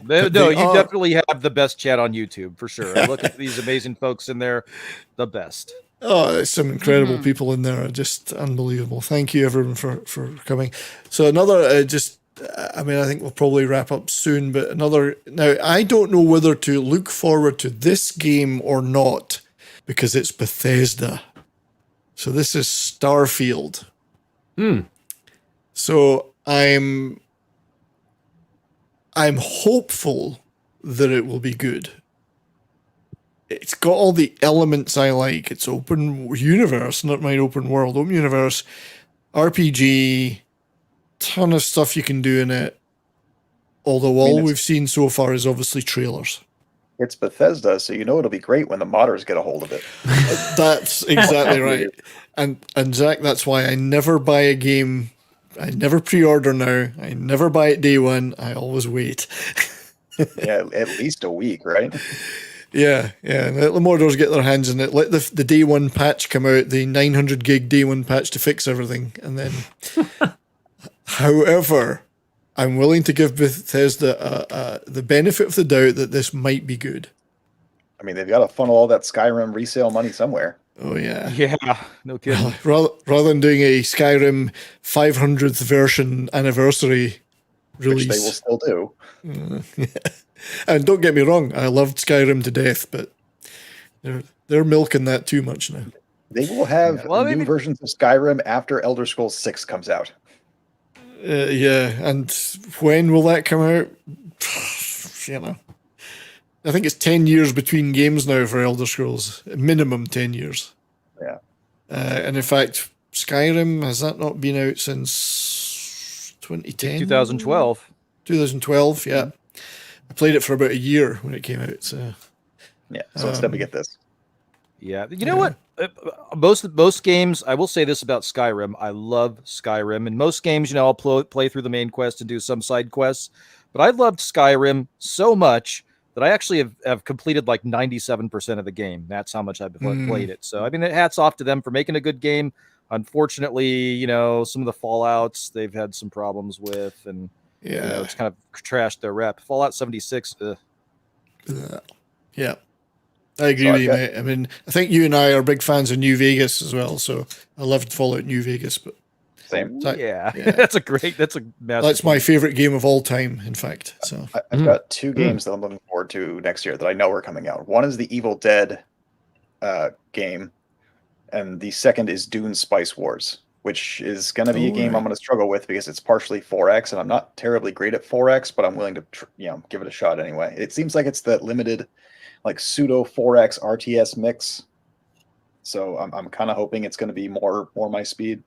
no, you definitely have the best chat on YouTube for sure. I look at these amazing folks in there, the best. Oh, there's some incredible people in there, just unbelievable. Thank you everyone for coming. So another, I think we'll probably wrap up soon, but another, now I don't know whether to look forward to this game or not because it's Bethesda. So this is Starfield. So I'm hopeful that it will be good. It's got all the elements I like. It's open universe, not my open world. Open universe, RPG, ton of stuff you can do in it. Although all we've seen so far is obviously trailers. It's Bethesda, so you know it'll be great when the modders get a hold of it. That's exactly right. And Zach, that's why I never buy a game. I never pre-order now. I never buy it day one. I always wait. Yeah, at least a week, right? Yeah. And let the modders get their hands in it. Let the day one patch come out, the 900 gig day one patch to fix everything. And then, however, I'm willing to give Bethesda the benefit of the doubt that this might be good. I mean, they've got to funnel all that Skyrim resale money somewhere. Oh, yeah. Yeah, no kidding. Rather than doing a Skyrim 500th version anniversary release. Which they will still do. Yeah. And don't get me wrong, I loved Skyrim to death, but they're milking that too much now. They will have new versions of Skyrim after Elder Scrolls 6 comes out. Yeah, and when will that come out? I think it's 10 years between games now for Elder Scrolls. Minimum 10 years. Yeah. And in fact, Skyrim, has that not been out since 2010? 2012. 2012, yeah. I played it for about a year when it came out. So instead we get this. Yeah. You know what? Most games, I will say this about Skyrim. I love Skyrim. And most games, I'll play through the main quest and do some side quests. But I loved Skyrim so much that I actually have completed like 97% of the game. That's how much I've played it. So, I mean, hats off to them for making a good game. Unfortunately, some of the Fallouts they've had some problems with, and it's kind of trashed their rep. Fallout 76. Yeah. I agree with you, mate. I mean, I think you and I are big fans of New Vegas as well. So I loved Fallout New Vegas, but same. Yeah. That's my favorite game of all time, in fact. So I've got two games that I'm looking forward to next year that I know are coming out. One is the Evil Dead game, and the second is Dune Spice Wars, which is going to be a game I'm going to struggle with because it's partially 4X, and I'm not terribly great at 4X, but I'm willing to give it a shot anyway. It seems like it's that limited, like pseudo 4X RTS mix, so I'm kind of hoping it's going to be more my speed.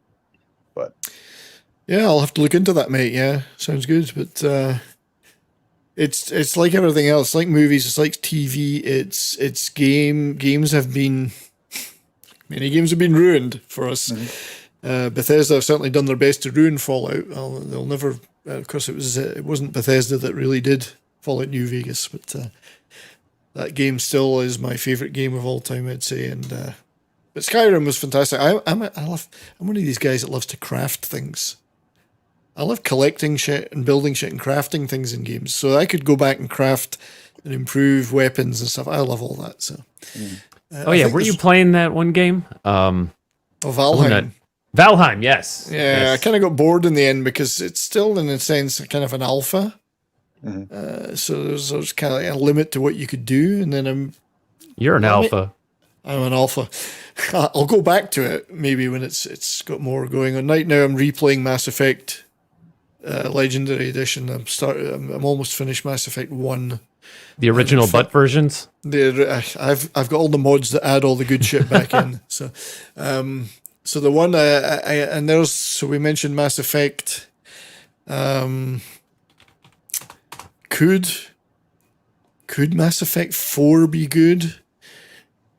But yeah, I'll have to look into that, mate. Yeah, sounds good. But it's like everything else, like movies, it's like TV. It's games have been many games have been ruined for us. Bethesda have certainly done their best to ruin Fallout. They'll never. Of course, it wasn't Bethesda that really did Fallout New Vegas, but that game still is my favorite game of all time, I'd say. And But Skyrim was fantastic. I'm one of these guys that loves to craft things. I love collecting shit and building shit and crafting things in games. So I could go back and craft and improve weapons and stuff. I love all that. So. Oh yeah, were you playing that one game? Valheim. Valheim, yes. Yeah, yes. I kind of got bored in the end because it's still, in a sense, kind of an alpha. So there's kind of like a limit to what you could do, and then You're an alpha. I'm an alpha. I'll go back to it maybe when it's got more going on. Right now, I'm replaying Mass Effect Legendary Edition. I'm almost finished Mass Effect 1. The original butt versions. I've got all the mods that add all the good shit back in. So, so the one and there's so we mentioned Mass Effect. Could Mass Effect 4 be good?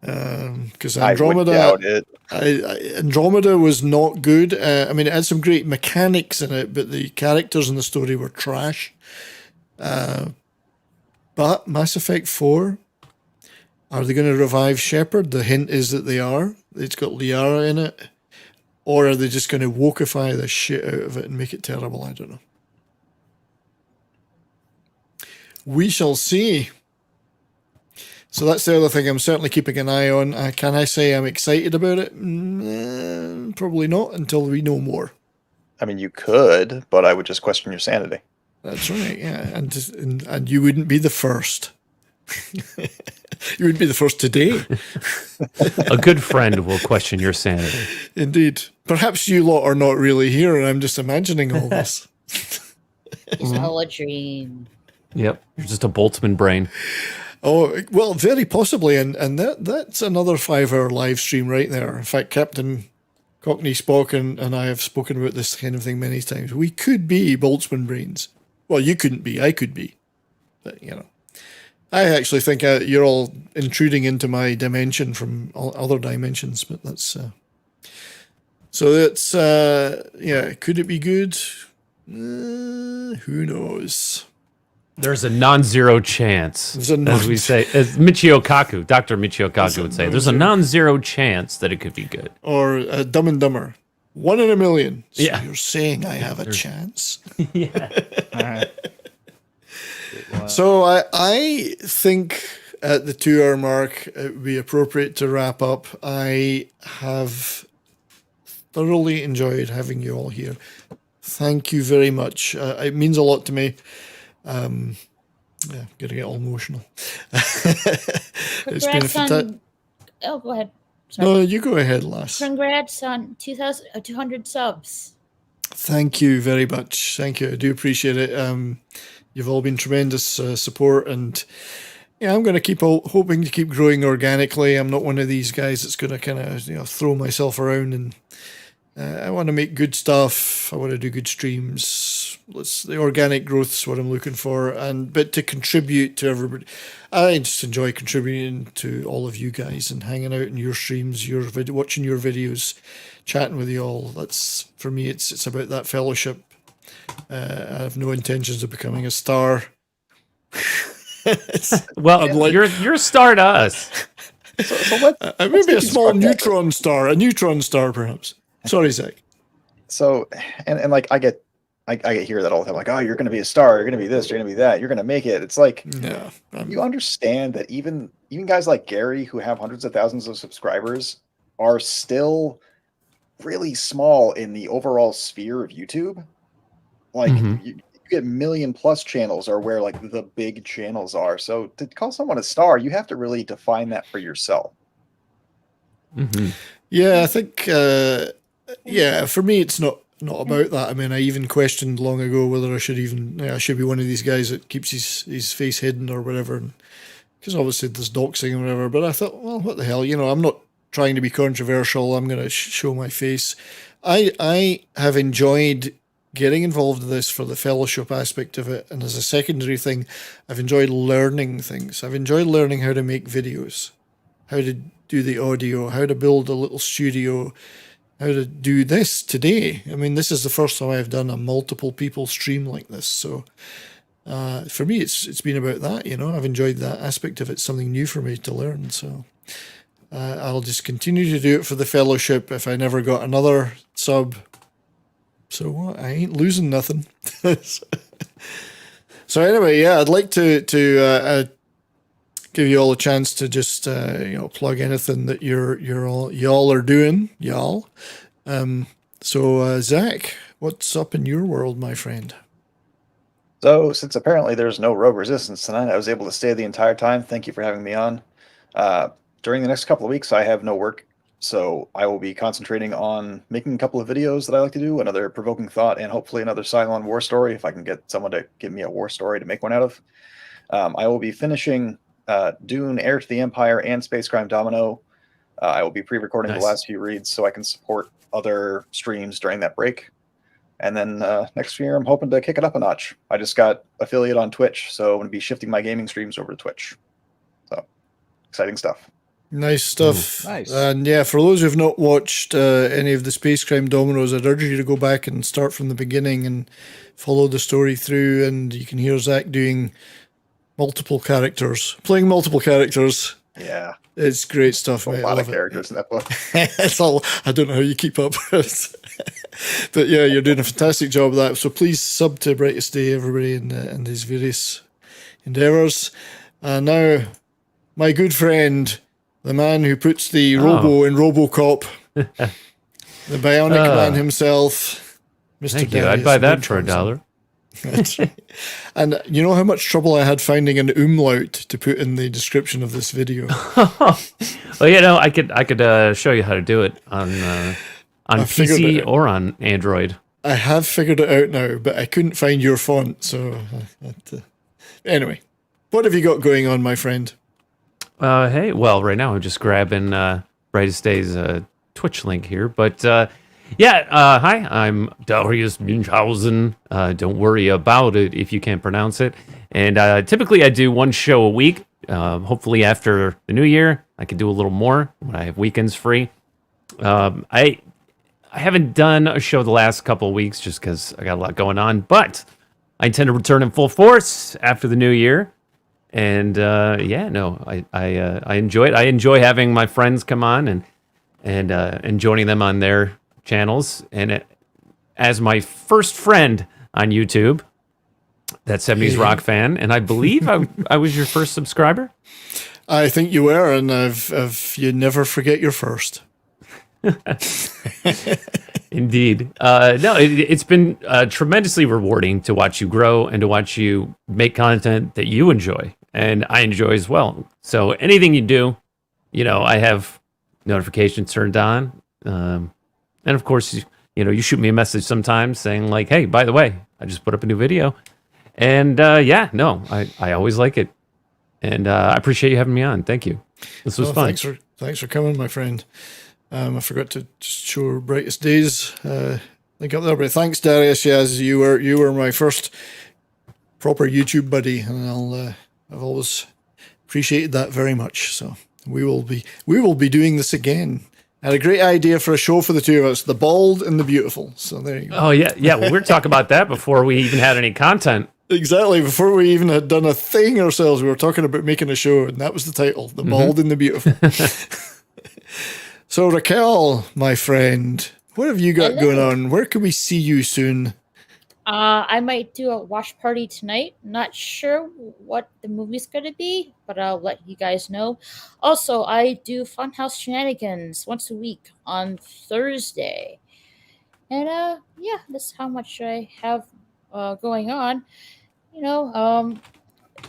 Because Andromeda, I would doubt it. Andromeda was not good. I mean, it had some great mechanics in it, but the characters in the story were trash. But Mass Effect 4, are they going to revive Shepard? The hint is that they are. It's got Liara in it. Or are they just going to wokeify the shit out of it and make it terrible? I don't know. We shall see. So that's the other thing I'm certainly keeping an eye on. Can I say I'm excited about it? Probably not until we know more. I mean, you could, but I would just question your sanity. That's right, yeah. And you wouldn't be the first. You would be the first today. A good friend will question your sanity. Indeed. Perhaps you lot are not really here and I'm just imagining all this. It's all a dream. Yep. You're just a Boltzmann brain. Oh, well, very possibly. And that's another 5-hour live stream right there. In fact, Captain Cockney Spock and I have spoken about this kind of thing many times. We could be Boltzmann brains. Well, you couldn't be. I could be. But, you know. I actually think you're all intruding into my dimension from other dimensions, but that's... So that's... yeah, could it be good? Who knows? There's a non-zero chance, as we say, as Michio Kaku, Dr. Michio Kaku would say, there's a non-zero chance that it could be good. Or Dumb and Dumber. 1 in a million. So yeah. You're saying I have a chance? Yeah. All right. So I think at the 2-hour mark, it would be appropriate to wrap up. I have thoroughly enjoyed having you all here. Thank you very much. It means a lot to me. Yeah, gonna get all emotional. It's been a fantastic. Oh, go ahead. Sorry. No, you go ahead, lass. Congrats on 200 subs. Thank you very much. Thank you. I do appreciate it. You've all been tremendous support, and yeah, I'm going to keep hoping to keep growing organically. I'm not one of these guys that's going to kind of throw myself around, and I want to make good stuff. I want to do good streams. The organic growth is what I'm looking for, but to contribute to everybody. I just enjoy contributing to all of you guys and hanging out in your streams, watching your videos, chatting with you all. That's for me. It's about that fellowship. I have no intentions of becoming a star. Well, you're a star to us. So maybe a small neutron star, perhaps. Sorry, Zach. So, and like I get hear that all the time, like, oh, you're going to be a star, you're going to be this, you're going to be that, you're going to make it. It's like, yeah, you understand that even guys like Gary, who have hundreds of thousands of subscribers, are still really small in the overall sphere of YouTube. Like, you get 1 million+ channels are where like the big channels are. So to call someone a star, you have to really define that for yourself. Yeah, I think. Yeah, for me, it's not about that. I mean, I even questioned long ago whether I should be one of these guys that keeps his face hidden or whatever, because obviously there's doxing and whatever. But I thought, well, what the hell? I'm not trying to be controversial. I'm going to show my face. I have enjoyed getting involved in this for the fellowship aspect of it, and as a secondary thing, I've enjoyed learning things. I've enjoyed learning how to make videos, how to do the audio, how to build a little studio, how to do this today. I mean, this is the first time I've done a multiple people stream like this. So for me, it's been about that, I've enjoyed that aspect of it. Something new for me to learn. So I'll just continue to do it for the fellowship if I never got another sub. So what? I ain't losing nothing. So anyway, yeah, I'd like to give you all a chance to just plug anything that y'all are doing, y'all. So Zach, what's up in your world, my friend? So, since apparently there's no Rogue Resistance tonight, I was able to stay the entire time. Thank you for having me on. During the next couple of weeks, I have no work, so I will be concentrating on making a couple of videos that I like to do, another provoking thought, and hopefully another Cylon war story, if I can get someone to give me a war story to make one out of. I will be finishing Dune, Heir to the Empire, and Space Crime Domino. I will be pre-recording the last few reads so I can support other streams during that break. And then next year, I'm hoping to kick it up a notch. I just got affiliate on Twitch, so I'm going to be shifting my gaming streams over to Twitch. So, exciting stuff. Nice stuff. Nice. And yeah, for those who've not watched any of the Space Crime Dominoes, I'd urge you to go back and start from the beginning and follow the story through. And you can hear Zach doing playing multiple characters. Yeah. It's great stuff, mate. A lot of characters in that book. It's all, I don't know how you keep up with it. But yeah, you're doing a fantastic job of that. So please sub to Brightest Day, everybody, in these various endeavours. And now, my good friend, the man who puts the Robo in RoboCop, the Bionic Man himself, Mr. Thank you. Darius I'd buy that for MÜnchausen. $1. That's right. And you know how much trouble I had finding an umlaut to put in the description of this video? Well, I could show you how to do it on PC or on Android. I have figured it out now, but I couldn't find your font. So anyway, what have you got going on, my friend? Hey, well, right now I'm just grabbing Brightest Day's Twitch link here, but hi, I'm Darius MÜnchausen. Don't worry about it if you can't pronounce it. And typically I do one show a week. Hopefully after the new year, I can do a little more when I have weekends free. I haven't done a show the last couple of weeks just because I got a lot going on, but I intend to return in full force after the new year. And I enjoy it. I enjoy having my friends come on and joining them on their channels. And as my first friend on YouTube, that 70s rock fan, and I believe I was your first subscriber. I think you were, and you never forget your first. Indeed. No, it's been tremendously rewarding to watch you grow and to watch you make content that you enjoy and I enjoy as well. So anything you do, I have notifications turned on. And of course, you shoot me a message sometimes saying like, hey, by the way, I just put up a new video. And I always like it. And I appreciate you having me on. Thank you. This was fun. Thanks for coming, my friend. I forgot to just show Brightest Days link up there, but thanks, Darius. Yes, you were my first proper YouTube buddy, and I've always appreciated that very much. So we will be doing this again. I had a great idea for a show for the two of us, the bald and the beautiful. So there you go. Oh yeah. Well, we were talking about that before we even had any content. Exactly. Before we even had done a thing ourselves, we were talking about making a show, and that was the title, The Bald and the Beautiful. So Raquel, my friend, what have you got going on? Where can we see you soon? I might do a watch party tonight. Not sure what the movie's going to be, but I'll let you guys know. Also, I do Funhouse Shenanigans once a week on Thursday. And that's how much I have going on.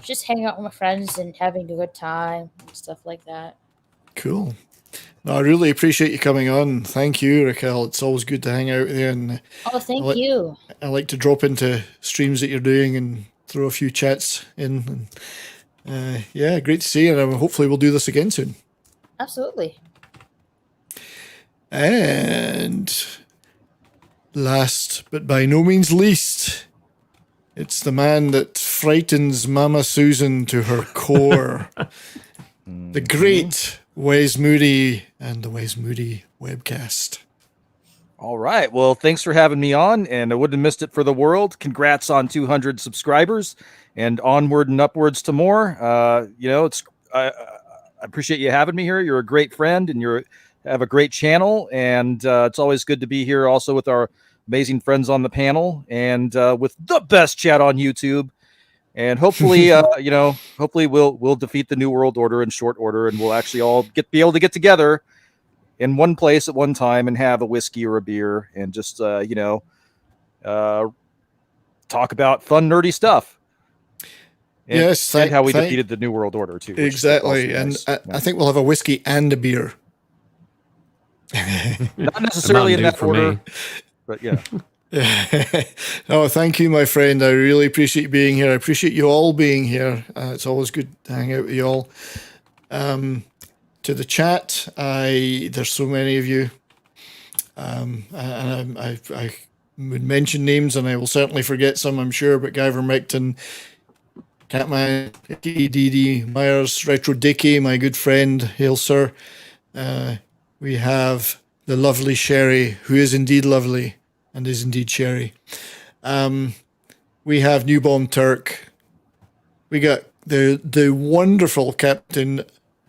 Just hanging out with my friends and having a good time and stuff like that. Cool. No, I really appreciate you coming on. Thank you, Raquel. It's always good to hang out with you. And thank you. I like to drop into streams that you're doing and throw a few chats in. And, great to see you. And hopefully we'll do this again soon. Absolutely. And last, but by no means least, it's the man that frightens Mama Susan to her core. The great Wes Moody and the Wes Moody webcast. All right. Well, thanks for having me on, and I wouldn't have missed it for the world. Congrats on 200 subscribers, and onward and upwards to more. appreciate you having me here. You're a great friend, and you have a great channel, and it's always good to be here also with our amazing friends on the panel, and with the best chat on YouTube. And hopefully, hopefully we'll defeat the New World Order in short order, and we'll actually all be able to get together in one place at one time and have a whiskey or a beer and just talk about fun, nerdy stuff. And, Yes, and how we defeated the New World Order too. Exactly, and I think we'll have a whiskey and a beer. Not necessarily in that order, me. but yeah. Oh, thank you, my friend. I really appreciate being here. I appreciate you all being here. It's always good to hang out with you all. To the chat, there's so many of you, and I would mention names, and I will certainly forget some, I'm sure. But Guyver Mecton, Catman, D.D. Myers, Retro Dicky, my good friend, hail sir. We have the lovely Sherry, who is indeed lovely. And is indeed Sherry. We have New Bomb Turk. We got the wonderful Captain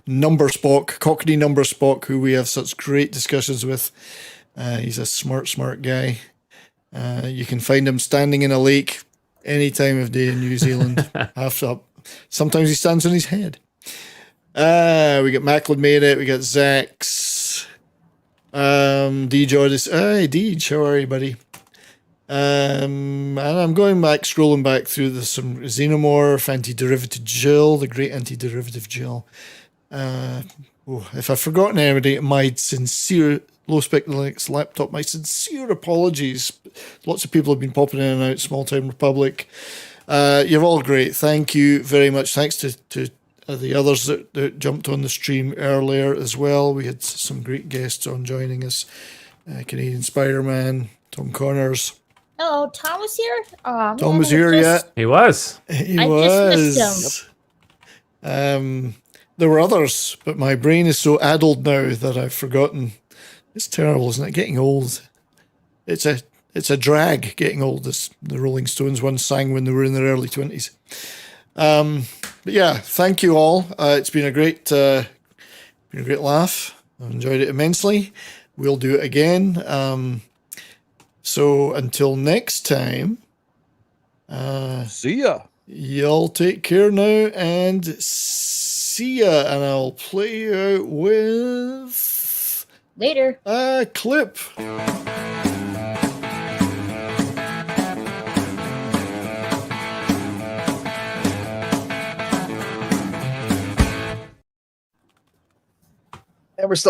Number Spock, Cockney Number Spock, who we have such great discussions with. He's a smart guy. You can find him standing in a lake any time of day in New Zealand. Half up. Sometimes he stands on his head. We got Macklin made it. We got Zax. Deej Odyss. Hey, Deej, how are you, buddy? And I'm scrolling back through some Xenomorph, Anti-Derivative Jill, the great Anti-Derivative Jill. If I've forgotten anybody, my sincere, low spec Linux laptop, my sincere apologies. Lots of people have been popping in and out, Small Time Republic. You're all great. Thank you very much. Thanks to the others that jumped on the stream earlier as well. We had some great guests on joining us. Canadian Spider-Man, Tom Connors. Hello, Tom was here? Oh, Tom was here, yeah. He was. He I was. just missed him. There were others, but my brain is so addled now that I've forgotten. It's terrible, isn't it? Getting old. It's a drag getting old, as the Rolling Stones once sang when they were in their early 20s. But yeah, thank you all. It's been a great laugh. I've enjoyed it immensely. We'll do it again. So until next time, see ya. Y'all take care now and see ya. And I'll play you out with later a clip. And we're still